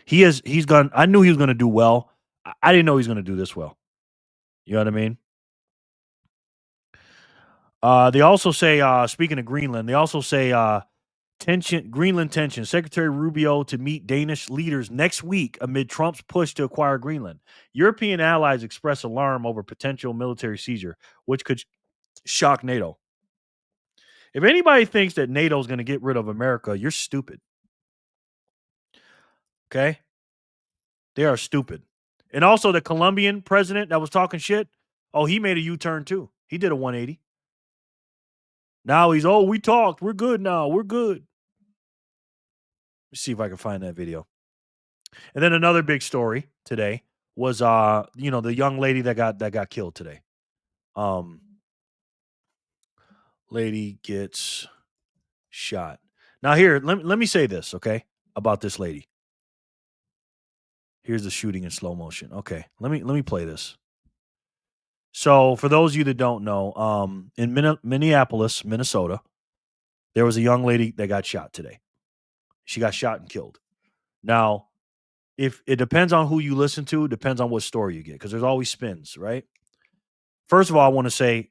He's gone. I knew he was going to do well. I didn't know he was going to do this well. You know what I mean? They also say, speaking of Greenland, they also say Greenland tension. Secretary Rubio to meet Danish leaders next week amid Trump's push to acquire Greenland. European allies express alarm over potential military seizure, which could shock NATO. If anybody thinks that NATO is going to get rid of America, you're stupid. Okay? They are stupid. And also the Colombian president that was talking shit, he made a U-turn too. He did a 180. Now he's, we talked. We're good now. We're good. Let's see if I can find that video. And then another big story today was, the young lady that got killed today. Lady gets shot. Now here, let me say this, okay, about this lady. Here's the shooting in slow motion. Okay, let me play this. So for those of you that don't know, in Minneapolis, Minnesota, there was a young lady that got shot today. She got shot and killed. Now, if it depends on who you listen to, depends on what story you get, because there's always spins, right? First of all, I want to say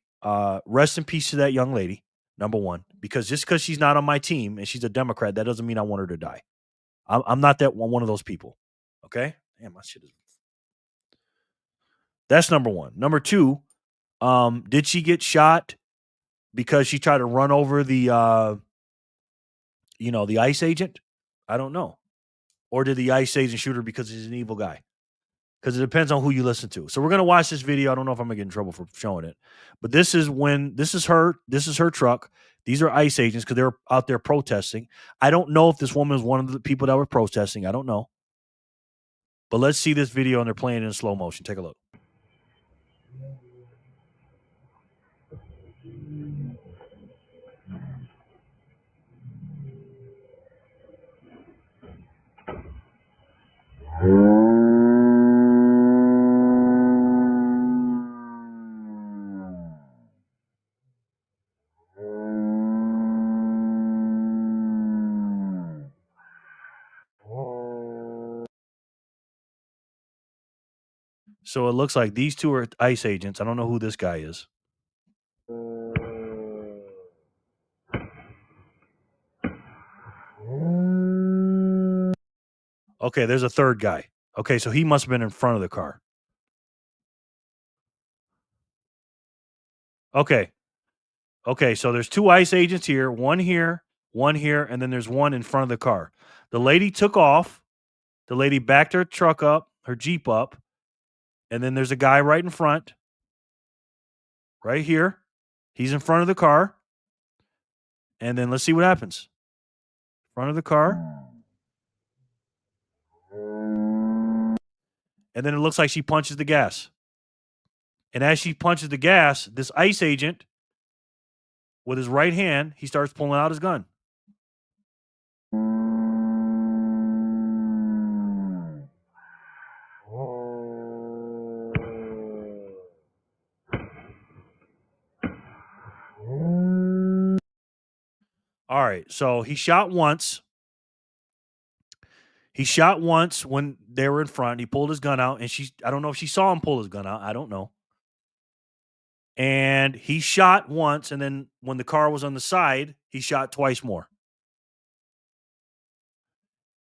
rest in peace to that young lady, number one, because just because she's not on my team and she's a Democrat, that doesn't mean I want her to die. I'm not that one of those people. Okay? Damn, my shit is. That's number one. Number two, did she get shot because she tried to run over the the ICE agent? I don't know. Or did the ICE agent shoot her because he's an evil guy? Because it depends on who you listen to. So we're gonna watch this video. I don't know if I'm gonna get in trouble for showing it, but this is her truck. These are ICE agents because they're out there protesting. I don't know if this woman is one of the people that were protesting. I don't know. But let's see this video and they're playing it in slow motion. Take a look. So it looks like these two are ICE agents. I don't know who this guy is. Okay, there's a third guy. Okay, so he must have been in front of the car. Okay. Okay, so there's two ICE agents here, one here, and then there's one in front of the car. The lady took off. The lady backed her truck up, her Jeep up, and then there's a guy right in front, right here. He's in front of the car. And then let's see what happens. Front of the car. And then it looks like she punches the gas. And as she punches the gas, this ICE agent, with his right hand, he starts pulling out his gun. All right, so he shot once. He shot once when they were in front. He pulled his gun out, and I don't know if she saw him pull his gun out. I don't know. And he shot once, and then when the car was on the side, he shot twice more.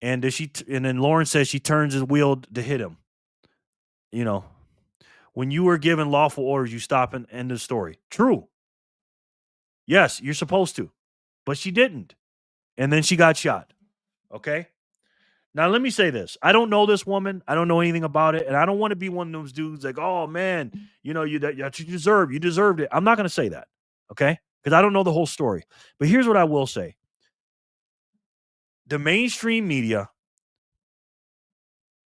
And then Lauren says she turns his wheel to hit him. You know, when you were given lawful orders, you stop and end the story. True. Yes, you're supposed to. But she didn't. And then she got shot. Okay? Now, let me say this. I don't know this woman. I don't know anything about it. And I don't want to be one of those dudes like, oh, man, you deserved it. I'm not going to say that. Okay? Because I don't know the whole story. But here's what I will say. The mainstream media,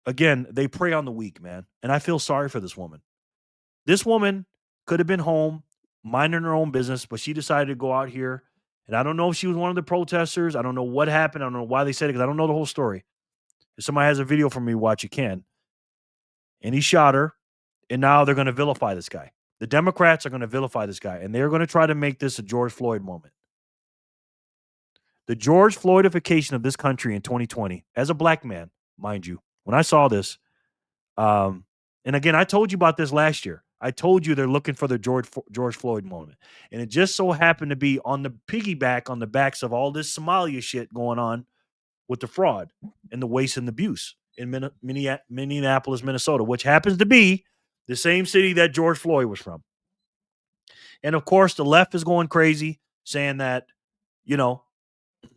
again, they prey on the weak, man. And I feel sorry for this woman. This woman could have been home, minding her own business, but she decided to go out here. And I don't know if she was one of the protesters. I don't know what happened. I don't know why they said it because I don't know the whole story. If somebody has a video for me, watch, you can. And he shot her. And now they're going to vilify this guy. The Democrats are going to vilify this guy. And they're going to try to make this a George Floyd moment. The George Floydification of this country in 2020, as a black man, mind you, when I saw this, and again, I told you about this last year. I told you they're looking for the George Floyd moment. And it just so happened to be on the piggyback on the backs of all this Somalia shit going on with the fraud and the waste and abuse in Minneapolis, Minnesota, which happens to be the same city that George Floyd was from. And of course, the left is going crazy saying that,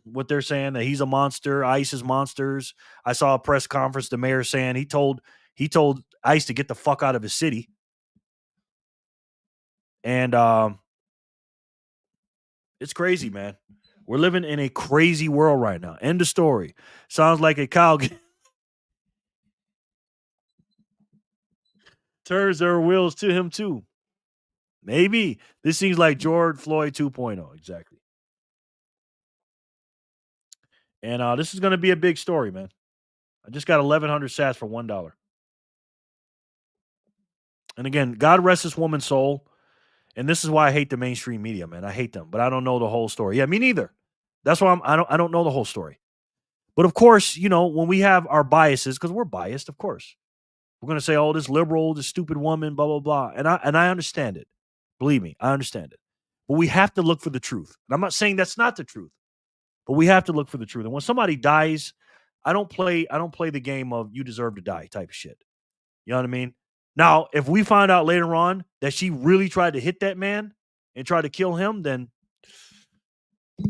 what they're saying, that he's a monster, ICE is monsters. I saw a press conference, the mayor saying he told ICE to get the fuck out of his city. And it's crazy, man. We're living in a crazy world right now. End of story. Sounds like a cow turns their wheels to him too. Maybe. This seems like George Floyd 2.0. Exactly. And this is going to be a big story, man. I just got 1,100 sats for $1. And again, God rest this woman's soul. And this is why I hate the mainstream media, man. I hate them, but I don't know the whole story. Yeah, me neither. That's why I don't know the whole story. But of course, when we have our biases, because we're biased, of course, we're gonna say, "Oh, this liberal, this stupid woman, blah blah blah," and I understand it. Believe me, I understand it. But we have to look for the truth. And I'm not saying that's not the truth, but we have to look for the truth. And when somebody dies, I don't play the game of "you deserve to die" type of shit. You know what I mean? Now, if we find out later on that she really tried to hit that man and tried to kill him, then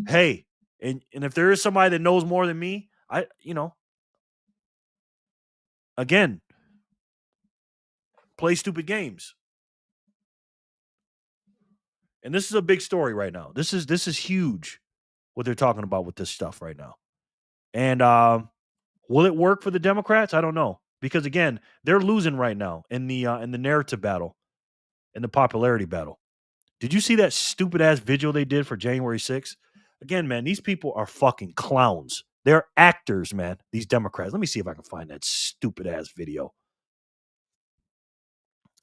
hey, and if there is somebody that knows more than me, again, play stupid games. And this is a big story right now. This is huge what they're talking about with this stuff right now. And will it work for the Democrats? I don't know. Because again, they're losing right now in the narrative battle, in the popularity battle. Did you see that stupid ass video they did for January 6th? Again, man, these people are fucking clowns. They're actors, man. These Democrats. Let me see if I can find that stupid ass video.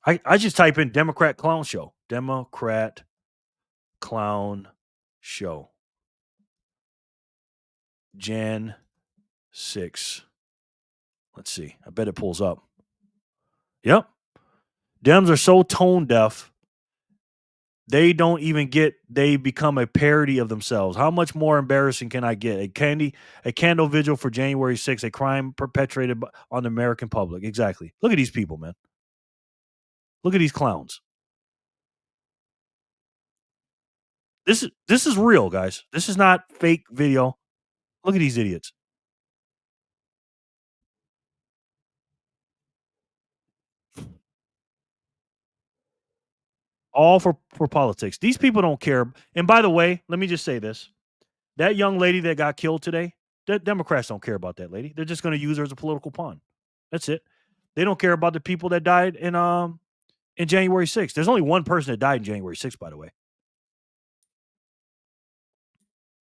I just type in Democrat clown show. Democrat clown show. Jan 6. Let's see. I bet it pulls up. Yep. Dems are so tone deaf. They don't even they become a parody of themselves. How much more embarrassing can I get? A candle vigil for January 6th, a crime perpetrated on the American public. Exactly. Look at these people, man. Look at these clowns. This is real, guys. This is not fake video. Look at these idiots. All for politics. These people don't care. And by the way, let me just say this. That young lady that got killed today, the Democrats don't care about that lady. They're just going to use her as a political pawn. That's it. They don't care about the people that died in January 6th. There's only one person that died in January 6th, by the way.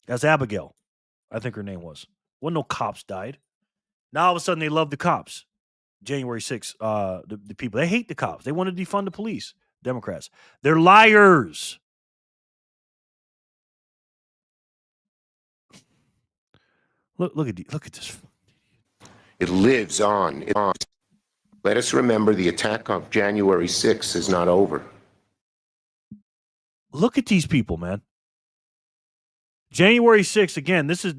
That's Abigail. I think her name was. Well, no cops died. Now all of a sudden they love the cops. January 6th, the people. They hate the cops. They want to defund the police. Democrats. They're liars. Look at this. It lives on. Let us remember the attack of January 6th is not over. Look at these people, man. January 6th, again, this is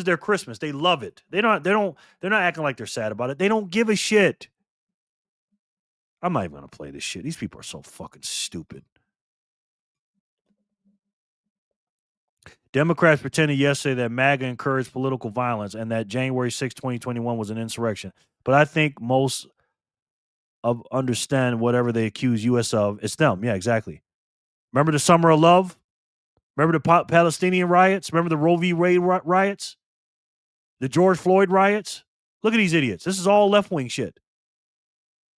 their Christmas. They love it. They're not acting like they're sad about it. They don't give a shit. I'm not even gonna play this shit. These people are so fucking stupid. Democrats pretended yesterday that MAGA encouraged political violence and that January 6, 2021 was an insurrection. But I think most understand whatever they accuse us of. It's them. Yeah, exactly. Remember the Summer of Love? Remember the Palestinian riots? Remember the Roe v. Wade riots? The George Floyd riots? Look at these idiots. This is all left-wing shit.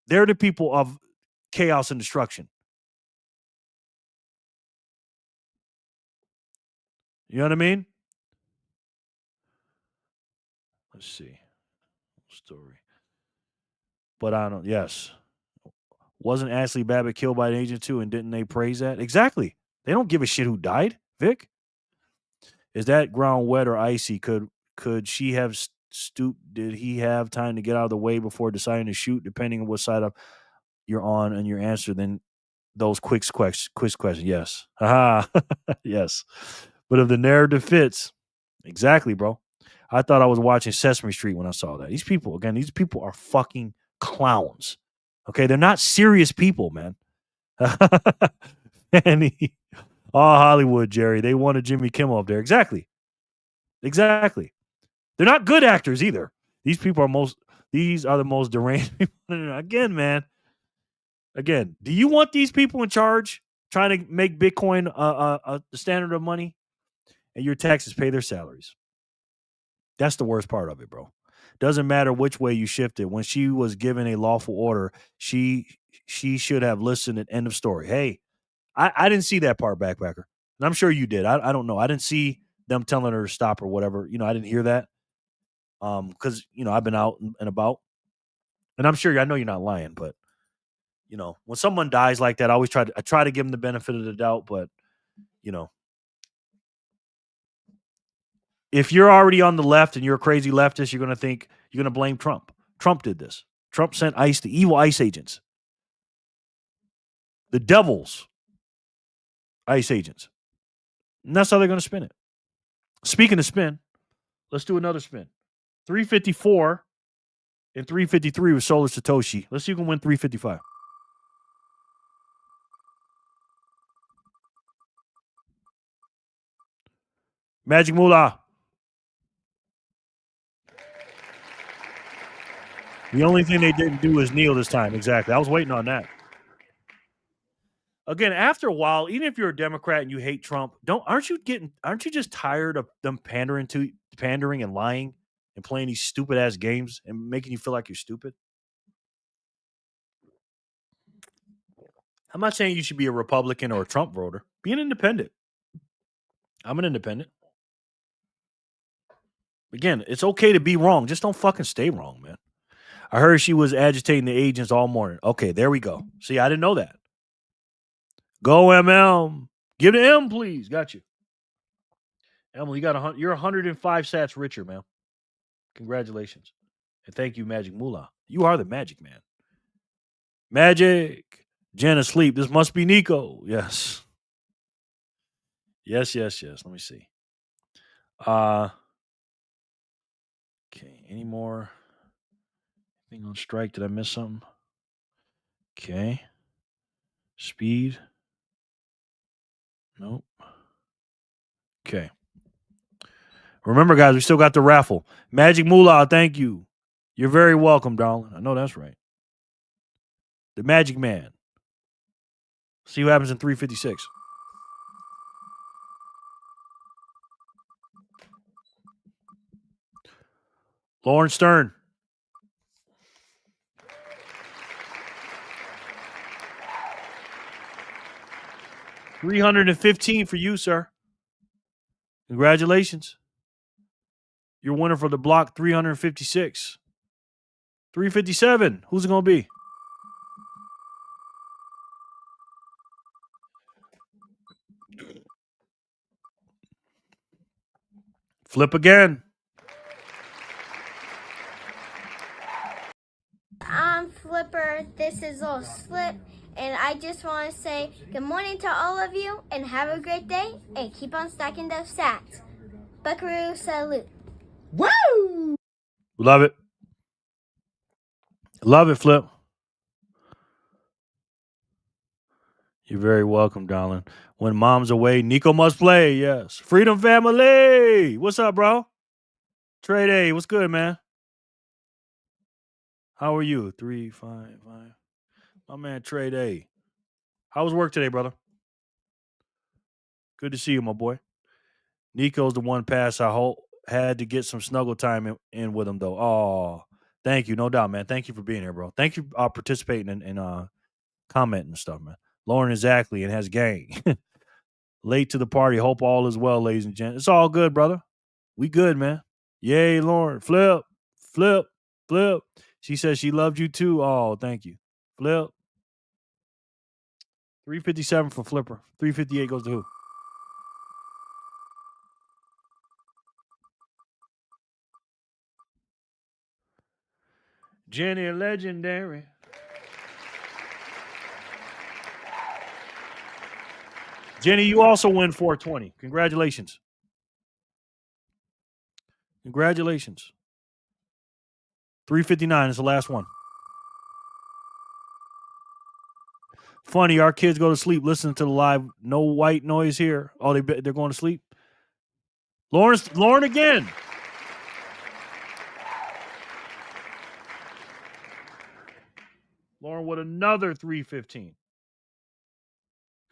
They're the people of chaos and destruction. You know what I mean? Let's see. Story. But I don't, yes. Wasn't Ashley Babbitt killed by an agent too, and didn't they praise that? Exactly. They don't give a shit who died, Vic. Is that ground wet or icy? Could she have stooped? Did he have time to get out of the way before deciding to shoot? Depending on what side of you're on and your answer, then those quiz questions. Yes. Aha. Yes. But if the narrative fits, exactly, bro. I thought I was watching Sesame Street when I saw that. These people are fucking clowns. Okay, they're not serious people, man. And Hollywood, Jerry. They wanted Jimmy Kimmel up there. Exactly. They're not good actors either. These are the most deranged people. Again, man. Again, do you want these people in charge trying to make Bitcoin the standard of money? And your taxes pay their salaries. That's the worst part of it, bro. Doesn't matter which way you shift it. When she was given a lawful order, she should have listened and end of story. Hey, I didn't see that part, Backpacker. And I'm sure you did. I don't know. I didn't see them telling her to stop or whatever. I didn't hear that. Because, I've been out and about. And I'm sure, I know you're not lying, but you know, when someone dies like that, I try to give them the benefit of the doubt, but you know, if you're already on the left and you're a crazy leftist, you're going to blame Trump. Trump did this. Trump sent the evil ICE agents, the devil's ICE agents. And that's how they're going to spin it. Speaking of spin, let's do another spin. 354 and 353 with Solar Satoshi. Let's see who can win 355. Magic Moolah. The only thing they didn't do is kneel this time. Exactly. I was waiting on that. Again, after a while, even if you're a Democrat and you hate Trump, aren't you just tired of them pandering and lying and playing these stupid ass games and making you feel like you're stupid? I'm not saying you should be a Republican or a Trump voter. Be an independent. I'm an independent. Again, it's okay to be wrong. Just don't fucking stay wrong, man. I heard she was agitating the agents all morning. Okay, there we go. See, I didn't know that. Go MM. Give the M, please. Got you. Emily, you're 105 sats richer, man. Congratulations. And thank you, Magic Moolah. You are the magic man. Magic. Jen asleep. This must be Nico. Yes. Yes. Let me see. Okay. Any more? Anything on strike? Did I miss something? Okay. Speed. Nope. Okay. Remember, guys, we still got the raffle. Magic Moolah, thank you. You're very welcome, darling. I know that's right. The Magic Man. See what happens in 356. Lauren Stern. $315 for you, sir. Congratulations. You're winner for the block 356. 357. Who's it going to be? Flip again. I'm Flipper. This is Little Slip. And I just want to say good morning to all of you and have a great day and keep on stacking those sats. Buckaroo salute. Woo! Love it. Love it, Flip. You're very welcome, darling. When mom's away, Nico must play. Yes. Freedom family. What's up, bro? Trade A. What's good, man? How are you? 355. My man, Trade A. How was work today, brother? Good to see you, my boy. Nico's the one pass I had to get some snuggle time in with him, though. Oh, thank you. No doubt, man. Thank you for being here, bro. Thank you for participating and commenting and stuff, man. Lauren exactly and has gang. Late to the party. Hope all is well, ladies and gents. It's all good, brother. We good, man. Yay, Lauren. Flip. She says she loved you too. Oh, thank you. Flip. 357 for Flipper. 358 goes to who? Jenny Legendary. Jenny, you also win 420. Congratulations. 359 is the last one. Funny, our kids go to sleep listening to the live. No white noise here. Oh, they're going to sleep. Lauren again. Lauren with another 315.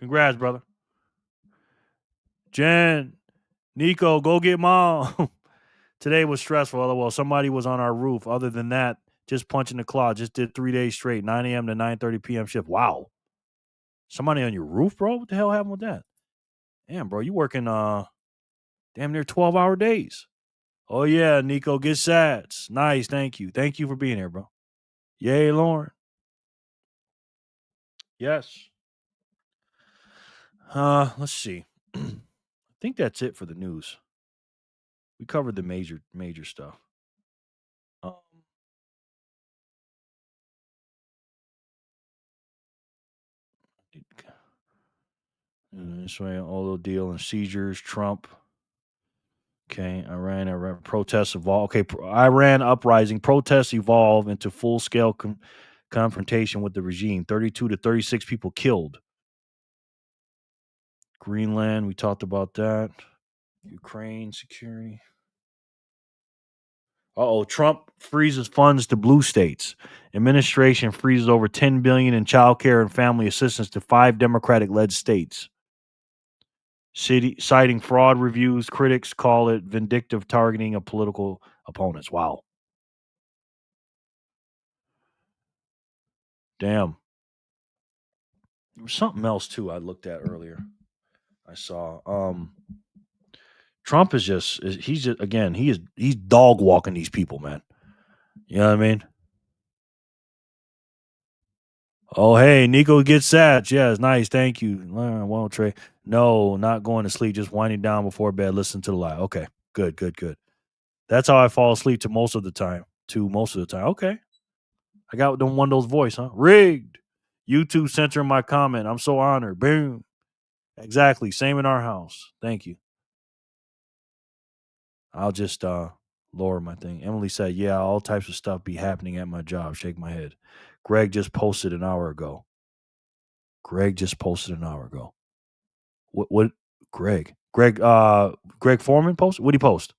Congrats, brother. Jen, Nico, go get mom. Today was stressful. Well, somebody was on our roof. Other than that, just punching the clock. Just did 3 days straight, 9 a.m. to 9:30 p.m. shift. Wow. Somebody on your roof, bro? What the hell happened with that? Damn, bro, you working damn near 12-hour days. Oh, yeah, Nico, get sats. Nice, thank you. Thank you for being here, bro. Yay, Lauren. Yes. Let's see. I think that's it for the news. We covered the major stuff. This way, all the deal and seizures, Trump. Okay, Iran protests evolve. Okay, Iran uprising protests evolve into full scale confrontation with the regime. 32 to 36 people killed. Greenland, we talked about that. Ukraine security. Trump freezes funds to blue states. Administration freezes over $10 billion in child care and family assistance to 5 Democratic-led states. Citing fraud reviews, critics call it vindictive targeting of political opponents. Wow. Damn. There was something else too I looked at earlier. I saw Trump is he's dog walking these people, man. You know what I mean? Oh, hey, Nico gets sats. Yes, nice. Thank you. Well, Trey. No, not going to sleep. Just winding down before bed. Listen to the live. Okay, good. That's how I fall asleep to most of the time. Okay. I got one of those voice, huh? Rigged. YouTube censoring my comment. I'm so honored. Boom. Exactly. Same in our house. Thank you. I'll just lower my thing. Emily said, yeah, all types of stuff be happening at my job. Shake my head. Greg just posted an hour ago. What Greg? Greg Foreman posted? What'd he post?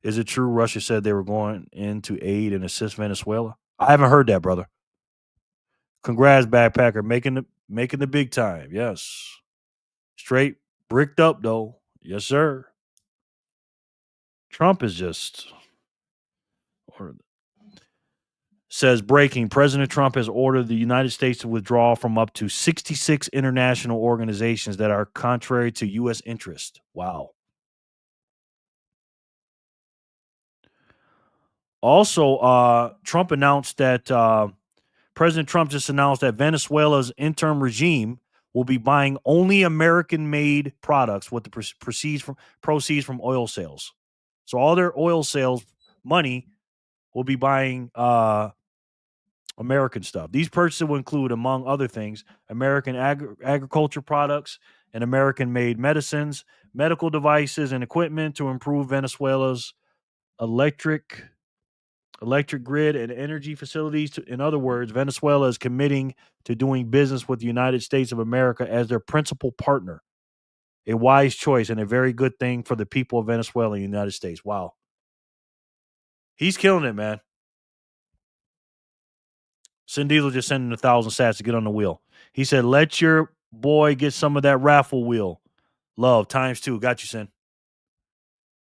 Is it true Russia said they were going in to aid and assist Venezuela? I haven't heard that, brother. Congrats, backpacker, making the big time. Yes. Straight bricked up though. Yes, sir. Trump is just says breaking. President Trump has ordered the United States to withdraw from up to 66 international organizations that are contrary to U.S. interest. Wow. Also, Trump announced that President Trump just announced that Venezuela's interim regime will be buying only American-made products with the proceeds from oil sales. So all their oil sales money will be buying American stuff. These purchases will include, among other things, American agriculture products and American-made medicines, medical devices, and equipment to improve Venezuela's electric grid and energy facilities. In other words, Venezuela is committing to doing business with the United States of America as their principal partner. A wise choice and a very good thing for the people of Venezuela and the United States. Wow. He's killing it, man. Sin Diesel just sending 1,000 sats to get on the wheel. He said, let your boy get some of that raffle wheel. Love, ×2. Got you, Sin.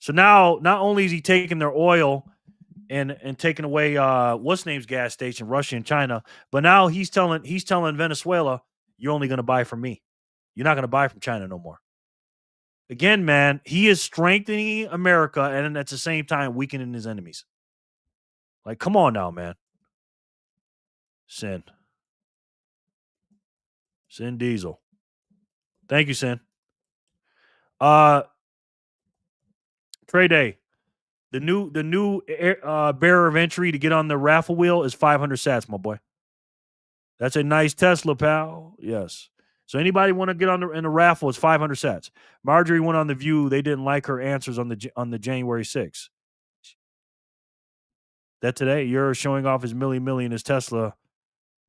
So now, not only is he taking their oil and taking away what's name's gas station, Russia and China, but now he's telling Venezuela, you're only going to buy from me. You're not going to buy from China no more. Again, man, he is strengthening America and at the same time weakening his enemies. Like, come on now, man. Sin Diesel. Thank you, Sin. Trey Day. The new bearer of entry to get on the raffle wheel is 500 sats, my boy. That's a nice Tesla, pal. Yes. So anybody want to get on in the raffle? It's 500 sats. Marjorie went on The View. They didn't like her answers on the January 6th. That today you're showing off his million his Tesla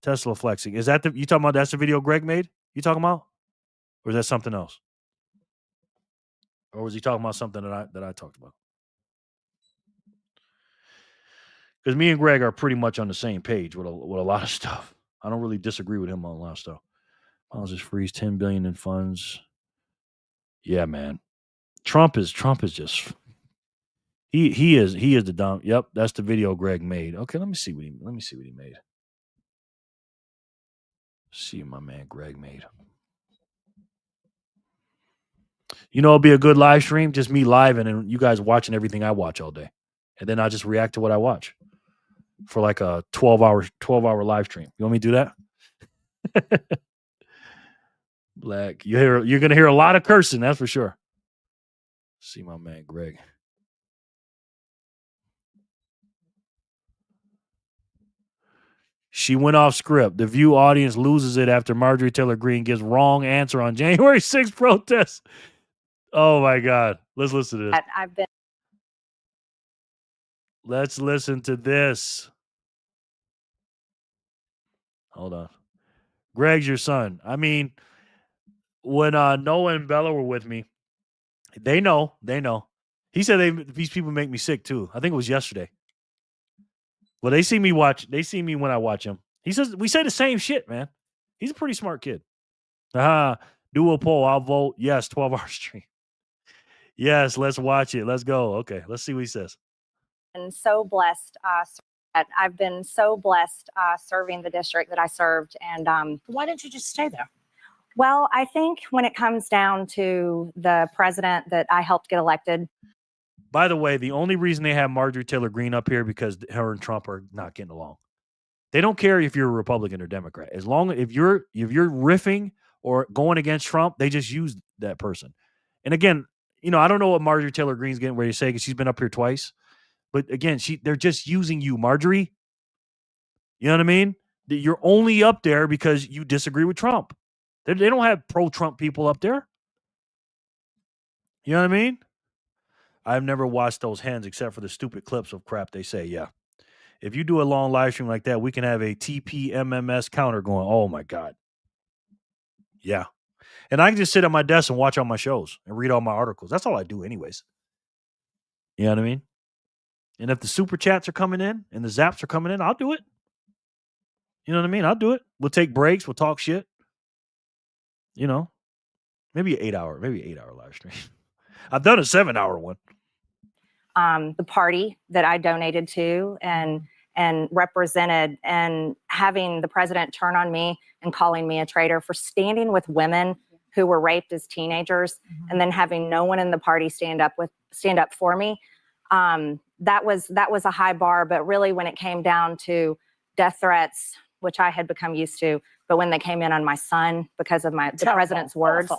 flexing. Is that you talking about? That's the video Greg made. You talking about, or is that something else? Or was he talking about something that I talked about? Because me and Greg are pretty much on the same page with a lot of stuff. I don't really disagree with him on a lot of stuff. I'll just freeze $10 billion in funds. Yeah, man. Trump is just he is the dumb. Yep, that's the video Greg made. Okay, let me see what he made. See what my man Greg made. You know, it'll be a good live stream, just me live and you guys watching everything I watch all day. And then I just react to what I watch. for like a 12-hour live stream. You want me to do that? Black, you're gonna hear a lot of cursing, that's for sure. See my man Greg. She went off script. The View audience loses it after Marjorie Taylor Greene gives wrong answer on January 6th protests. Oh my God. Let's listen to this. Let's listen to this. Hold on. Greg's your son. I mean, when Noah and Bella were with me, they know. He said these people make me sick too. I think it was yesterday. Well, they see me when I watch him. He says we say the same shit, man. He's a pretty smart kid. Do a poll. I'll vote yes. 12-hour stream. Yes, let's watch it. Let's go. Okay, let's see what he says. And so blessed. I've been so blessed serving the district that I served. And why didn't you just stay there? Well, I think when it comes down to the president that I helped get elected. By the way, the only reason they have Marjorie Taylor Greene up here because her and Trump are not getting along. They don't care if you're a Republican or Democrat. As long as if you're riffing or going against Trump, they just use that person. And again, I don't know what Marjorie Taylor Greene's getting ready to say because she's been up here twice. But again, they're just using you, Marjorie. You know what I mean? You're only up there because you disagree with Trump. They don't have pro-Trump people up there. You know what I mean? I've never watched those hens except for the stupid clips of crap they say. Yeah. If you do a long live stream like that, we can have a TPMMS counter going. Oh, my God. Yeah. And I can just sit at my desk and watch all my shows and read all my articles. That's all I do anyways. You know what I mean? And if the super chats are coming in and the zaps are coming in, I'll do it. You know what I mean? I'll do it. We'll take breaks. We'll talk shit. Maybe an 8-hour live stream. I've done a 7-hour one. The party that I donated to and represented, and having the president turn on me and calling me a traitor for standing with women who were raped as teenagers, and then having no one in the party stand up for me. That was a high bar, but really when it came down to death threats, which I had become used to, but when they came in on my son because of the president's words,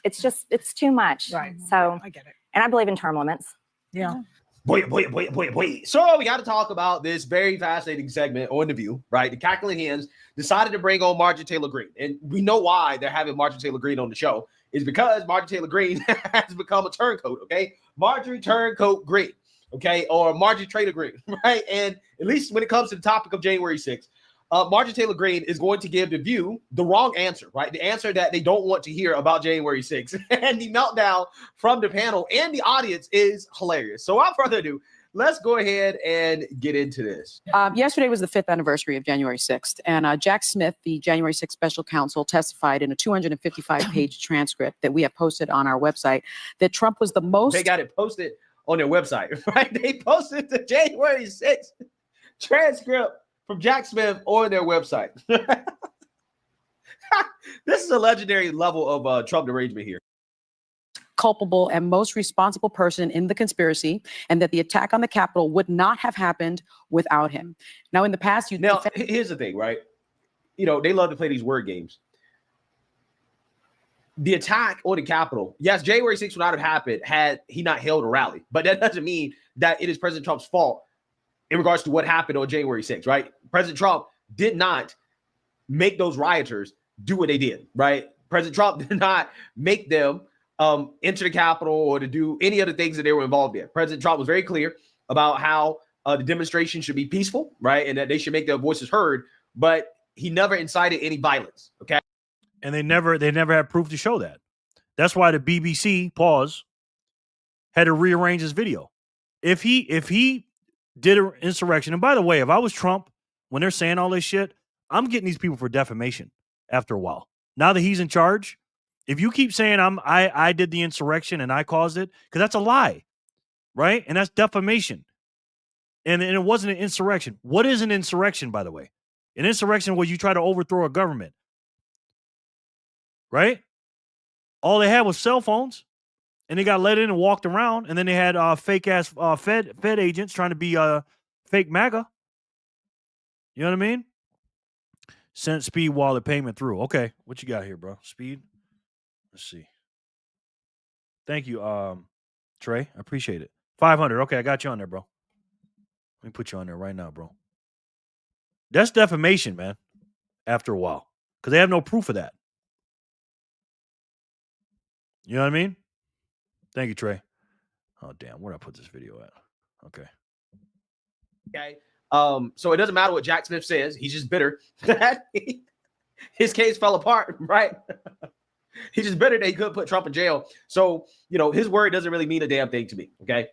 it's too much. Right. So I get it. And I believe in term limits. Yeah. Wait. So we got to talk about this very fascinating segment on The View, right? The Cackling Hens decided to bring on Marjorie Taylor Greene. And we know why they're having Marjorie Taylor Greene on the show is because Marjorie Taylor Greene has become a turncoat, okay? Marjorie Turncoat Greene, okay? Or Marjorie Trader Greene, right? And at least when it comes to the topic of January 6th, Marjorie Taylor Greene is going to give The View the wrong answer, right? The answer that they don't want to hear about January 6th. And the meltdown from the panel and the audience is hilarious. So without further ado, let's go ahead and get into this. Yesterday was the 5th anniversary of January 6th. And Jack Smith, the January 6th special counsel, testified in a 255-page transcript that we have posted on our website that Trump was the most... They got it posted on their website, right? They posted the January 6th transcript from Jack Smith on their website. This is a legendary level of Trump derangement here. Culpable and most responsible person in the conspiracy, and that the attack on the Capitol would not have happened without him. Now, in the past, here's the thing, right? They love to play these word games. The attack on the Capitol, yes, January 6th would not have happened had he not held a rally, but that doesn't mean that it is President Trump's fault in regards to what happened on January 6th, right? President Trump did not make those rioters do what they did, right? President Trump did not make them enter the Capitol or to do any other things that they were involved in. President Trump was very clear about how the demonstration should be peaceful, right? And that they should make their voices heard, but he never incited any violence, okay? And they never had proof to show that. That's why the BBC, had to rearrange his video. If he did an insurrection. And by the way, if I was Trump, when they're saying all this shit, I'm getting these people for defamation after a while. Now that he's in charge, if you keep saying I did the insurrection and I caused it, because that's a lie, right? And that's defamation. And it wasn't an insurrection. What is an insurrection, by the way? An insurrection was you try to overthrow a government, right? All they had was cell phones. And they got let in and walked around, and then they had fake ass Fed agents trying to be fake MAGA. You know what I mean? Sent Speed wallet payment through. Okay, what you got here, bro? Speed. Let's see. Thank you, Trey. I appreciate it. 500. Okay, I got you on there, bro. Let me put you on there right now, bro. That's defamation, man. After a while, because they have no proof of that. You know what I mean? Thank you, Trey. Oh damn, where'd I put this video at? Okay. Okay. So it doesn't matter what Jack Smith says. He's just bitter that his case fell apart, right? He's just bitter that he couldn't put Trump in jail. So, you know, his word doesn't really mean a damn thing to me. Okay.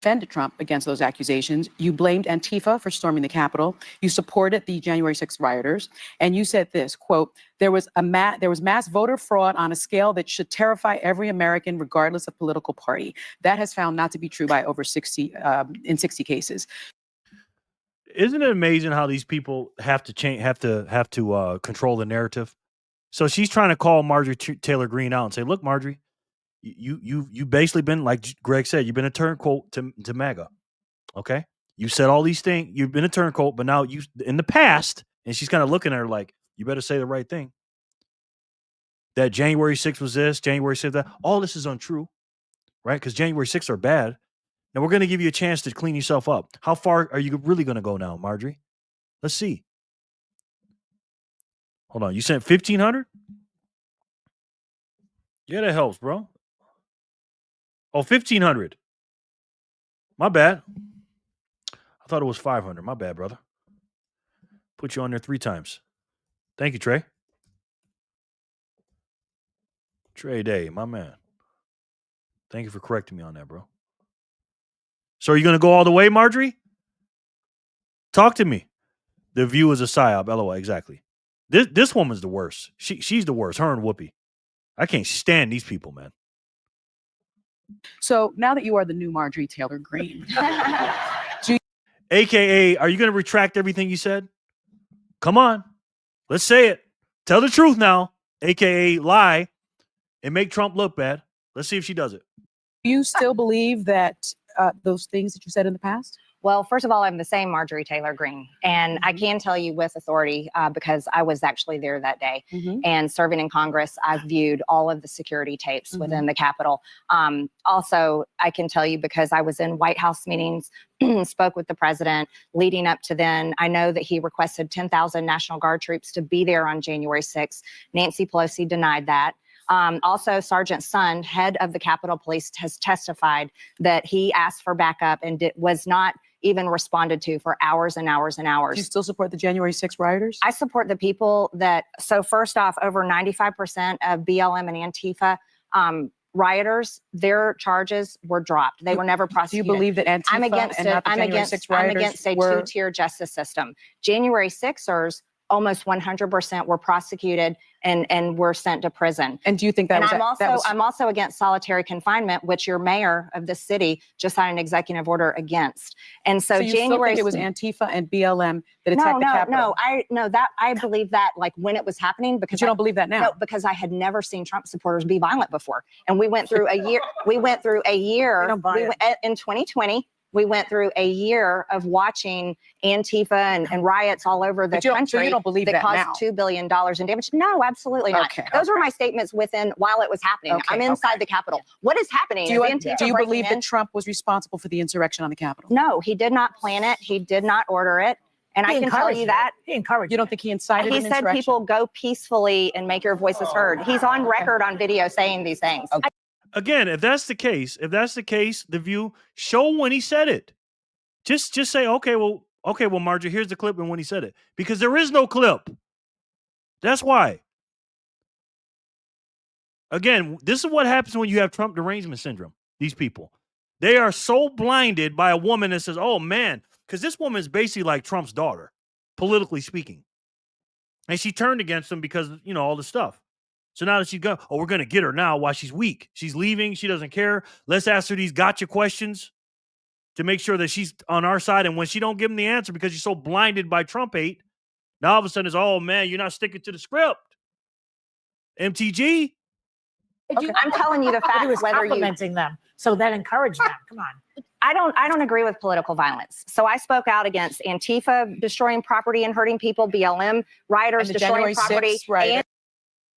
Defended Trump against those accusations. You blamed Antifa for storming the Capitol. You supported the January 6th rioters, and you said this quote: "There was mass voter fraud on a scale that should terrify every American, regardless of political party." That has found not to be true by over 60 cases. Isn't it amazing how these people have to change, have to control the narrative? So she's trying to call Marjorie Taylor Greene out and say, "Look, Marjorie, you basically been, like Greg said, you've been a turncoat to MAGA. Okay, you said all these things. You've been a turncoat, but now you in the past." And she's kind of looking at her like, "You better say the right thing. That January 6th was this, January 6th that. All this is untrue, right? Because January 6th are bad. And we're going to give you a chance to clean yourself up. How far are you really going to go now, Marjorie? Let's see. Hold on. You sent 1,500? Yeah, that helps, bro. Oh, 1,500. My bad. I thought it was 500. My bad, brother. Put you on there 3 times. Thank you, Trey. Trey Day, my man. Thank you for correcting me on that, bro. So are you going to go all the way, Marjorie? Talk to me. The View is a psyop. LOL, exactly. This woman's the worst. She's the worst. Her and Whoopi. I can't stand these people, man. So now that you are the new Marjorie Taylor Greene, AKA, are you going to retract everything you said? Come on. Let's say it. Tell the truth now. AKA lie and make Trump look bad. Let's see if she does it. do you still believe that those things that you said in the past? Well, first of all, I'm the same Marjorie Taylor Greene. And I can tell you with authority because I was actually there that day. And serving in Congress, I've viewed all of the security tapes within the Capitol. Also, I can tell you because I was in White House meetings, spoke with the president leading up to then. I know that he requested 10,000 National Guard troops to be there on January 6th. Nancy Pelosi denied that. Also, Sergeant Sund, head of the Capitol Police, has testified that he asked for backup and was not even responded to for hours and hours and hours. Do you still support the January 6th rioters? I support the people that, so first off, over 95% of BLM and Antifa rioters, their charges were dropped. They were never prosecuted. Do you believe that Antifa I'm against and it. not the January 6th rioters I'm against a were... two-tier justice system. January 6ers, almost 100% were prosecuted and were sent to prison. And do you think that I'm also against solitary confinement, which your mayor of this city just signed an executive order against. And so, you January, still think it was Antifa and BLM that attacked the Capitol? I believe that like when it was happening, because but you don't believe that now? No, because I had never seen Trump supporters be violent before. And we went through a year. In 2020. We went through a year of watching Antifa and riots all over the country. So you don't believe that caused now? $2 billion in damage. No, absolutely not. Those were my statements while it was happening. I'm inside the Capitol. What is happening? Do you believe that Trump was responsible for the insurrection on the Capitol? No, he did not plan it. He did not order it. And I can tell you that. He encouraged. You don't think he incited an insurrection? He said people go peacefully and make your voices heard. He's on record on video saying these things. Again, if that's the case, The View, show when he said it. Just say, okay, well, Marjorie, here's the clip and when he said it. Because there is no clip. That's why. Again, this is what happens when you have Trump derangement syndrome. These people. They are so blinded by a woman that says, oh, man, because this woman is basically like Trump's daughter, politically speaking. And she turned against him because, all the stuff. So now that she's gone, we're going to get her now while she's weak. She's leaving. She doesn't care. Let's ask her these gotcha questions to make sure that she's on our side. And when she don't give them the answer because she's so blinded by Trump hate, now all of a sudden it's, oh, man, you're not sticking to the script. MTG? I'm telling you the facts. He was complimenting them. So then encourage them. Come on. I don't agree with political violence. So I spoke out against Antifa destroying property and hurting people, BLM rioters And the destroying January property. 6th rioters. And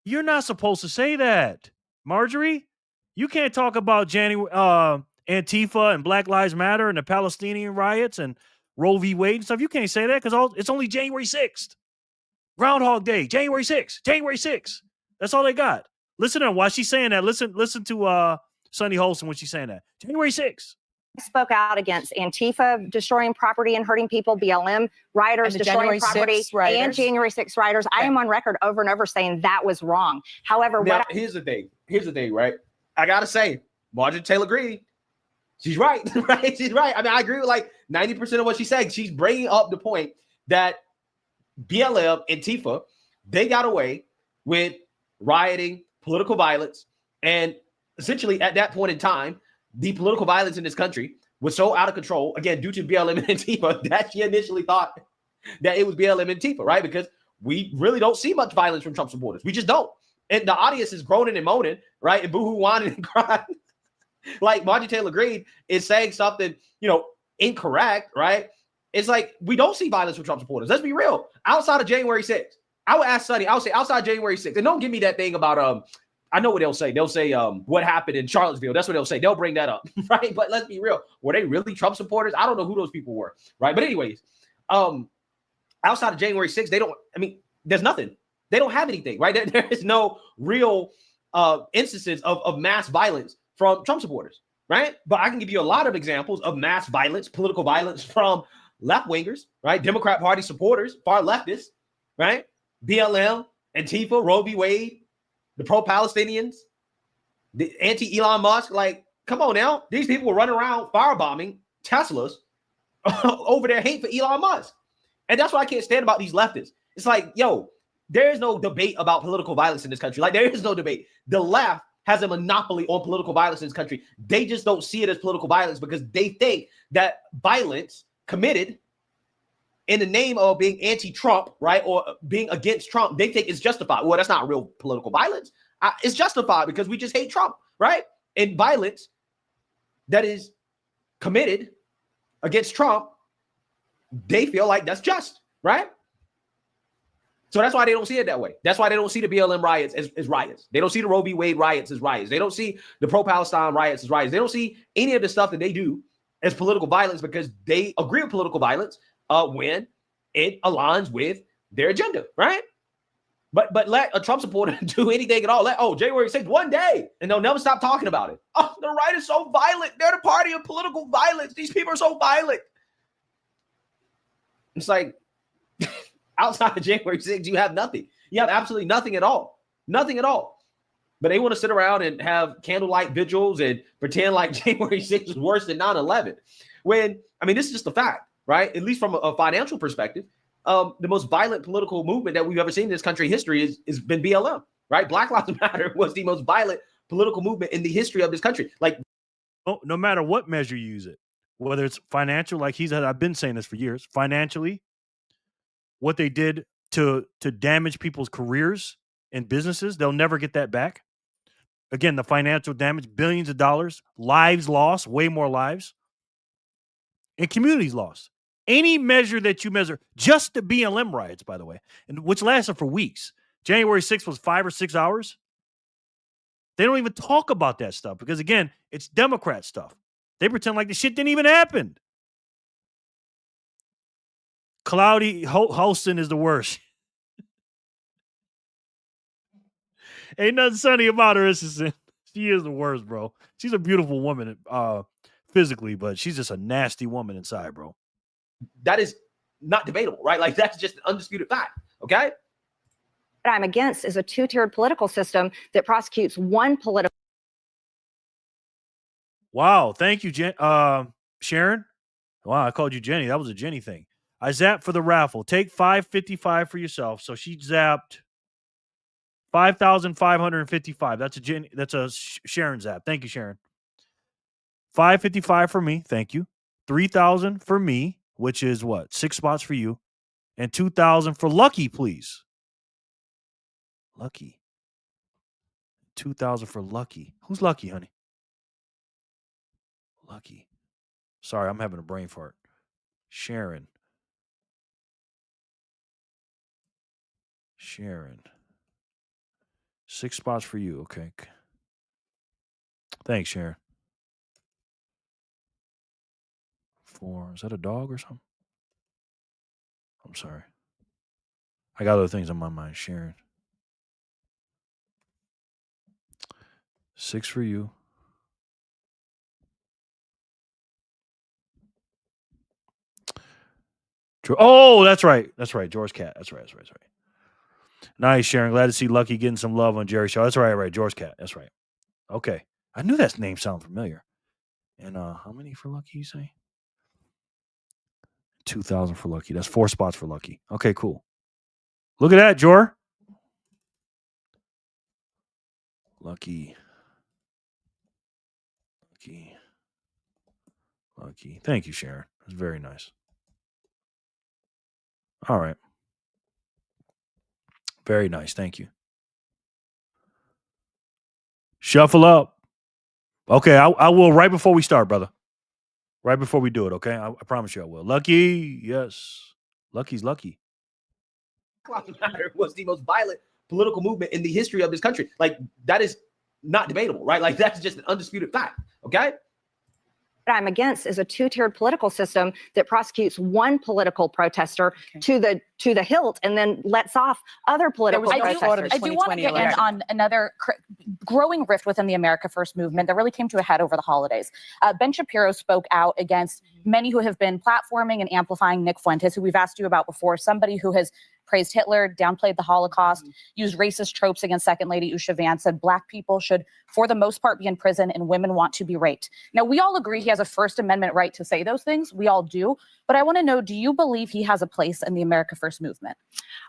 You're not supposed to say that, Marjorie. You can't talk about Antifa and Black Lives Matter and the Palestinian riots and Roe v. Wade and stuff. You can't say that because it's only January 6th. Groundhog Day, January 6th, January 6th. That's all they got. Listen to her while she's saying that. Listen to Sunny Holston when she's saying that. January 6th. I spoke out against Antifa destroying property and hurting people, BLM rioters And the destroying January property, 6th rioters. and January 6th rioters. I am on record over and over saying that was wrong. However, Now, here's the thing, right? I gotta say, Marjorie Taylor Greene, she's right, right? She's right. I mean, I agree with like 90% of what she's saying. She's bringing up the point that BLM, Antifa, they got away with rioting, political violence, and essentially at that point in time, the political violence in this country was so out of control, again, due to BLM and Antifa, that she initially thought that it was BLM and Antifa, right? Because we really don't see much violence from Trump supporters. We just don't. And the audience is groaning and moaning, right? And boohoo, whining and crying. Like Marjorie Taylor Greene is saying something, incorrect, right? It's like we don't see violence from Trump supporters. Let's be real. Outside of January 6th, I would ask Sonny, I would say outside January 6th, and don't give me that thing about I know what they'll say. They'll say what happened in Charlottesville. That's what they'll say. They'll bring that up, right? But let's be real. Were they really Trump supporters? I don't know who those people were, right? But anyways, outside of January 6th, there's nothing. They don't have anything, right? There is no real instances of mass violence from Trump supporters, right? But I can give you a lot of examples of mass violence, political violence from left-wingers, right? Democrat Party supporters, far leftists, right? BLM, Antifa, Roe v. Wade, the pro-Palestinians, the anti-Elon Musk. Like, come on now. These people were running around firebombing Teslas over their hate for Elon Musk. And that's what I can't stand about these leftists. It's like, yo, there is no debate about political violence in this country. Like, there is no debate. The left has a monopoly on political violence in this country. They just don't see it as political violence because they think that violence committed in the name of being anti-Trump, right, or being against Trump, they think it's justified. Well, that's not real political violence. It's justified because we just hate Trump, right? And violence that is committed against Trump, they feel like that's just, right? So that's why they don't see it that way. That's why they don't see the BLM riots as riots. They don't see the Roe v. Wade riots as riots. They don't see the pro-Palestine riots as riots. They don't see any of the stuff that they do as political violence because they agree with political violence when it aligns with their agenda, right? But let a Trump supporter do anything at all. January 6th, one day, and they'll never stop talking about it. Oh, the right is so violent. They're the party of political violence. These people are so violent. It's like, outside of January 6th, you have nothing. You have absolutely nothing at all. Nothing at all. But they want to sit around and have candlelight vigils and pretend like January 6th is worse than 9/11. When, this is just a fact, right? At least from a financial perspective, the most violent political movement that we've ever seen in this country history has been BLM, right? Black Lives Matter was the most violent political movement in the history of this country. Like, no matter what measure you use it, whether it's financial, like I've been saying this for years, financially, what they did to damage people's careers and businesses, they'll never get that back. Again, the financial damage, billions of dollars, lives lost, way more lives, and communities lost. Any measure that you measure, just the BLM riots, by the way, and which lasted for weeks. January 6th was 5 or 6 hours. They don't even talk about that stuff because, again, it's Democrat stuff. They pretend like the shit didn't even happen. Cloudy Holston is the worst. Ain't nothing sunny about her, assistant. She is the worst, bro. She's a beautiful woman physically, but she's just a nasty woman inside, bro. That is not debatable, right? Like, that's just an undisputed fact, okay? What I'm against is a two-tiered political system that prosecutes one political. Wow, thank you, Sharon. Wow, I called you Jenny. That was a Jenny thing. I zapped for the raffle. Take 555 for yourself. So she zapped 5,555. That's a Sharon zap. Thank you, Sharon. 555 for me. Thank you. 3,000 for me, which is what? 6 spots for you. And 2,000 for Lucky, please. Lucky. 2,000 for Lucky. Who's Lucky, honey? Lucky. Sorry, I'm having a brain fart. Sharon. 6 spots for you. Okay. Thanks, Sharon. 4. Is that a dog or something? I'm sorry. I got other things on my mind. Sharon. 6 for you. Oh, that's right. That's right. George Cat. That's right. Nice, Sharon. Glad to see Lucky getting some love on Jerry's show. That's right. George Cat. That's right. Okay. I knew that name sounded familiar. And how many for Lucky, you say? 2,000 for Lucky. That's 4 spots for Lucky. Okay, cool. Look at that, Jor. Lucky. Thank you, Sharon. That's very nice. All right. Very nice. Thank you. Shuffle up. Okay, I will right before we start, brother. Right before we do it, okay? I promise you I will. Lucky, yes. Lucky's lucky. Black Lives Matter was the most violent political movement in the history of this country. Like, that is not debatable, right? Like, that's just an undisputed fact, okay? What I'm against is a two-tiered political system that prosecutes one political protester to the hilt and then lets off other political protesters. I do want to get in on another growing rift within the America First movement that really came to a head over the holidays. Ben Shapiro spoke out against many who have been platforming and amplifying Nick Fuentes, who we've asked you about before, somebody who has praised Hitler, downplayed the Holocaust, used racist tropes against Second Lady Usha Vance, said Black people should, for the most part, be in prison and women want to be raped. Now, we all agree he has a First Amendment right to say those things. We all do. But I want to know, do you believe he has a place in the America First movement?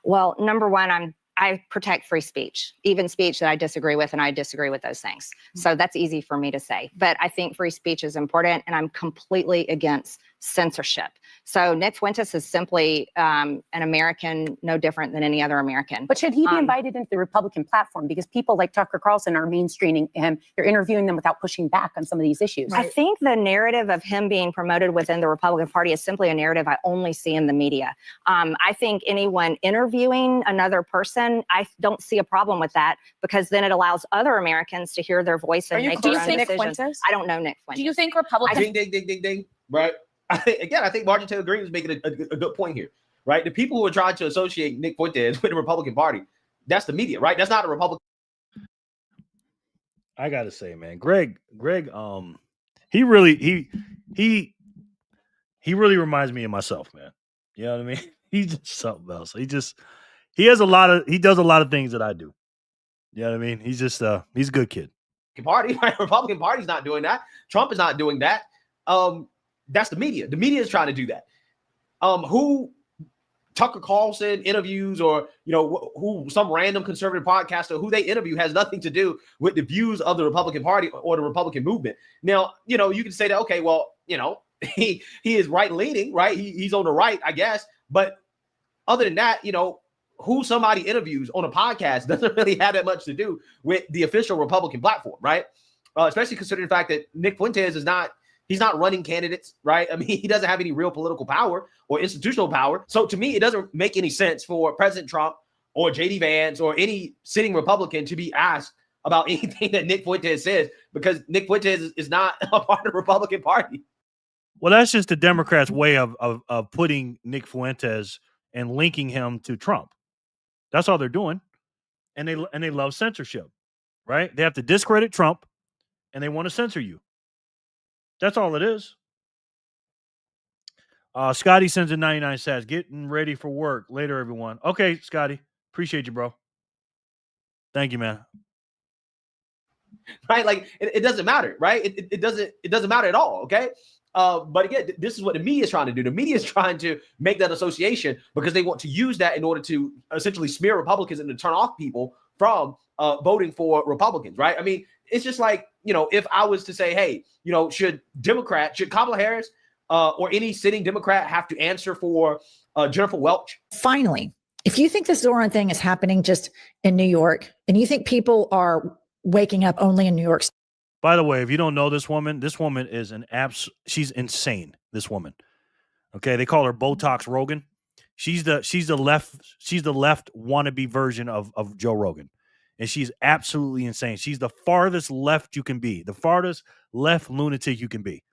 Well, number one, I protect free speech, even speech that I disagree with, and I disagree with those things. So that's easy for me to say. But I think free speech is important, and I'm completely against censorship. So Nick Fuentes is simply an American, no different than any other American. But should he be invited into the Republican platform? Because people like Tucker Carlson are mainstreaming him. They're interviewing them without pushing back on some of these issues. I think the narrative of him being promoted within the Republican Party is simply a narrative I only see in the media. I think anyone interviewing another person, I don't see a problem with that, because then it allows other Americans to hear their voice and make their own decisions. I don't know Nick Fuentes. Do you think Republicans... Ding. Right. I think Marjorie Taylor Greene is making a good point here, right? The people who are trying to associate Nick Fuentes with the Republican Party, that's the media, right? That's not a Republican. I gotta say, man, Greg, he really reminds me of myself, man. You know what I mean? He's just something else. He does a lot of things that I do. You know what I mean? He's just he's a good kid. Party, right? Republican Party's not doing that. Trump is not doing that. That's the media. The media is trying to do that. Who Tucker Carlson interviews, or who some random conservative podcaster who they interview, has nothing to do with the views of the Republican Party or the Republican movement. Now, you can say that, okay, well, he is right leaning, right? He's on the right, I guess. But other than that, who somebody interviews on a podcast doesn't really have that much to do with the official Republican platform, right? Especially considering the fact that Nick Fuentes he's not running candidates, right? I mean, he doesn't have any real political power or institutional power. So to me, it doesn't make any sense for President Trump or J.D. Vance or any sitting Republican to be asked about anything that Nick Fuentes says, because Nick Fuentes is not a part of the Republican Party. Well, that's just the Democrats' way of putting Nick Fuentes and linking him to Trump. That's all they're doing. And they love censorship, right? They have to discredit Trump and they want to censor you. That's all it is. Scotty sends in 99 sats. Getting ready for work later, everyone. Okay, Scotty. Appreciate you, bro. Thank you, man. Right? Like, it doesn't matter, right? It doesn't matter at all, okay? But again, this is what the media is trying to do. The media is trying to make that association because they want to use that in order to essentially smear Republicans and to turn off people from voting for Republicans, right? I mean, it's just like, if I was to say, hey, should Kamala Harris or any sitting Democrat have to answer for Jennifer Welch? Finally, if you think this Zoran thing is happening just in New York, and you think people are waking up only in New York, By the way, if you don't know this woman is she's insane, this woman. Okay, they call her Botox Rogan. She's the left wannabe version of Joe Rogan. And she's absolutely insane. She's the farthest left you can be, the farthest left lunatic you can be.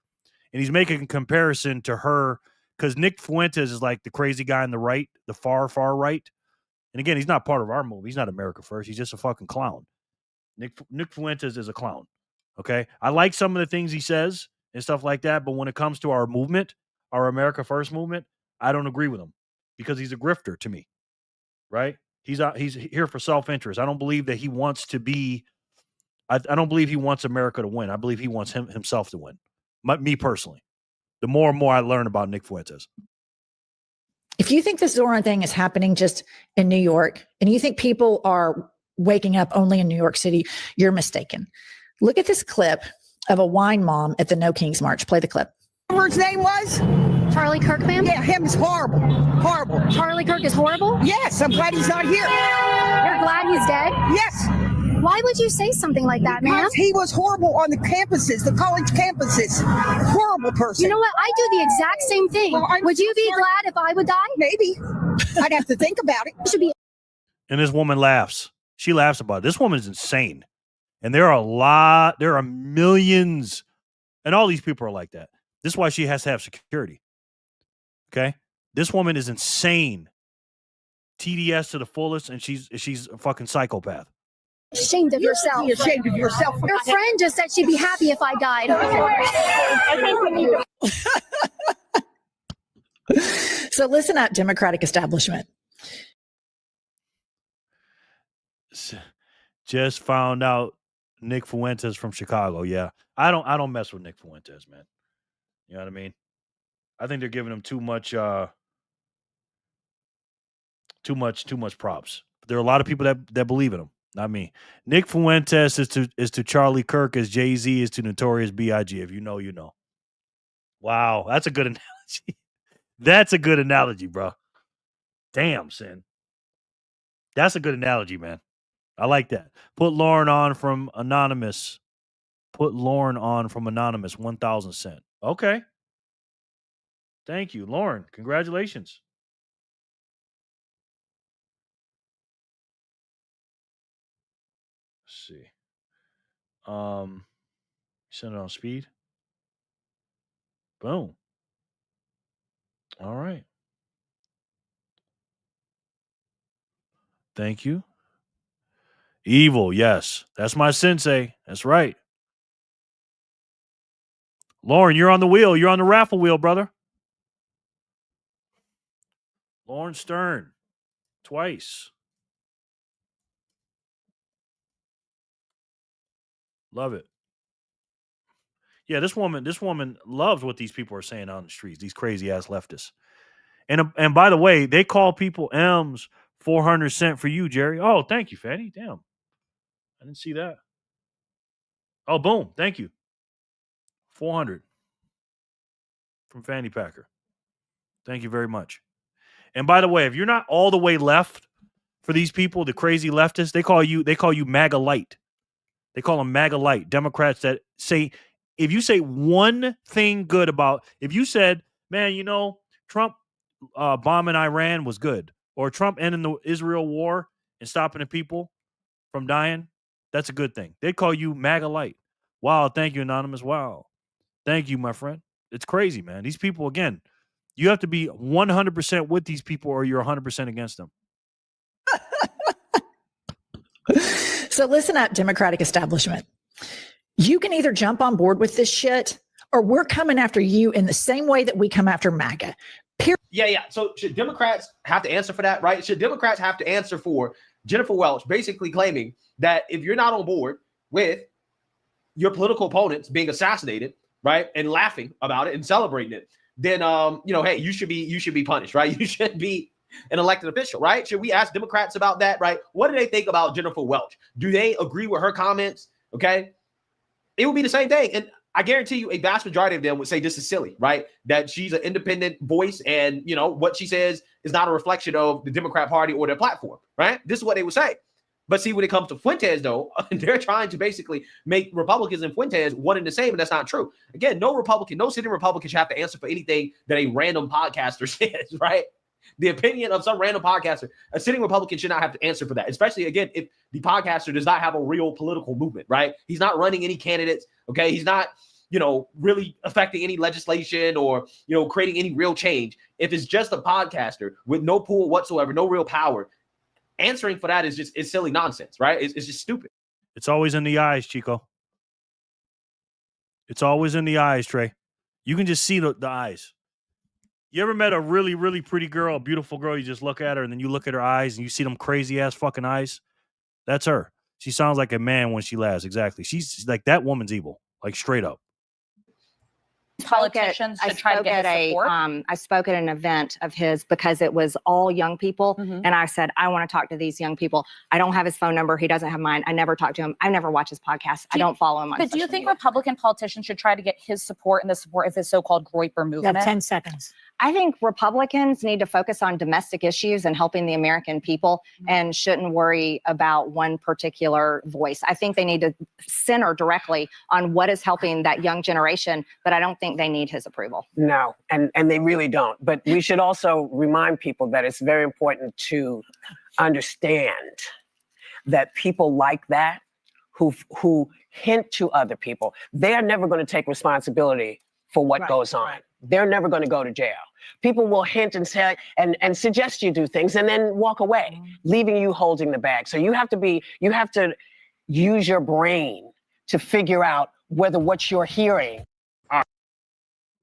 And he's making a comparison to her because Nick Fuentes is like the crazy guy on the right, the far right. And again, he's not part of our movie. He's not America First. He's just a fucking clown. Nick Fuentes is a clown. Okay, I like some of the things he says and stuff like that, but when it comes to our movement, our America First movement, I don't agree with him because he's a grifter to me. Right? He's here for self-interest. I don't believe that he wants to be. I don't believe he wants America to win. I believe he wants himself to win. Me personally. The more and more I learn about Nick Fuentes. If you think this Zoran thing is happening just in New York, and you think people are waking up only in New York City, you're mistaken. Look at this clip of a wine mom at the No Kings March. Play the clip. Whatever his name was? Charlie Kirk, ma'am? Yeah, him is horrible. Horrible. Charlie Kirk is horrible? Yes, I'm glad he's not here. You're glad he's dead? Yes. Why would you say something like that, ma'am? Because he was horrible on the campuses, the college campuses. Horrible person. You know what? I do the exact same thing. Well, would you be glad if I would die? Maybe. I'd have to think about it. Should be. And this woman laughs. She laughs about it. This woman is insane. And there are millions, and all these people are like that. This is why she has to have security. Okay? This woman is insane. TDS to the fullest, and she's a fucking psychopath. Ashamed of yourself. Be ashamed of yourself. Your friend just said she'd be happy if I died. So listen up, Democratic establishment. Just found out Nick Fuentes from Chicago. Yeah. I don't mess with Nick Fuentes, man. You know what I mean? I think they're giving him too much props. But there are a lot of people that believe in him. Not me. Nick Fuentes is to Charlie Kirk as Jay-Z is to Notorious B.I.G. If you know, you know. Wow, that's a good analogy. That's a good analogy, bro. Damn, Sin. That's a good analogy, man. I like that. Put Lauren on from Anonymous. 1,000 cent. Okay. Thank you, Lauren. Congratulations. Let's see. Send it on speed. Boom. All right. Thank you. Evil, yes. That's my sensei. That's right. Lauren, you're on the wheel. You're on the raffle wheel, brother. Lauren Stern. Twice. Love it. Yeah, this woman loves what these people are saying on the streets, these crazy ass leftists. And by the way, they call people M's 400 cent for you, Jerry. Oh, thank you, Fanny. Damn. I didn't see that. Oh, boom. Thank you. 400 from Fanny Packer. Thank you very much. And by the way, if you're not all the way left for these people, the crazy leftists, they call you MAGA light. They call them MAGA light. Democrats that say, if you say one thing good about, if you said, man, you know, Trump bombing Iran was good, or Trump ending the Israel war and stopping the people from dying, that's a good thing. They call you MAGA light. Wow, thank you, Anonymous. Wow. Thank you, my friend. It's crazy, man. These people, again, you have to be 100% with these people or you're 100% against them. So listen up, Democratic establishment. You can either jump on board with this shit or we're coming after you in the same way that we come after MAGA. Yeah. So should Democrats have to answer for that, right? Should Democrats have to answer for Jennifer Welch basically claiming that if you're not on board with your political opponents being assassinated, right, and laughing about it and celebrating it, then hey, you should be punished, right? You should be an elected official, right? Should we ask Democrats about that, right? What do they think about Jennifer Welch? Do they agree with her comments? Okay, it would be the same thing, and I guarantee you, a vast majority of them would say this is silly, right? That she's an independent voice, and what she says is not a reflection of the Democrat Party or their platform, right? This is what they would say. But see, when it comes to Fuentes, though, they're trying to basically make Republicans and Fuentes one and the same, and that's not true. Again, no Republican, no sitting Republican should have to answer for anything that a random podcaster says, right? The opinion of some random podcaster, a sitting Republican should not have to answer for that, especially, again, if the podcaster does not have a real political movement, right? He's not running any candidates, okay? He's not, really affecting any legislation or, creating any real change. If it's just a podcaster with no pull whatsoever, no real power, answering for that is just, it's silly nonsense, right? It's just stupid. It's always in the eyes, Chico. It's always in the eyes, Trey. You can just see the eyes. You ever met a really, really pretty girl, a beautiful girl, you just look at her and then you look at her eyes and you see them crazy ass fucking eyes? That's her. She sounds like a man when she laughs. Exactly. She's like, that woman's evil, like straight up. Politicians should try to get his support. I spoke at an event of his because it was all young people. And I said, I want to talk to these young people. I don't have his phone number. He doesn't have mine. I never talk to him. I never watch his podcast. I don't follow him on But do you social think media. Republican politicians should try to get his support and the support of his so-called Groyper You movement? have 10 seconds. I think Republicans need to focus on domestic issues and helping the American people and shouldn't worry about one particular voice. I think they need to center directly on what is helping that young generation, but I don't think they need his approval. No, and they really don't. But we should also remind people that it's very important to understand that people like that who hint to other people, they're never going to take responsibility for what goes on. They're never going to go to jail. People will hint and say and suggest you do things and then walk away, leaving you holding the bag. So you have to use your brain to figure out whether what you're hearing.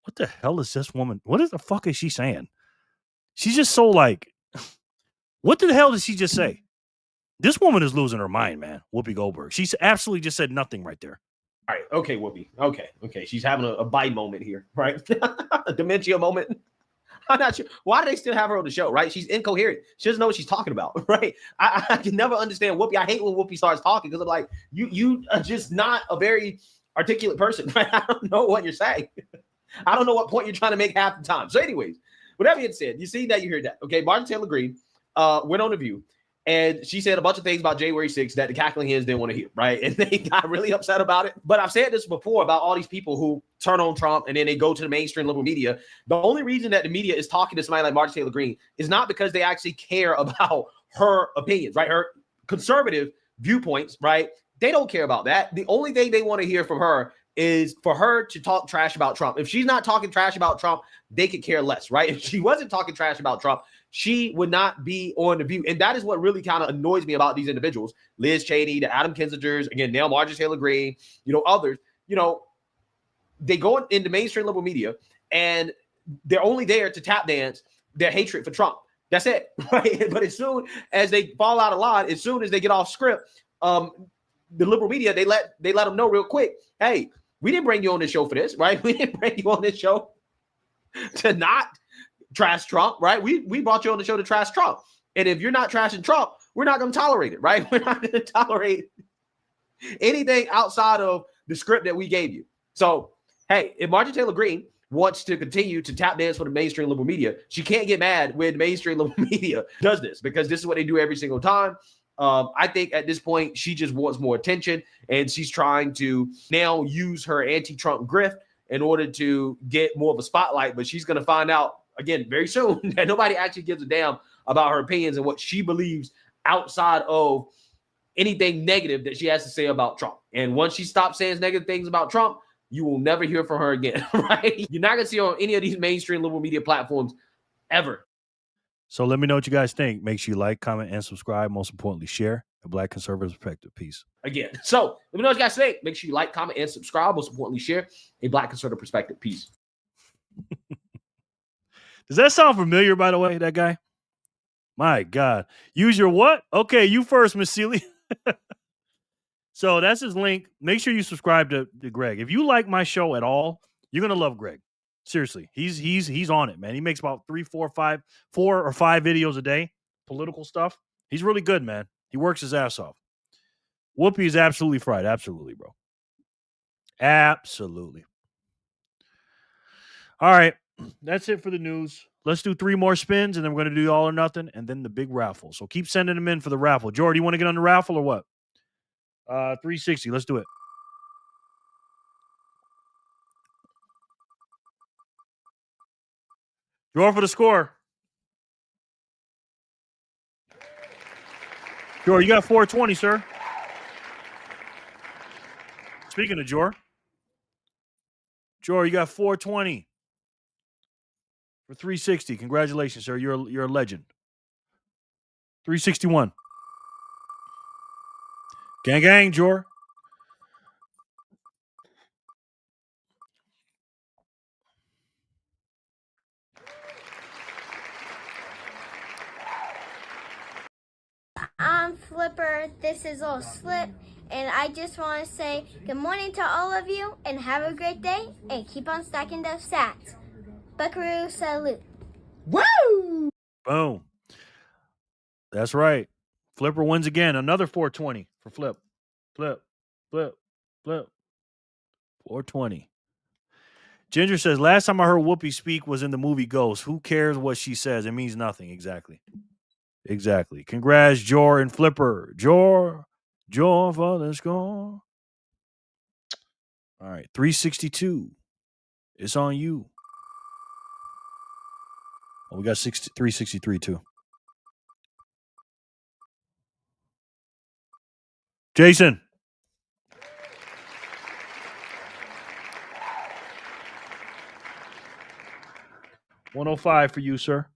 What the hell is this woman? What the fuck is she saying? She's just so like, what the hell did she just say? This woman is losing her mind, man. Whoopi Goldberg. She's absolutely just said nothing right there. All right. Okay, Whoopi. Okay. She's having a Biden moment here, right? A dementia moment. I'm not sure. Why do they still have her on the show, right? She's incoherent. She doesn't know what she's talking about, right? I can never understand Whoopi. I hate when Whoopi starts talking because I'm like, you are just not a very articulate person, right? I don't know what you're saying. I don't know what point you're trying to make half the time. So anyways, with that being said, you see that, you heard that. Okay, Martin Taylor Greene went on The View, and she said a bunch of things about January 6th that the cackling hens didn't want to hear, right? And they got really upset about it. But I've said this before about all these people who turn on Trump and then they go to the mainstream liberal media. The only reason that the media is talking to somebody like Martin Taylor Greene is not because they actually care about her opinions, right? Her conservative viewpoints, right? They don't care about that. The only thing they want to hear from her is for her to talk trash about Trump. If she's not talking trash about Trump, they could care less, right? If she wasn't talking trash about Trump, she would not be on The View. And that is what really kind of annoys me about these individuals. Liz Cheney, the Adam Kinzingers, again, now Marjorie Taylor Greene, others, they go into mainstream liberal media and they're only there to tap dance their hatred for Trump. That's it, right? But as soon as they fall out of line, as soon as they get off script, the liberal media, they let them know real quick, hey, we didn't bring you on this show for this, right? We didn't bring you on this show to not trash Trump, right? We brought you on the show to trash Trump. And if you're not trashing Trump, we're not going to tolerate it, right? We're not going to tolerate anything outside of the script that we gave you. So, hey, if Marjorie Taylor Greene wants to continue to tap dance for the mainstream liberal media, she can't get mad when the mainstream liberal media does this, because this is what they do every single time. I think at this point, she just wants more attention, and she's trying to now use her anti-Trump grift in order to get more of a spotlight. But she's going to find out, again, very soon, that nobody actually gives a damn about her opinions and what she believes outside of anything negative that she has to say about Trump. And once she stops saying negative things about Trump, you will never hear from her again, right? You're not going to see her on any of these mainstream liberal media platforms ever. So let me know what you guys think. Make sure you like, comment, and subscribe. Most importantly, share a Black conservative perspective. Peace. Again, so let me know what you guys think. Make sure you like, comment, and subscribe. Most importantly, share a Black conservative perspective. Peace. Does that sound familiar, by the way, that guy? My God. Use your what? Okay, you first, Miss Seeley. So that's his link. Make sure you subscribe to Greg. If you like my show at all, you're going to love Greg. Seriously, he's on it, man. He makes about 4 or 5 videos a day, political stuff. He's really good, man. He works his ass off. Whoopi is absolutely fried. Absolutely, bro. Absolutely. All right. That's it for the news. Let's do 3 more spins, and then we're going to do all or nothing, and then the big raffle. So keep sending them in for the raffle. Jordy, you want to get on the raffle or what? 360. Let's do it. Draw for the score. Jor, you got 420, sir. Speaking of Jor, you got 420 for 360. Congratulations, sir. You're a legend. 361. Gang, gang, Jor. I'm Flipper. This is Old Slip. And I just want to say good morning to all of you and have a great day and keep on stacking those sats. Buckaroo salute. Woo! Boom. That's right. Flipper wins again. Another 420 for Flip. Flip. 420. Ginger says, last time I heard Whoopi speak was in the movie Ghost. Who cares what she says? It means nothing. Exactly. Congrats, Jor and Flipper. Jor for the score. All right, 362. It's on you. Oh, we got 363 too. Jason. $105 for you, sir.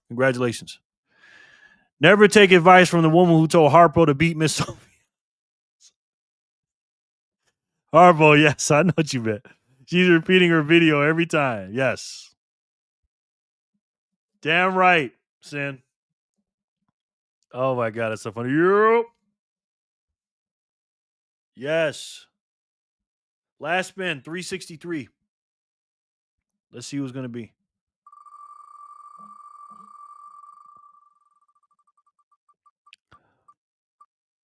Congratulations. Never take advice from the woman who told Harpo to beat Miss Sophie. Harpo, yes, I know what you meant. She's repeating her video every time. Yes. Damn right, Sin. Oh my God, that's so funny. Yep. Yes. Last spin, 363. Let's see who's going to be.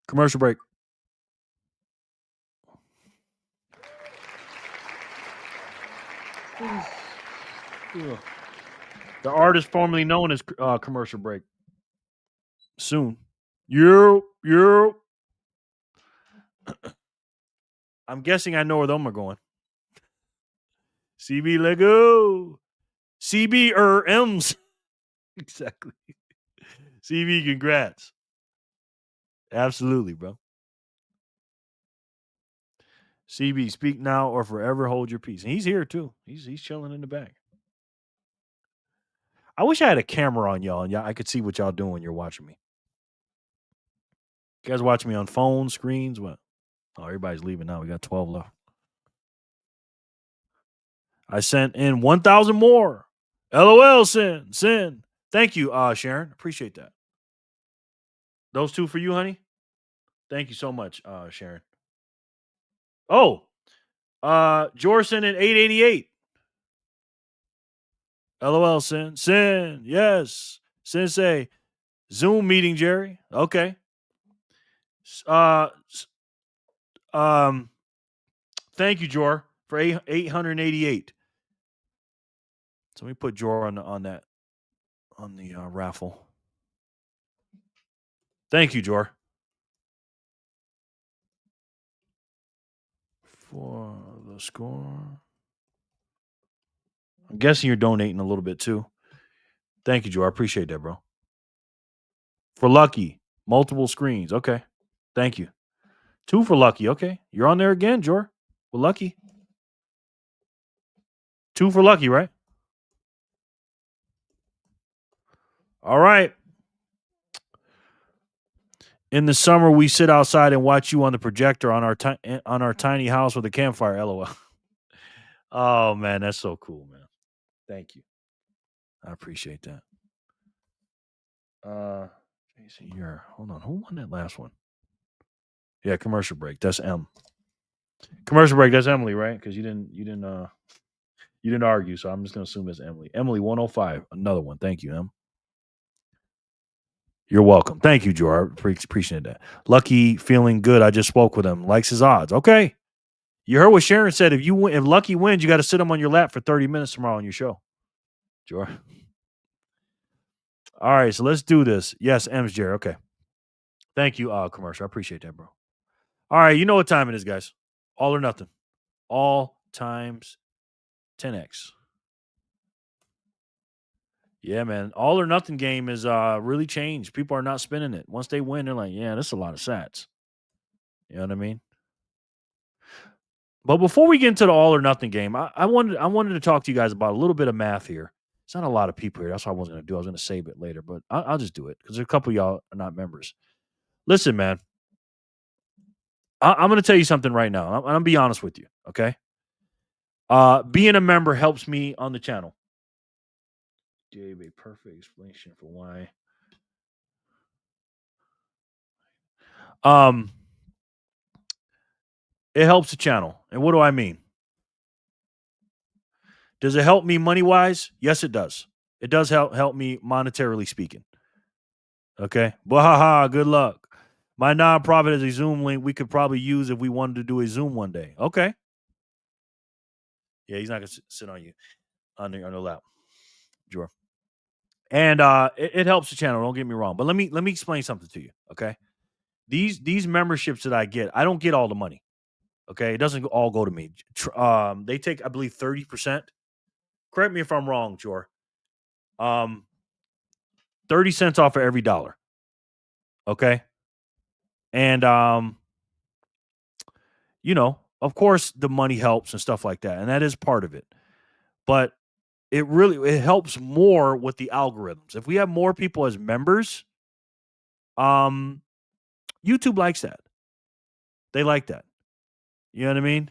Commercial break. The artist formerly known as Commercial Break. Soon. You. I'm guessing I know where them are going. CB Lego. CB M's. Exactly. CB, congrats. Absolutely, bro. CB, speak now or forever hold your peace. And he's here too. He's chilling in the back. I wish I had a camera on y'all and I could see what y'all doing when you're watching me. You guys watching me on phones, screens, what? Oh, everybody's leaving now. We got 12 left. I sent in 1,000 more. LOL, Sin. Thank you, Sharon. Appreciate that. Those 2 for you, honey. Thank you so much, Sharon. Oh, Jorson in 888. LOL, Sin. Yes. Sensei. Zoom meeting, Jerry. Okay. Thank you, Jor, for 888. So let me put Jor on the raffle. Thank you, Jor. For the score. I'm guessing you're donating a little bit too. Thank you, Jor. I appreciate that, bro. For Lucky, multiple screens. Okay. Thank you. 2 for Lucky. Okay. You're on there again, Jor. With Lucky. 2 for Lucky, right? All right. In the summer, we sit outside and watch you on the projector on our tiny house with a campfire. LOL. Oh man, that's so cool, man. Thank you. I appreciate that. Jason, hold on. Who won that last one? Yeah, commercial break. That's M. Commercial break. That's Emily, right? Because you didn't argue, so I'm just gonna assume it's Emily. Emily 105. Another one. Thank you, Em. You're welcome. Thank you, Joe. I appreciate that. Lucky feeling good. I just spoke with him. Likes his odds. Okay. You heard what Sharon said. If Lucky wins, you got to sit him on your lap for 30 minutes tomorrow on your show. Joe. All right, so let's do this. Yes, M's Jerry. Okay. Thank you, commercial. I appreciate that, bro. All right, you know what time it is, guys. All or nothing. All times 10x. Yeah, man. All or nothing game is really changed. People are not spending it. Once they win, they're like, yeah, that's a lot of sats. You know what I mean? But before we get into the all or nothing game, I wanted to talk to you guys about a little bit of math here. It's not a lot of people here. That's what I wasn't going to do. I was going to save it later, but I'll just do it because a couple of y'all are not members. Listen, man. I'm going to tell you something right now. I'm going to be honest with you, okay? Being a member helps me on the channel. Gave a perfect explanation for why. It helps the channel. And what do I mean? Does it help me money-wise? Yes, it does. It does help me monetarily speaking. Okay? Bahaha, good luck. My nonprofit is a Zoom link we could probably use if we wanted to do a Zoom one day. Okay. Yeah, he's not going to sit on you on the lap. Sure. And it helps the channel, don't get me wrong. But let me explain something to you, okay? These memberships that I get, I don't get all the money. Okay? It doesn't all go to me. They take, I believe, 30%. Correct me if I'm wrong, Jor. 30 cents off of every dollar. Okay? And you know, of course the money helps and stuff like that, and that is part of it. But it helps more with the algorithms. If we have more people as members, YouTube likes that. They like that. You know what I mean?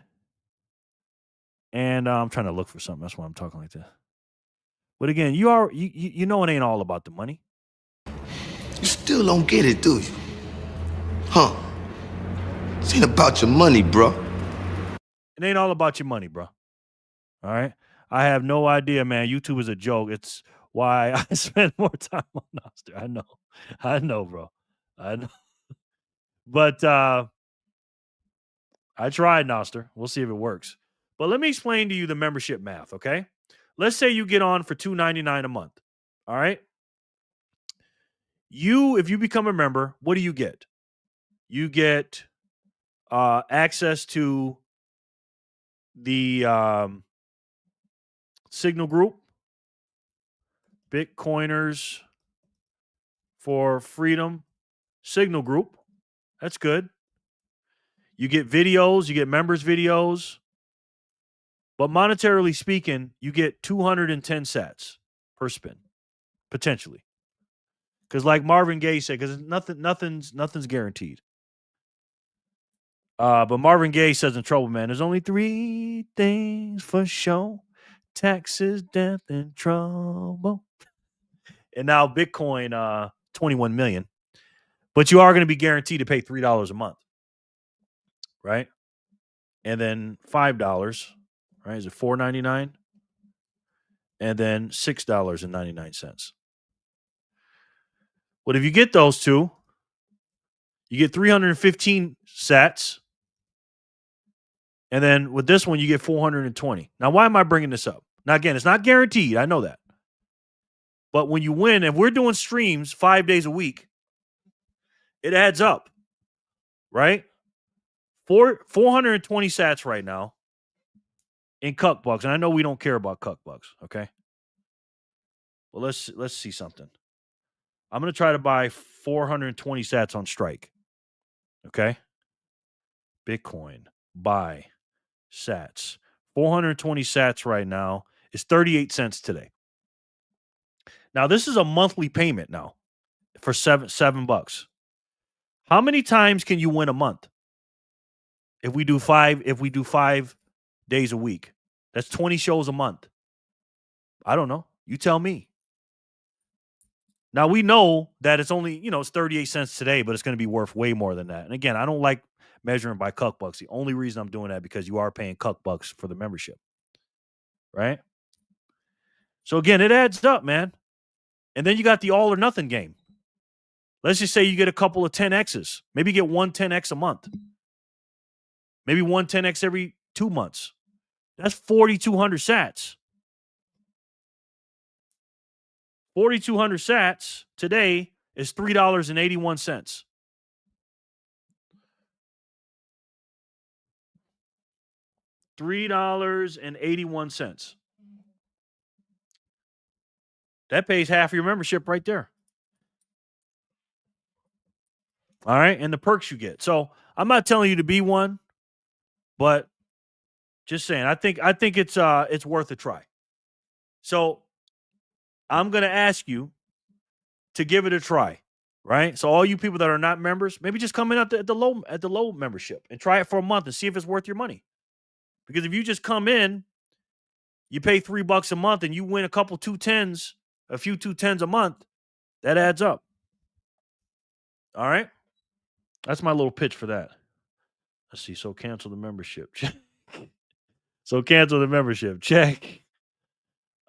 And I'm trying to look for something. That's why I'm talking like this. But again, you know it ain't all about the money. You still don't get it, do you? Huh? This ain't about your money, bro. It ain't all about your money, bro. All right? I have no idea, man. YouTube is a joke. It's why I spend more time on Nostr. I know, bro. I know. But I tried Nostr. We'll see if it works. But let me explain to you the membership math, okay? Let's say you get on for $2.99 a month. All right? If you become a member, what do you get? You get access to the Signal group, Bitcoiners for Freedom Signal group. That's good. You get videos, you get members' videos. But monetarily speaking, you get 210 sats per spin, potentially. Because like Marvin Gaye said, because nothing's guaranteed. But Marvin Gaye says in Trouble, man, there's only 3 things for sure: taxes, death, and trouble. And now Bitcoin, 21 million. But you are going to be guaranteed to pay $3 a month, right? And then $5, right? Is it $4.99? And then $6.99. But if you get those two, you get 315 sats. And then with this one, you get 420. Now, why am I bringing this up? Now, again, it's not guaranteed. I know that. But when you win, if we're doing streams 5 days a week, it adds up, right? 420 sats right now in cuck bucks. And I know we don't care about cuck bucks, okay? Well, let's see something. I'm going to try to buy 420 sats on Strike, okay? Bitcoin, buy sats. 420 sats right now is 38 cents today. Now, this is a monthly payment now for $7. How many times can you win a month? If we do 5 days a week, that's 20 shows a month. I don't know. You tell me. Now, we know that it's only, it's 38 cents today, but it's going to be worth way more than that. And again, I don't like measuring by cuck bucks. The only reason I'm doing that because you are paying cuck bucks for the membership. Right? So again, it adds up, man. And then you got the all or nothing game. Let's just say you get a couple of 10Xs. Maybe you get one 10X a month. Maybe one 10X every 2 months. That's 4,200 sats. 4,200 sats today is $3.81. $3.81. That pays half your membership right there. All right, and the perks you get. So I'm not telling you to be one, but just saying, I think it's worth a try. So I'm gonna ask you to give it a try, right? So all you people that are not members, maybe just come in at the low membership and try it for a month and see if it's worth your money. Because if you just come in, you pay $3 a month and you win a few 210s a month, that adds up. All right, that's my little pitch for that. Let's see. So cancel the membership. Check.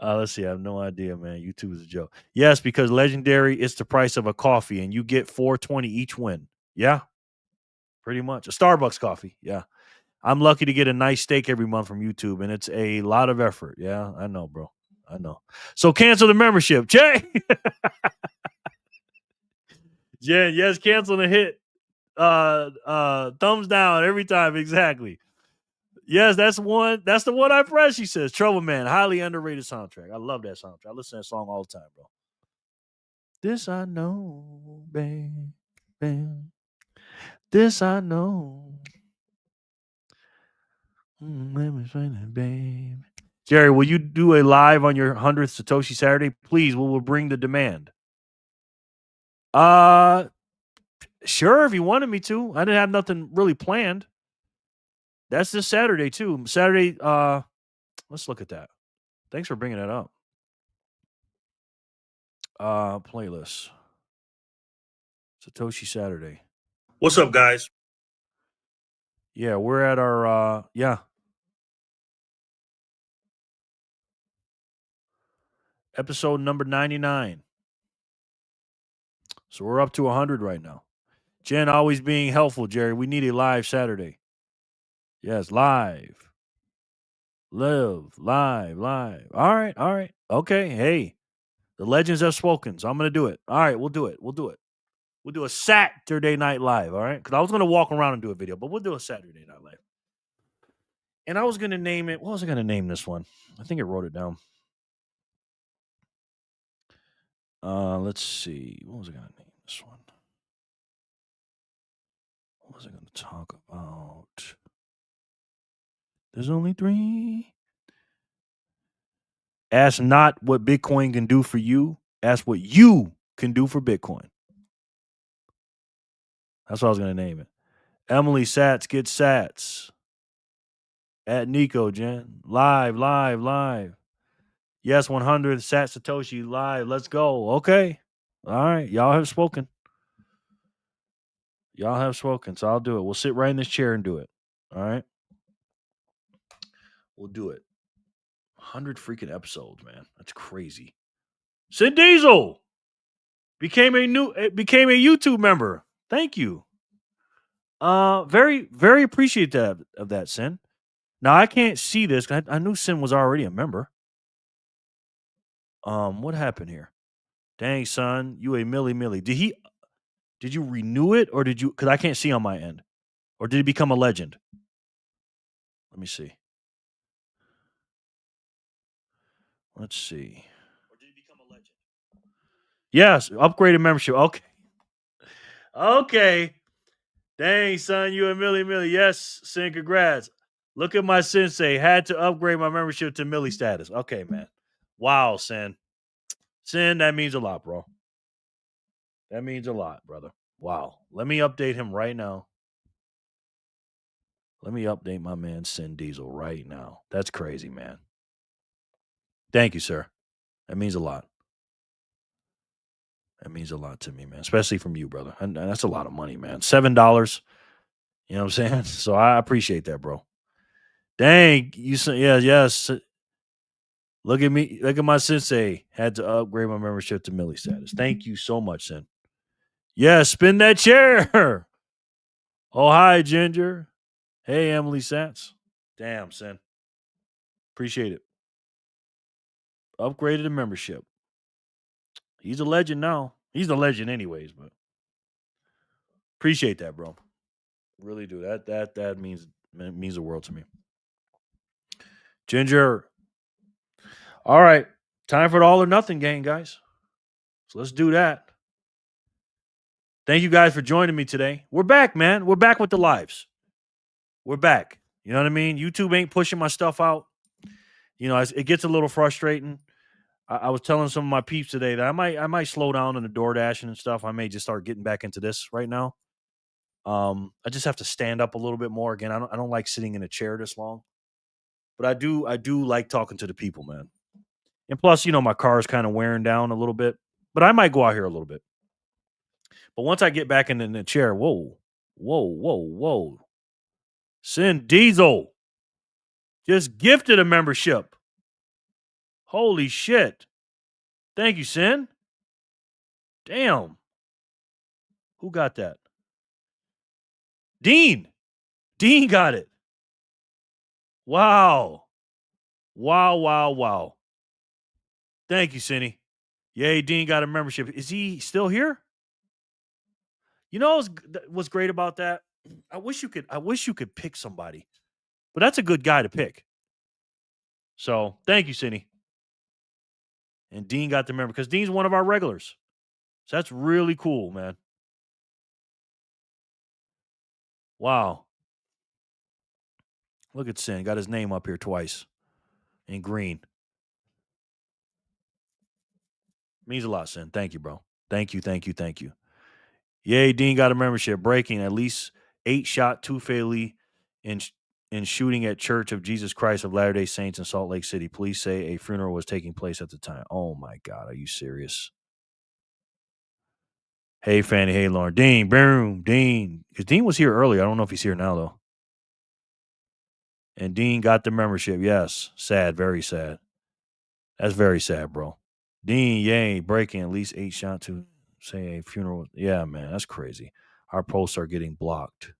Let's see. I have no idea, man. YouTube is a joke. Yes, because legendary, it's the price of a coffee, and you get $4.20 each win. Yeah, pretty much a Starbucks coffee. Yeah, I'm lucky to get a nice steak every month from YouTube, and it's a lot of effort. Yeah, I know, bro. I know. So cancel the membership, Jay. Jen, yes, cancel the hit. Thumbs down every time. Exactly. Yes, that's the one I press. She says, Trouble Man, highly underrated soundtrack. I love that soundtrack. I listen to that song all the time, bro. This I know, babe. This I know. Let me find it, babe. Jerry, will you do a live on your 100th Satoshi Saturday? Please, we will bring the demand. Sure, if you wanted me to. I didn't have nothing really planned. That's this Saturday, too. Saturday, let's look at that. Thanks for bringing that up. Playlist. Satoshi Saturday. What's up, guys? Yeah, we're at our episode number 99. So we're up to 100 right now. Jen always being helpful, Jerry. We need a live Saturday. Yes, live. Live. All right. Okay, hey. The legends have spoken, so I'm going to do it. All right, we'll do it. We'll do a Saturday Night Live, all right? Because I was going to walk around and do a video, but we'll do a Saturday Night Live. And I was going to name it. What was I going to name this one? I think I wrote it down. Let's see. What was I going to name this one? What was I going to talk about? There's only 3. Ask not what Bitcoin can do for you. Ask what you can do for Bitcoin. That's what I was going to name it. Emily Sats gets Sats. At Nico, Jen. Live. Yes, 100 Sat Satoshi live. Let's go. Okay. All right. Y'all have spoken. So I'll do it. We'll sit right in this chair and do it. All right. We'll do it. 100 freaking episodes, man. That's crazy. Sid Diesel became a YouTube member. Thank you. Very, very appreciative of that, Sin. Now I can't see this. I knew Sin was already a member. What happened here? Dang, son, you a millie. Did you renew it or did you? Because I can't see on my end. Or did he become a legend? Let me see. Let's see. Or did he become a legend? Yes, upgraded membership. Okay. Dang, son, you a millie. Yes, Sin, congrats. Look at my sensei. Had to upgrade my membership to millie status. Okay, man. Wow, Sin. Sin, that means a lot, bro. That means a lot, brother. Wow. Let me update him right now. Let me update my man Sin Diesel right now. That's crazy, man. Thank you, sir. That means a lot. That means a lot to me, man. Especially from you, brother. And that's a lot of money, man. $7. You know what I'm saying? So I appreciate that, bro. Dang, you said yes. Look at me. Look at my sensei. Had to upgrade my membership to millie status. Thank you so much, Sin. Yeah, spin that chair. Oh, hi, Ginger. Hey, Emily Sats. Damn, Sin. Appreciate it. Upgraded the membership. He's a legend now. He's a legend anyways, but appreciate that, bro. Really do. That means the world to me. Ginger. All right. Time for the all or nothing game, guys. So let's do that. Thank you guys for joining me today. We're back, man. We're back with the lives. We're back. You know what I mean? YouTube ain't pushing my stuff out. You know, it gets a little frustrating. I was telling some of my peeps today that I might slow down on the door dashing and stuff. I may just start getting back into this right now. I just have to stand up a little bit more. Again, I don't like sitting in a chair this long. But I do like talking to the people, man. And plus, you know, my car is kind of wearing down a little bit. But I might go out here a little bit. But once I get back in the chair, whoa. Sin Diesel just gifted a membership. Holy shit. Thank you, Sin. Damn. Who got that? Dean. Dean got it. Wow. Thank you, Cindy. Yay, Dean got a membership. Is he still here? You know what's great about that? I wish you could pick somebody. But that's a good guy to pick. So, thank you, Cindy. And Dean got the member because Dean's one of our regulars. So that's really cool, man. Wow. Look at Sin. Got his name up here twice in green. Means a lot, Sin. Thank you, bro. Thank you. Yay, Dean got a membership. Breaking at least 8 shot, 2 fatally in shooting at Church of Jesus Christ of Latter-day Saints in Salt Lake City. Police say a funeral was taking place at the time. Oh, my God. Are you serious? Hey, Fanny. Hey, Lauren. Dean. Boom. Dean. Because Dean was here earlier. I don't know if he's here now, though. And Dean got the membership. Yes. Sad. Very sad. That's very sad, bro. Dean, yay. Breaking at least 8 shot to say a funeral. Yeah, man. That's crazy. Our posts are getting blocked.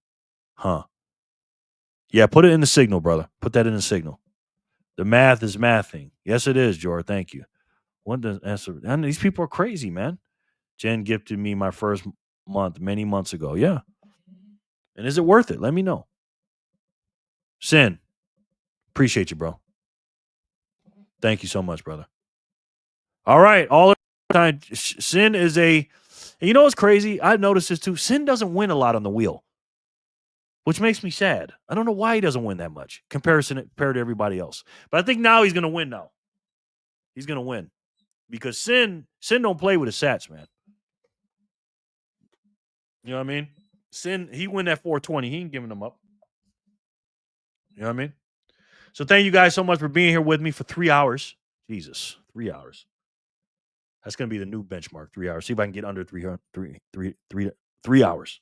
Huh. Yeah, put it in the signal, brother. Put that in the signal. The math is mathing. Yes, it is, George. Thank you. What does answer? And these people are crazy, man. Jen gifted me my first month many months ago. Yeah. And is it worth it? Let me know. Sin. Appreciate you, bro. Thank you so much, brother. All right. All the time. Sin is and you know what's crazy? I've noticed this too. Sin doesn't win a lot on the wheel, which makes me sad. I don't know why he doesn't win that much compared to everybody else. But I think now he's going to win now. He's going to win because Sin don't play with his sats, man. You know what I mean? Sin, he win that 420. He ain't giving them up. You know what I mean? So thank you guys so much for being here with me for 3 hours. Jesus, 3 hours. That's going to be the new benchmark, 3 hours. See if I can get under 3 hours.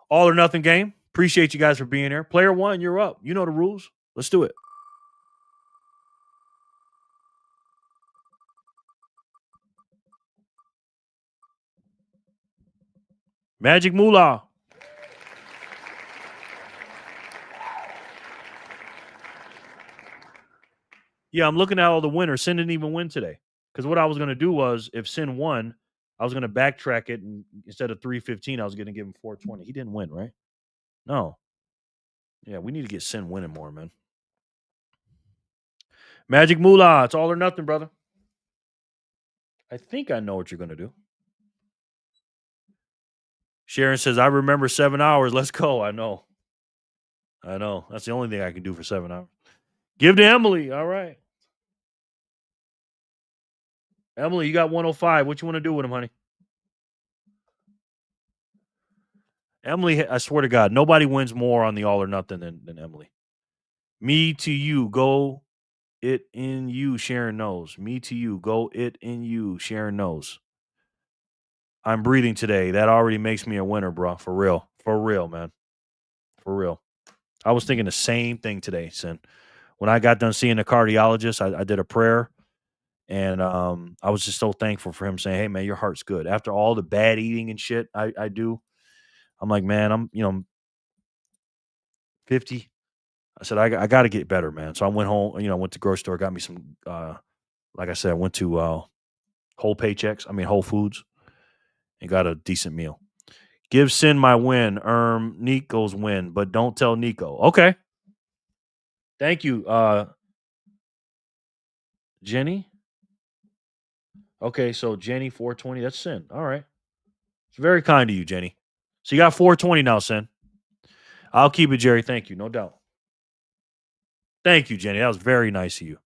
All or nothing game. Appreciate you guys for being here. Player 1, you're up. You know the rules. Let's do it. Magic Moolah. Yeah, I'm looking at all the winners. Sin didn't even win today. Because what I was going to do was, if Sin won, I was going to backtrack it. And instead of 315, I was going to give him 420. He didn't win, right? No. Yeah, we need to get Sin winning more, man. Magic Moolah. It's all or nothing, brother. I think I know what you're going to do. Sharon says, I remember 7 hours. Let's go. I know. That's the only thing I can do for 7 hours. Give to Emily. All right. Emily, you got 105. What you want to do with him, honey? Emily, I swear to God, nobody wins more on the all or nothing than Emily. Me to you, go it in you, Sharon knows. Me to you, go it in you, Sharon knows. I'm breathing today. That already makes me a winner, bro. For real. For real, man. For real. I was thinking the same thing today, Sin. When I got done seeing the cardiologist, I did a prayer. And I was just so thankful for him saying, hey, man, your heart's good. After all the bad eating and shit I do, I'm like, man, I'm 50. I said, I got to get better, man. So I went home, went to the grocery store, got me some, like I said, I went to Whole paychecks. I mean, Whole Foods. And got a decent meal. Give Sin my win. Nico's win, but don't tell Nico. Okay. Thank you, Jenny. Okay, so Jenny 420. That's Sin. All right. It's very kind of you, Jenny. So you got 420 now, Sin. I'll keep it, Jerry. Thank you. No doubt. Thank you, Jenny. That was very nice of you.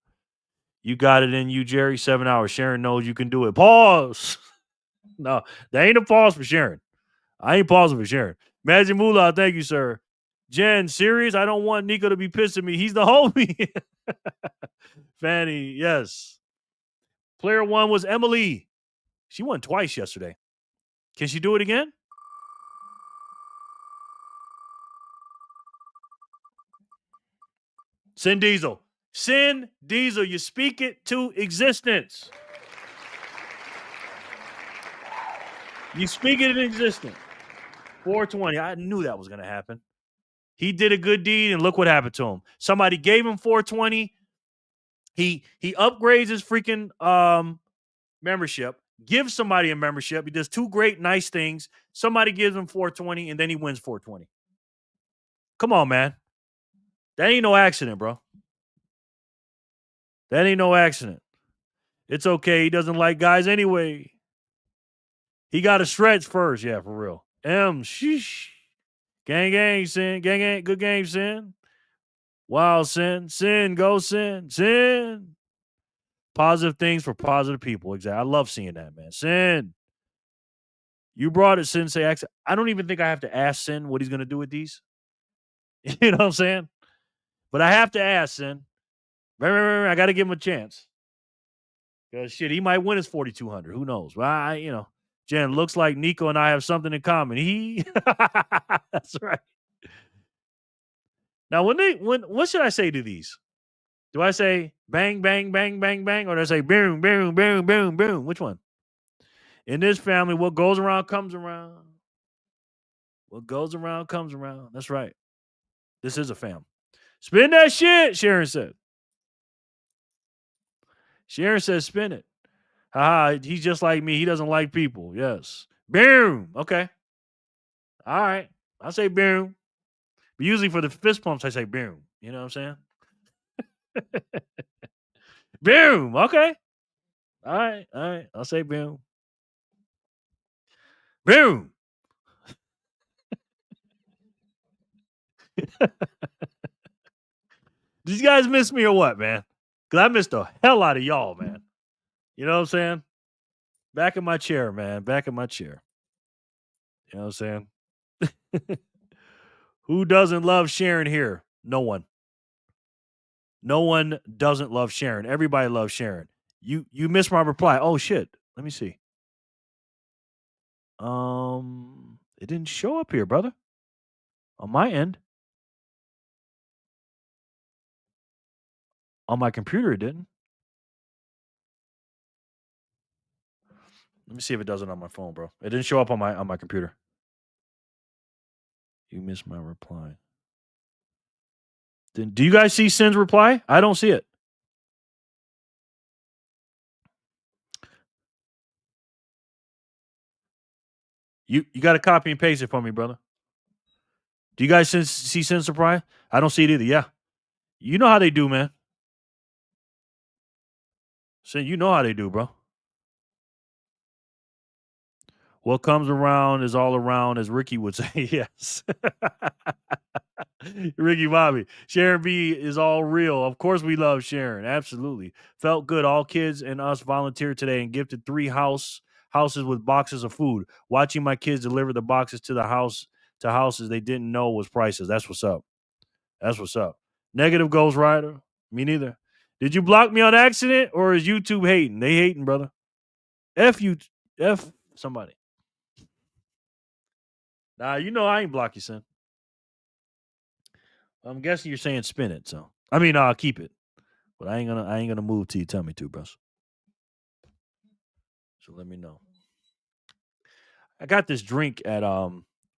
You got it in you, Jerry. 7 hours. Sharon knows you can do it. Pause. No, there ain't a pause for Sharon. I ain't pausing for Sharon. Magic Moolah, thank you, sir. Jen, serious? I don't want Nico to be pissed at me. He's the homie. Fanny, yes. Player one was Emily. She won twice yesterday. Can she do it again? Sin Diesel. Sin Diesel, you speak it to existence. You speak it in existence. 420. I knew that was going to happen. He did a good deed, and look what happened to him. Somebody gave him 420. He upgrades his freaking membership, gives somebody a membership. He does two great, nice things. Somebody gives him 420, and then he wins 420. Come on, man. That ain't no accident, bro. That ain't no accident. It's okay. He doesn't like guys anyway. He got to stretch first. Yeah, for real. Sheesh. Gang, Sin. Gang, good game, Sin. Wow, Sin. Sin, go, Sin. Sin. Positive things for positive people. Exactly. I love seeing that, man. Sin. You brought it, Sin. Say, I don't even think I have to ask Sin what he's going to do with these. You know what I'm saying? But I have to ask Sin. I got to give him a chance. Because shit, he might win his 4,200. Who knows? Well, Jen, looks like Nico and I have something in common. That's right. Now, what should I say to these? Do I say bang, bang, bang, bang, bang, or do I say boom, boom, boom, boom, boom? Which one? In this family, what goes around comes around. What goes around comes around. That's right. This is a fam. Spin that shit, Sharon said. Sharon says spin it. Haha, he's just like me. He doesn't like people. Yes. Boom. Okay. All right. I say boom. But usually for the fist pumps, I say boom. You know what I'm saying? Boom. Okay. All right. I'll say boom. Boom. Did you guys miss me or what, man? Because I missed the hell out of y'all, man. You know what I'm saying? Back in my chair, man. Back in my chair. You know what I'm saying? Who doesn't love Sharon here? No one. No one doesn't love Sharon. Everybody loves Sharon. You missed my reply. Oh shit. Let me see. It didn't show up here, brother. On my end. On my computer, it didn't. Let me see if it does it on my phone, bro. It didn't show up on my computer. You missed my reply. Do you guys see Sin's reply? I don't see it. You got to copy and paste it for me, brother. Do you guys see Sin's reply? I don't see it either. Yeah. You know how they do, man. Sin, you know how they do, bro. What comes around is all around, as Ricky would say. Yes. Ricky Bobby. Sharon B is all real. Of course we love Sharon. Absolutely. Felt good. All kids and us volunteered today and gifted 3 houses with boxes of food. Watching my kids deliver the boxes to the houses they didn't know was priceless. That's what's up. That's what's up. Negative Ghost Rider. Me neither. Did you block me on accident or is YouTube hating? They hating, brother. F somebody. Nah, you know I ain't block you, son. I'm guessing you're saying spin it, so I mean keep it. But I ain't gonna move till you tell me to, bros. So let me know. I got this drink at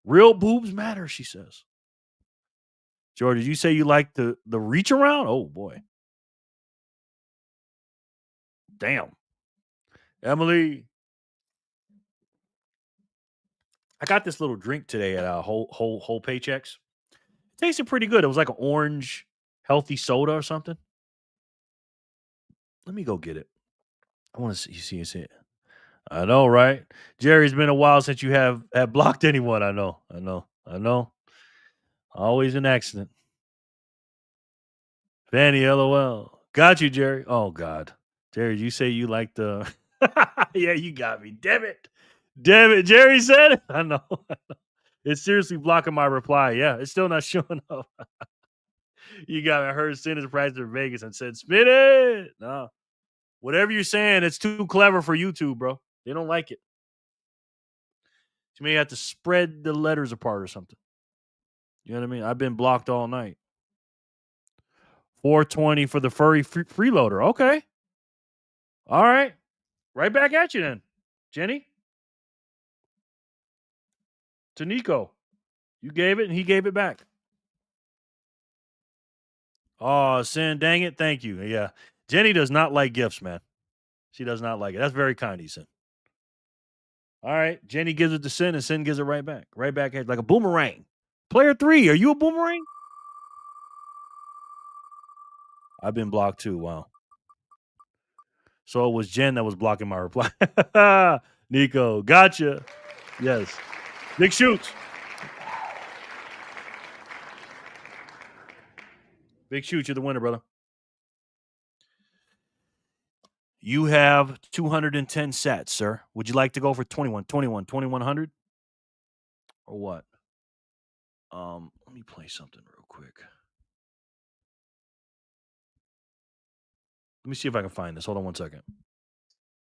Real Boobs Matter, she says. George, did you say you like the reach around? Oh boy. Damn. Emily. I got this little drink today at whole Paychecks. It tasted pretty good. It was like an orange healthy soda or something. Let me go get it. I want to see it. I know, right? Jerry, it's been a while since you have blocked anyone. I know. Always an accident. Fanny, LOL. Got you, Jerry. Oh, God. Jerry, you say you like the... Yeah, you got me. Damn it. Jerry said it. I know. It's seriously blocking my reply. Yeah, it's still not showing up. You got me. I heard send his price to Vegas and said, spit it. No. Whatever you're saying, it's too clever for YouTube, bro. They don't like it. You may have to spread the letters apart or something. You know what I mean? I've been blocked all night. 420 for the furry freeloader. Okay. All right. Right back at you then, Jenny. To Nico. You gave it and he gave it back. Oh, Sin, dang it. Thank you. Yeah. Jenny does not like gifts, man. She does not like it. That's very kind of you, Sin. All right. Jenny gives it to Sin and Sin gives it right back. Right back at like a boomerang. Player 3, are you a boomerang? I've been blocked too. Wow. So it was Jen that was blocking my reply. Nico, gotcha. Yes. Big shoots. Big shoot, you're the winner, brother. You have 210 sats, sir. Would you like to go for 2100? Or what? Let me play something real quick. Let me see if I can find this. Hold on one second.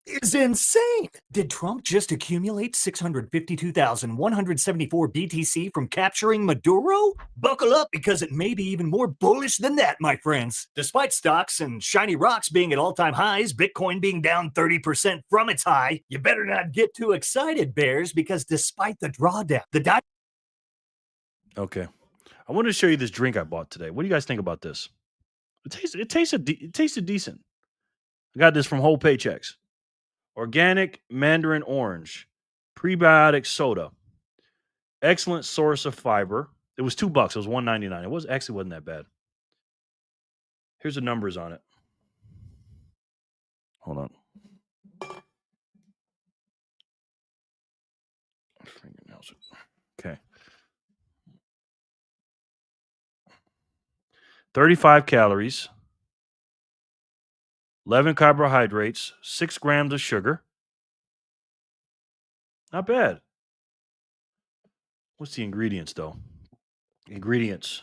Is insane. Did Trump just accumulate 652,174 BTC from capturing Maduro? Buckle up because it may be even more bullish than that, my friends. Despite stocks and shiny rocks being at all-time highs, Bitcoin being down 30% from its high, you better not get too excited, bears, because despite the drawdown, Okay. I wanted to show you this drink I bought today. What do you guys think about this? It tasted decent. I got this from Whole Paychecks. Organic Mandarin Orange, prebiotic soda, excellent source of fiber. It was $2. It was $1.99. It wasn't that bad. Here's the numbers on it. Hold on. Okay. 35 calories, 11 carbohydrates, 6 grams of sugar. Not bad. What's the ingredients, though? Ingredients.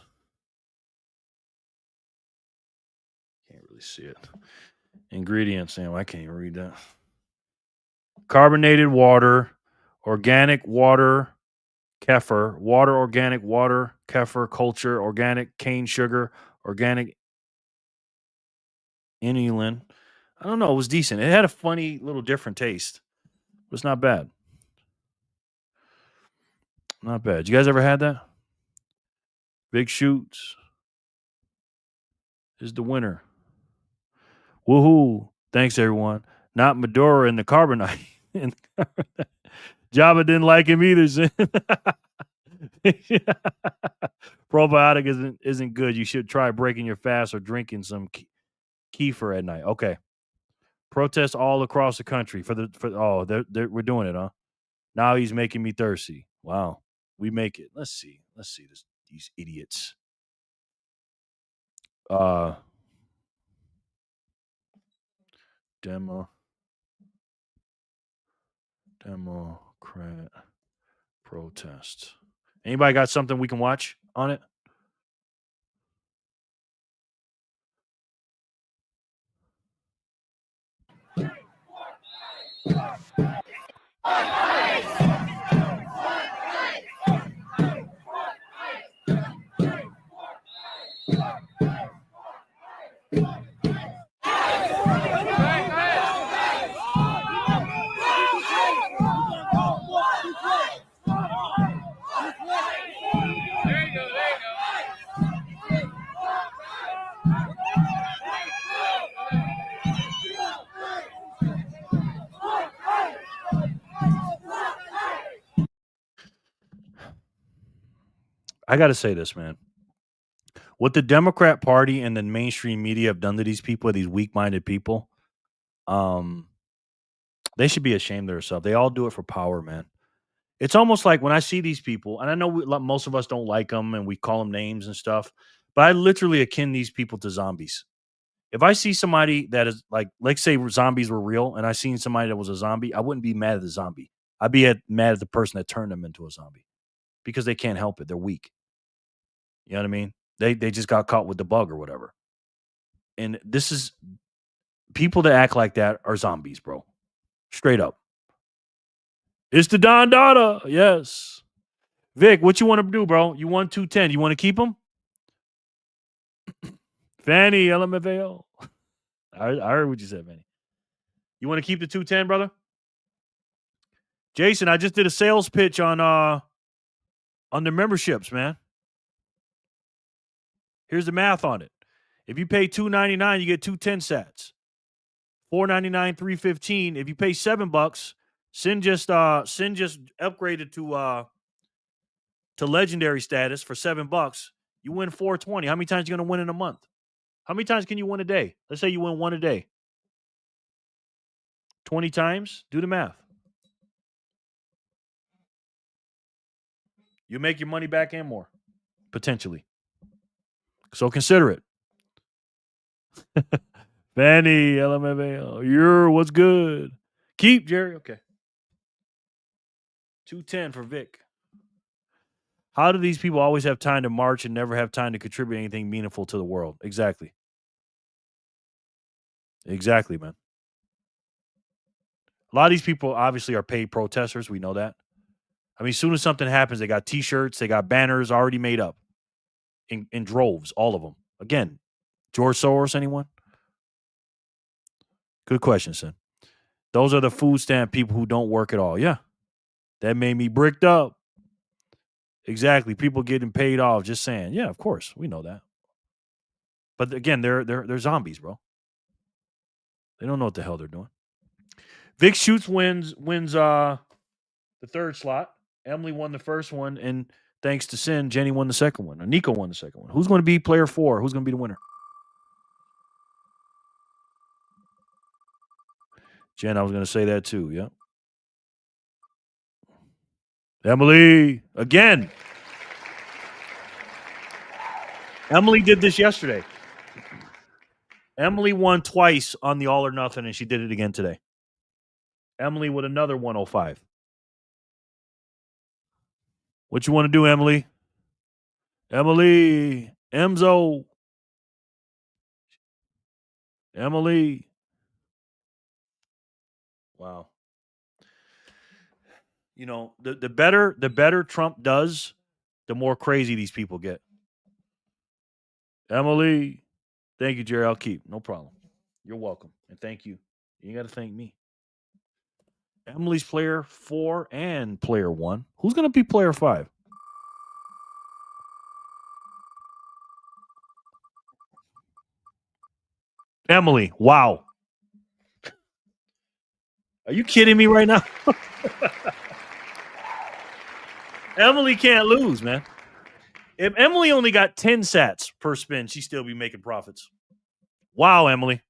Can't really see it. Ingredients. Damn, I can't even read that. Carbonated water, organic water, kefir, water, organic water, kefir, culture, organic cane sugar, organic inulin. I don't know. It was decent. It had a funny little different taste. But it's not bad. Not bad. You guys ever had that? Big Shoots is the winner. Woohoo. Thanks, everyone. Not Maduro in the carbonite. Java didn't like him either. Probiotic isn't good. You should try breaking your fast or drinking some kefir at night. Okay. Protests all across the country we're doing it, huh? Now he's making me thirsty. Wow. We make it. Let's see these idiots. Democrat protest. Anybody got something we can watch on it? I got to say this, man. What the Democrat Party and the mainstream media have done to these people, these weak-minded people, they should be ashamed of themselves. They all do it for power, man. It's almost like when I see these people, and I know most of us don't like them and we call them names and stuff, but I literally akin these people to zombies. If I see somebody that is like say zombies were real and I seen somebody that was a zombie, I wouldn't be mad at the zombie. I'd be mad at the person that turned them into a zombie because they can't help it. They're weak. You know what I mean? They just got caught with the bug or whatever. And this is people that act like that are zombies, bro. Straight up. It's the Don Dada. Yes. Vic, what you want to do, bro? You won 210. You want to keep him? Fanny, LMFAO. I heard what you said, Fanny. You want to keep the 210, brother? Jason, I just did a sales pitch on the memberships, man. Here's the math on it. If you pay $2.99, you get 210 sats. $4.99, $3.15. If you pay $7, Sin just upgraded to legendary status for $7. You win 420. How many times are you gonna win in a month? How many times can you win a day? Let's say you win one a day. 20 times? Do the math. You make your money back and more, potentially. So consider it. Fanny, LMFAO, what's good? Keep, Jerry. Okay. 210 for Vic. How do these people always have time to march and never have time to contribute anything meaningful to the world? Exactly. Exactly, man. A lot of these people obviously are paid protesters. We know that. I mean, as soon as something happens, they got T-shirts, they got banners already made up in droves, all of them. Again, George Soros, anyone? Good question, son. Those are the food stamp people who don't work at all. Yeah. That made me bricked up. Exactly. People getting paid off. Just saying. Yeah, of course. We know that. But again, they're zombies, bro. They don't know what the hell they're doing. Vic Shoots wins the third slot. Emily won the first one, and thanks to Sin, Jenny won the second one. Or Nico won the second one. Who's going to be player 4? Who's going to be the winner? Jen, I was going to say that too. Yeah. Emily, again. Emily did this yesterday. Emily won twice on the All or Nothing, and she did it again today. Emily with another 105. What you want to do, Emily? Emily. Emzo. Emily. Wow. You know, the better Trump does, the more crazy these people get. Emily. Thank you, Jerry. I'll keep. No problem. You're welcome. And thank you. You got to thank me. Emily's player 4 and player 1. Who's going to be player 5? Emily. Wow. Are you kidding me right now? Emily can't lose, man. If Emily only got 10 sats per spin, she'd still be making profits. Wow, Emily.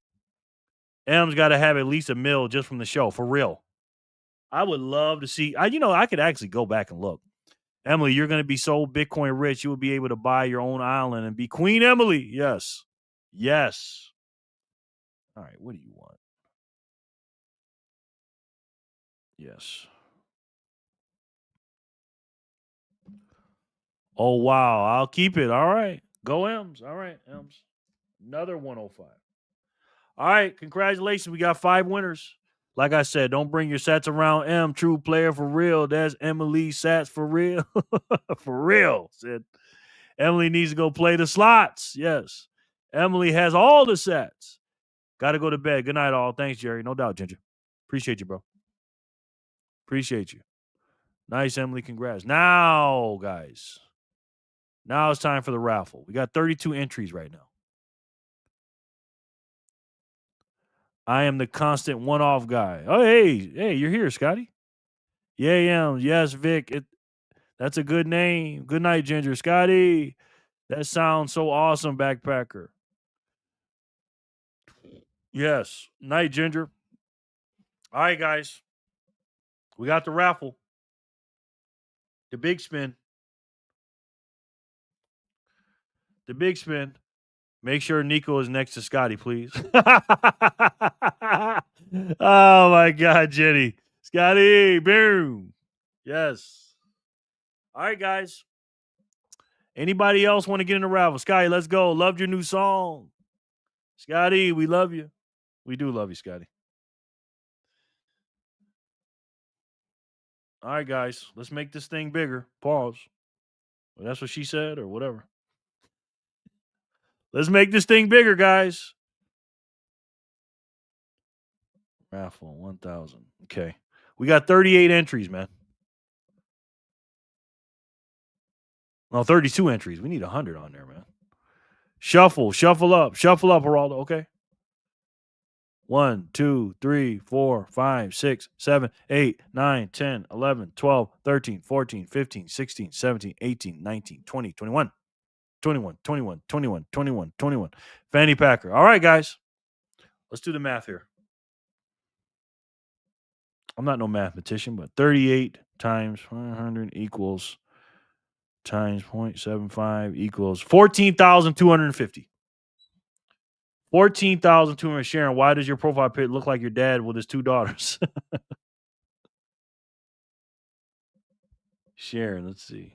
Em's got to have at least $1 million just from the show, for real. I would love to see. I could actually go back and look. Emily, you're going to be so Bitcoin rich, you will be able to buy your own island and be Queen Emily. Yes. Yes. All right, what do you want? Yes. Oh, wow. I'll keep it. All right. Go Ems. All right, Ems. Another 105. All right. Congratulations. We got 5 winners. Like I said, don't bring your sats around M. True player for real. That's Emily Sats for real. For real. Said Emily needs to go play the slots. Yes. Emily has all the sats. Got to go to bed. Good night, all. Thanks, Jerry. No doubt, Ginger. Appreciate you, bro. Appreciate you. Nice, Emily. Congrats. Now, guys. Now it's time for the raffle. We got 32 entries right now. I am the constant one-off guy. Oh, hey, you're here, Scotty. Yeah, I am. Yes, Vic. That's a good name. Good night, Ginger. Scotty. That sounds so awesome, backpacker. Yes. Night, Ginger. All right, guys. We got the raffle. The big spin. The big spin. Make sure Nico is next to Scotty, please. Oh, my God, Jenny. Scotty, boom. Yes. All right, guys. Anybody else want to get in the raffle? Scotty, let's go. Loved your new song. Scotty, we love you. We do love you, Scotty. All right, guys. Let's make this thing bigger. Pause. Well, that's what she said or whatever. Let's make this thing bigger, guys. Raffle 1,000. Okay. We got 38 entries, man. No, 32 entries. We need 100 on there, man. Shuffle up, Geraldo. Okay. 1, 2, 3, 4, 5, 6, 7, 8, 9, 10, 11, 12, 13, 14, 15, 16, 17, 18, 19, 20, 21. 21. Fanny Packer. All right, guys. Let's do the math here. I'm not no mathematician, but 38 times 100 equals times 0.75 equals 14,250. 14,200. Sharon, why does your profile pic look like your dad with his 2 daughters? Sharon, let's see.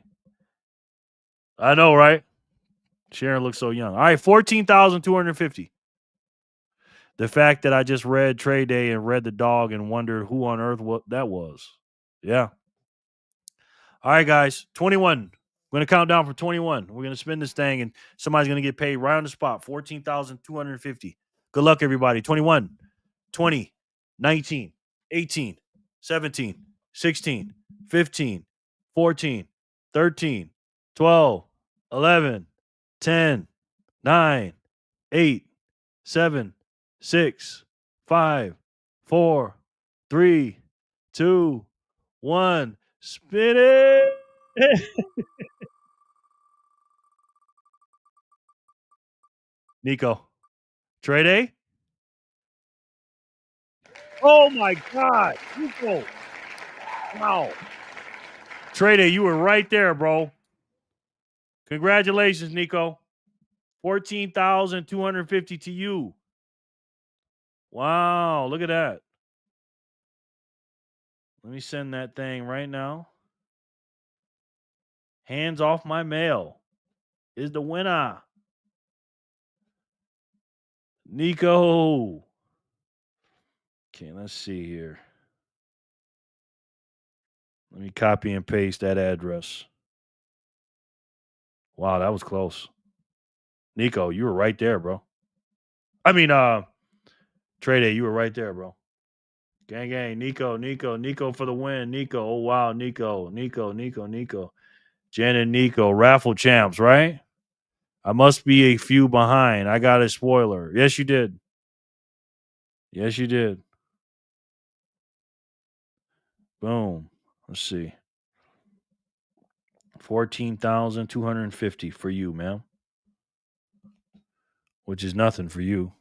I know, right? Sharon looks so young. All right, 14,250. The fact that I just read Trade Day and read the dog and wondered who on earth what that was. Yeah. All right, guys. 21. We're going to count down from 21. We're going to spin this thing, and somebody's going to get paid right on the spot. 14,250. Good luck, everybody. 21, 20, 19, 18, 17, 16, 15, 14, 13, 12, 11, 10, 9, 8, 7, 6, 5, 4, 3, 2, 1. Spin it. Nico. Trade A? Oh, my God. Nico. Wow. Trade A, you were right there, bro. Congratulations, Nico. 14,250 to you. Wow, look at that. Let me send that thing right now. Hands off my mail is the winner. Nico. Okay, let's see here. Let me copy and paste that address. Wow, that was close. Nico, you were right there, bro. I mean, Trade A, you were right there, bro. Gang, Nico for the win. Nico, oh wow, Nico. Jen and Nico, raffle champs, right? I must be a few behind. I got a spoiler. Yes, you did. Boom. Let's see. 14,250 for you, ma'am. Which is nothing for you.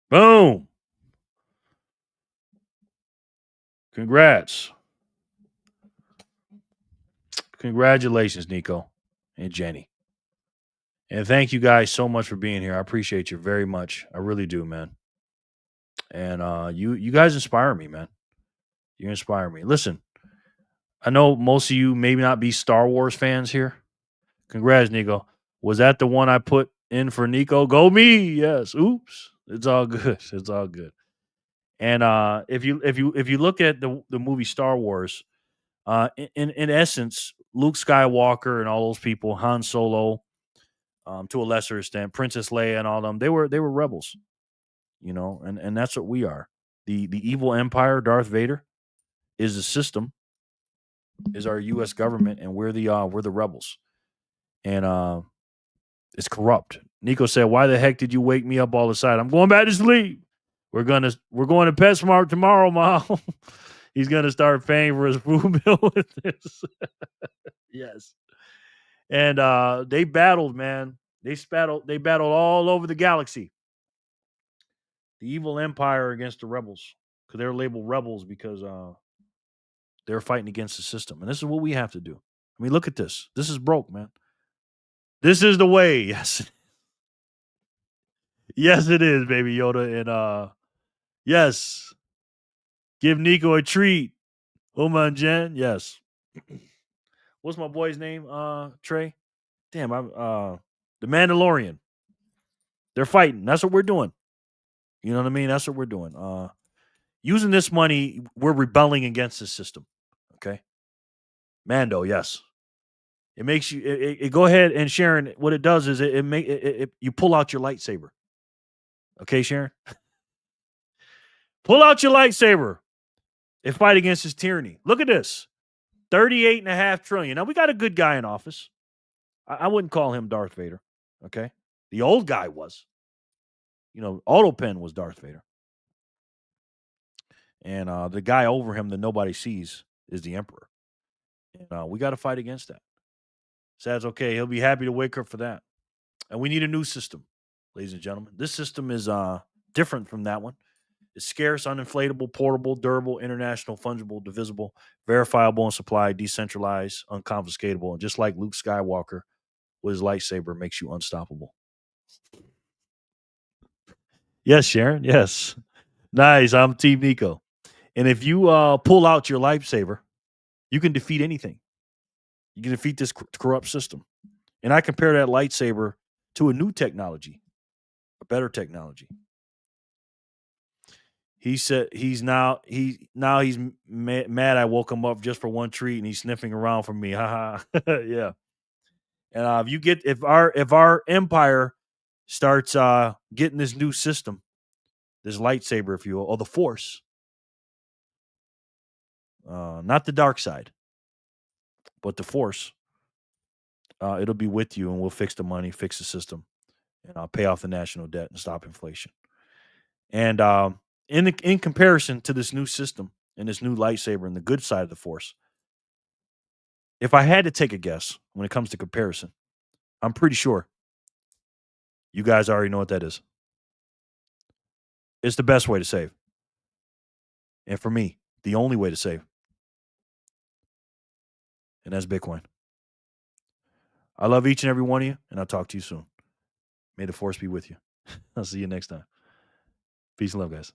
Boom. Congrats. Congratulations, Nico and Jenny. And thank you guys so much for being here. I appreciate you very much. I really do, man. And you guys inspire me, man. You inspire me. Listen, I know most of you may not be Star Wars fans here. Congrats, Nico. Was that the one I put in for Nico? Go me. Yes. Oops. It's all good. It's all good. And if you look at the movie Star Wars, in essence, Luke Skywalker and all those people, Han Solo, to a lesser extent, Princess Leia and all them, they were rebels, and that's what we are. The evil empire, Darth Vader, is the system, is our U.S. government, and we're the rebels, and it's corrupt. Nico said, "Why the heck did you wake me up all the time? I'm going back to sleep." We're going to PetSmart tomorrow, Mom. He's going to start paying for his food bill with this. Yes. And they battled, man. They battled all over the galaxy. The evil empire against the rebels. Because they're labeled rebels because they're fighting against the system. And this is what we have to do. I mean, look at this. This is broke, man. This is the way. Yes. Yes, it is, baby Yoda. And yes. Give Nico a treat. Uma and Jen. Yes. What's my boy's name? Trey? Damn, I'm the Mandalorian. They're fighting. That's what we're doing. You know what I mean? That's what we're doing. Using this money, we're rebelling against the system. Okay. Mando, yes. It makes you it go ahead and Sharon, what it does is you pull out your lightsaber. Okay, Sharon? Pull out your lightsaber and fight against this tyranny. Look at this. 38.5 trillion. Now we got a good guy in office. I wouldn't call him Darth Vader. Okay. The old guy was. You know, Autopen was Darth Vader. And the guy over him that nobody sees is the Emperor. And we got to fight against that. Sad's okay. He'll be happy to wake up for that. And we need a new system, ladies and gentlemen. This system is different from that one. It's scarce, uninflatable, portable, durable, international, fungible, divisible, verifiable and supplied, decentralized, unconfiscatable. And just like Luke Skywalker with his lightsaber makes you unstoppable. Yes, Sharon. Yes. Nice. I'm Team Nico. And if you pull out your lightsaber, you can defeat anything. You can defeat this corrupt system. And I compare that lightsaber to a new technology, a better technology. He said he's mad I woke him up just for one treat and he's sniffing around for me. Haha. Yeah. And if our empire starts getting this new system, this lightsaber, if you will, or the Force, not the dark side, but the Force, it'll be with you, and we'll fix the money, fix the system, and I'll pay off the national debt and stop inflation. And in comparison to this new system and this new lightsaber and the good side of the Force, if I had to take a guess when it comes to comparison, I'm pretty sure you guys already know what that is. It's the best way to save. And for me, the only way to save. And that's Bitcoin. I love each and every one of you, and I'll talk to you soon. May the Force be with you. I'll see you next time. Peace and love, guys.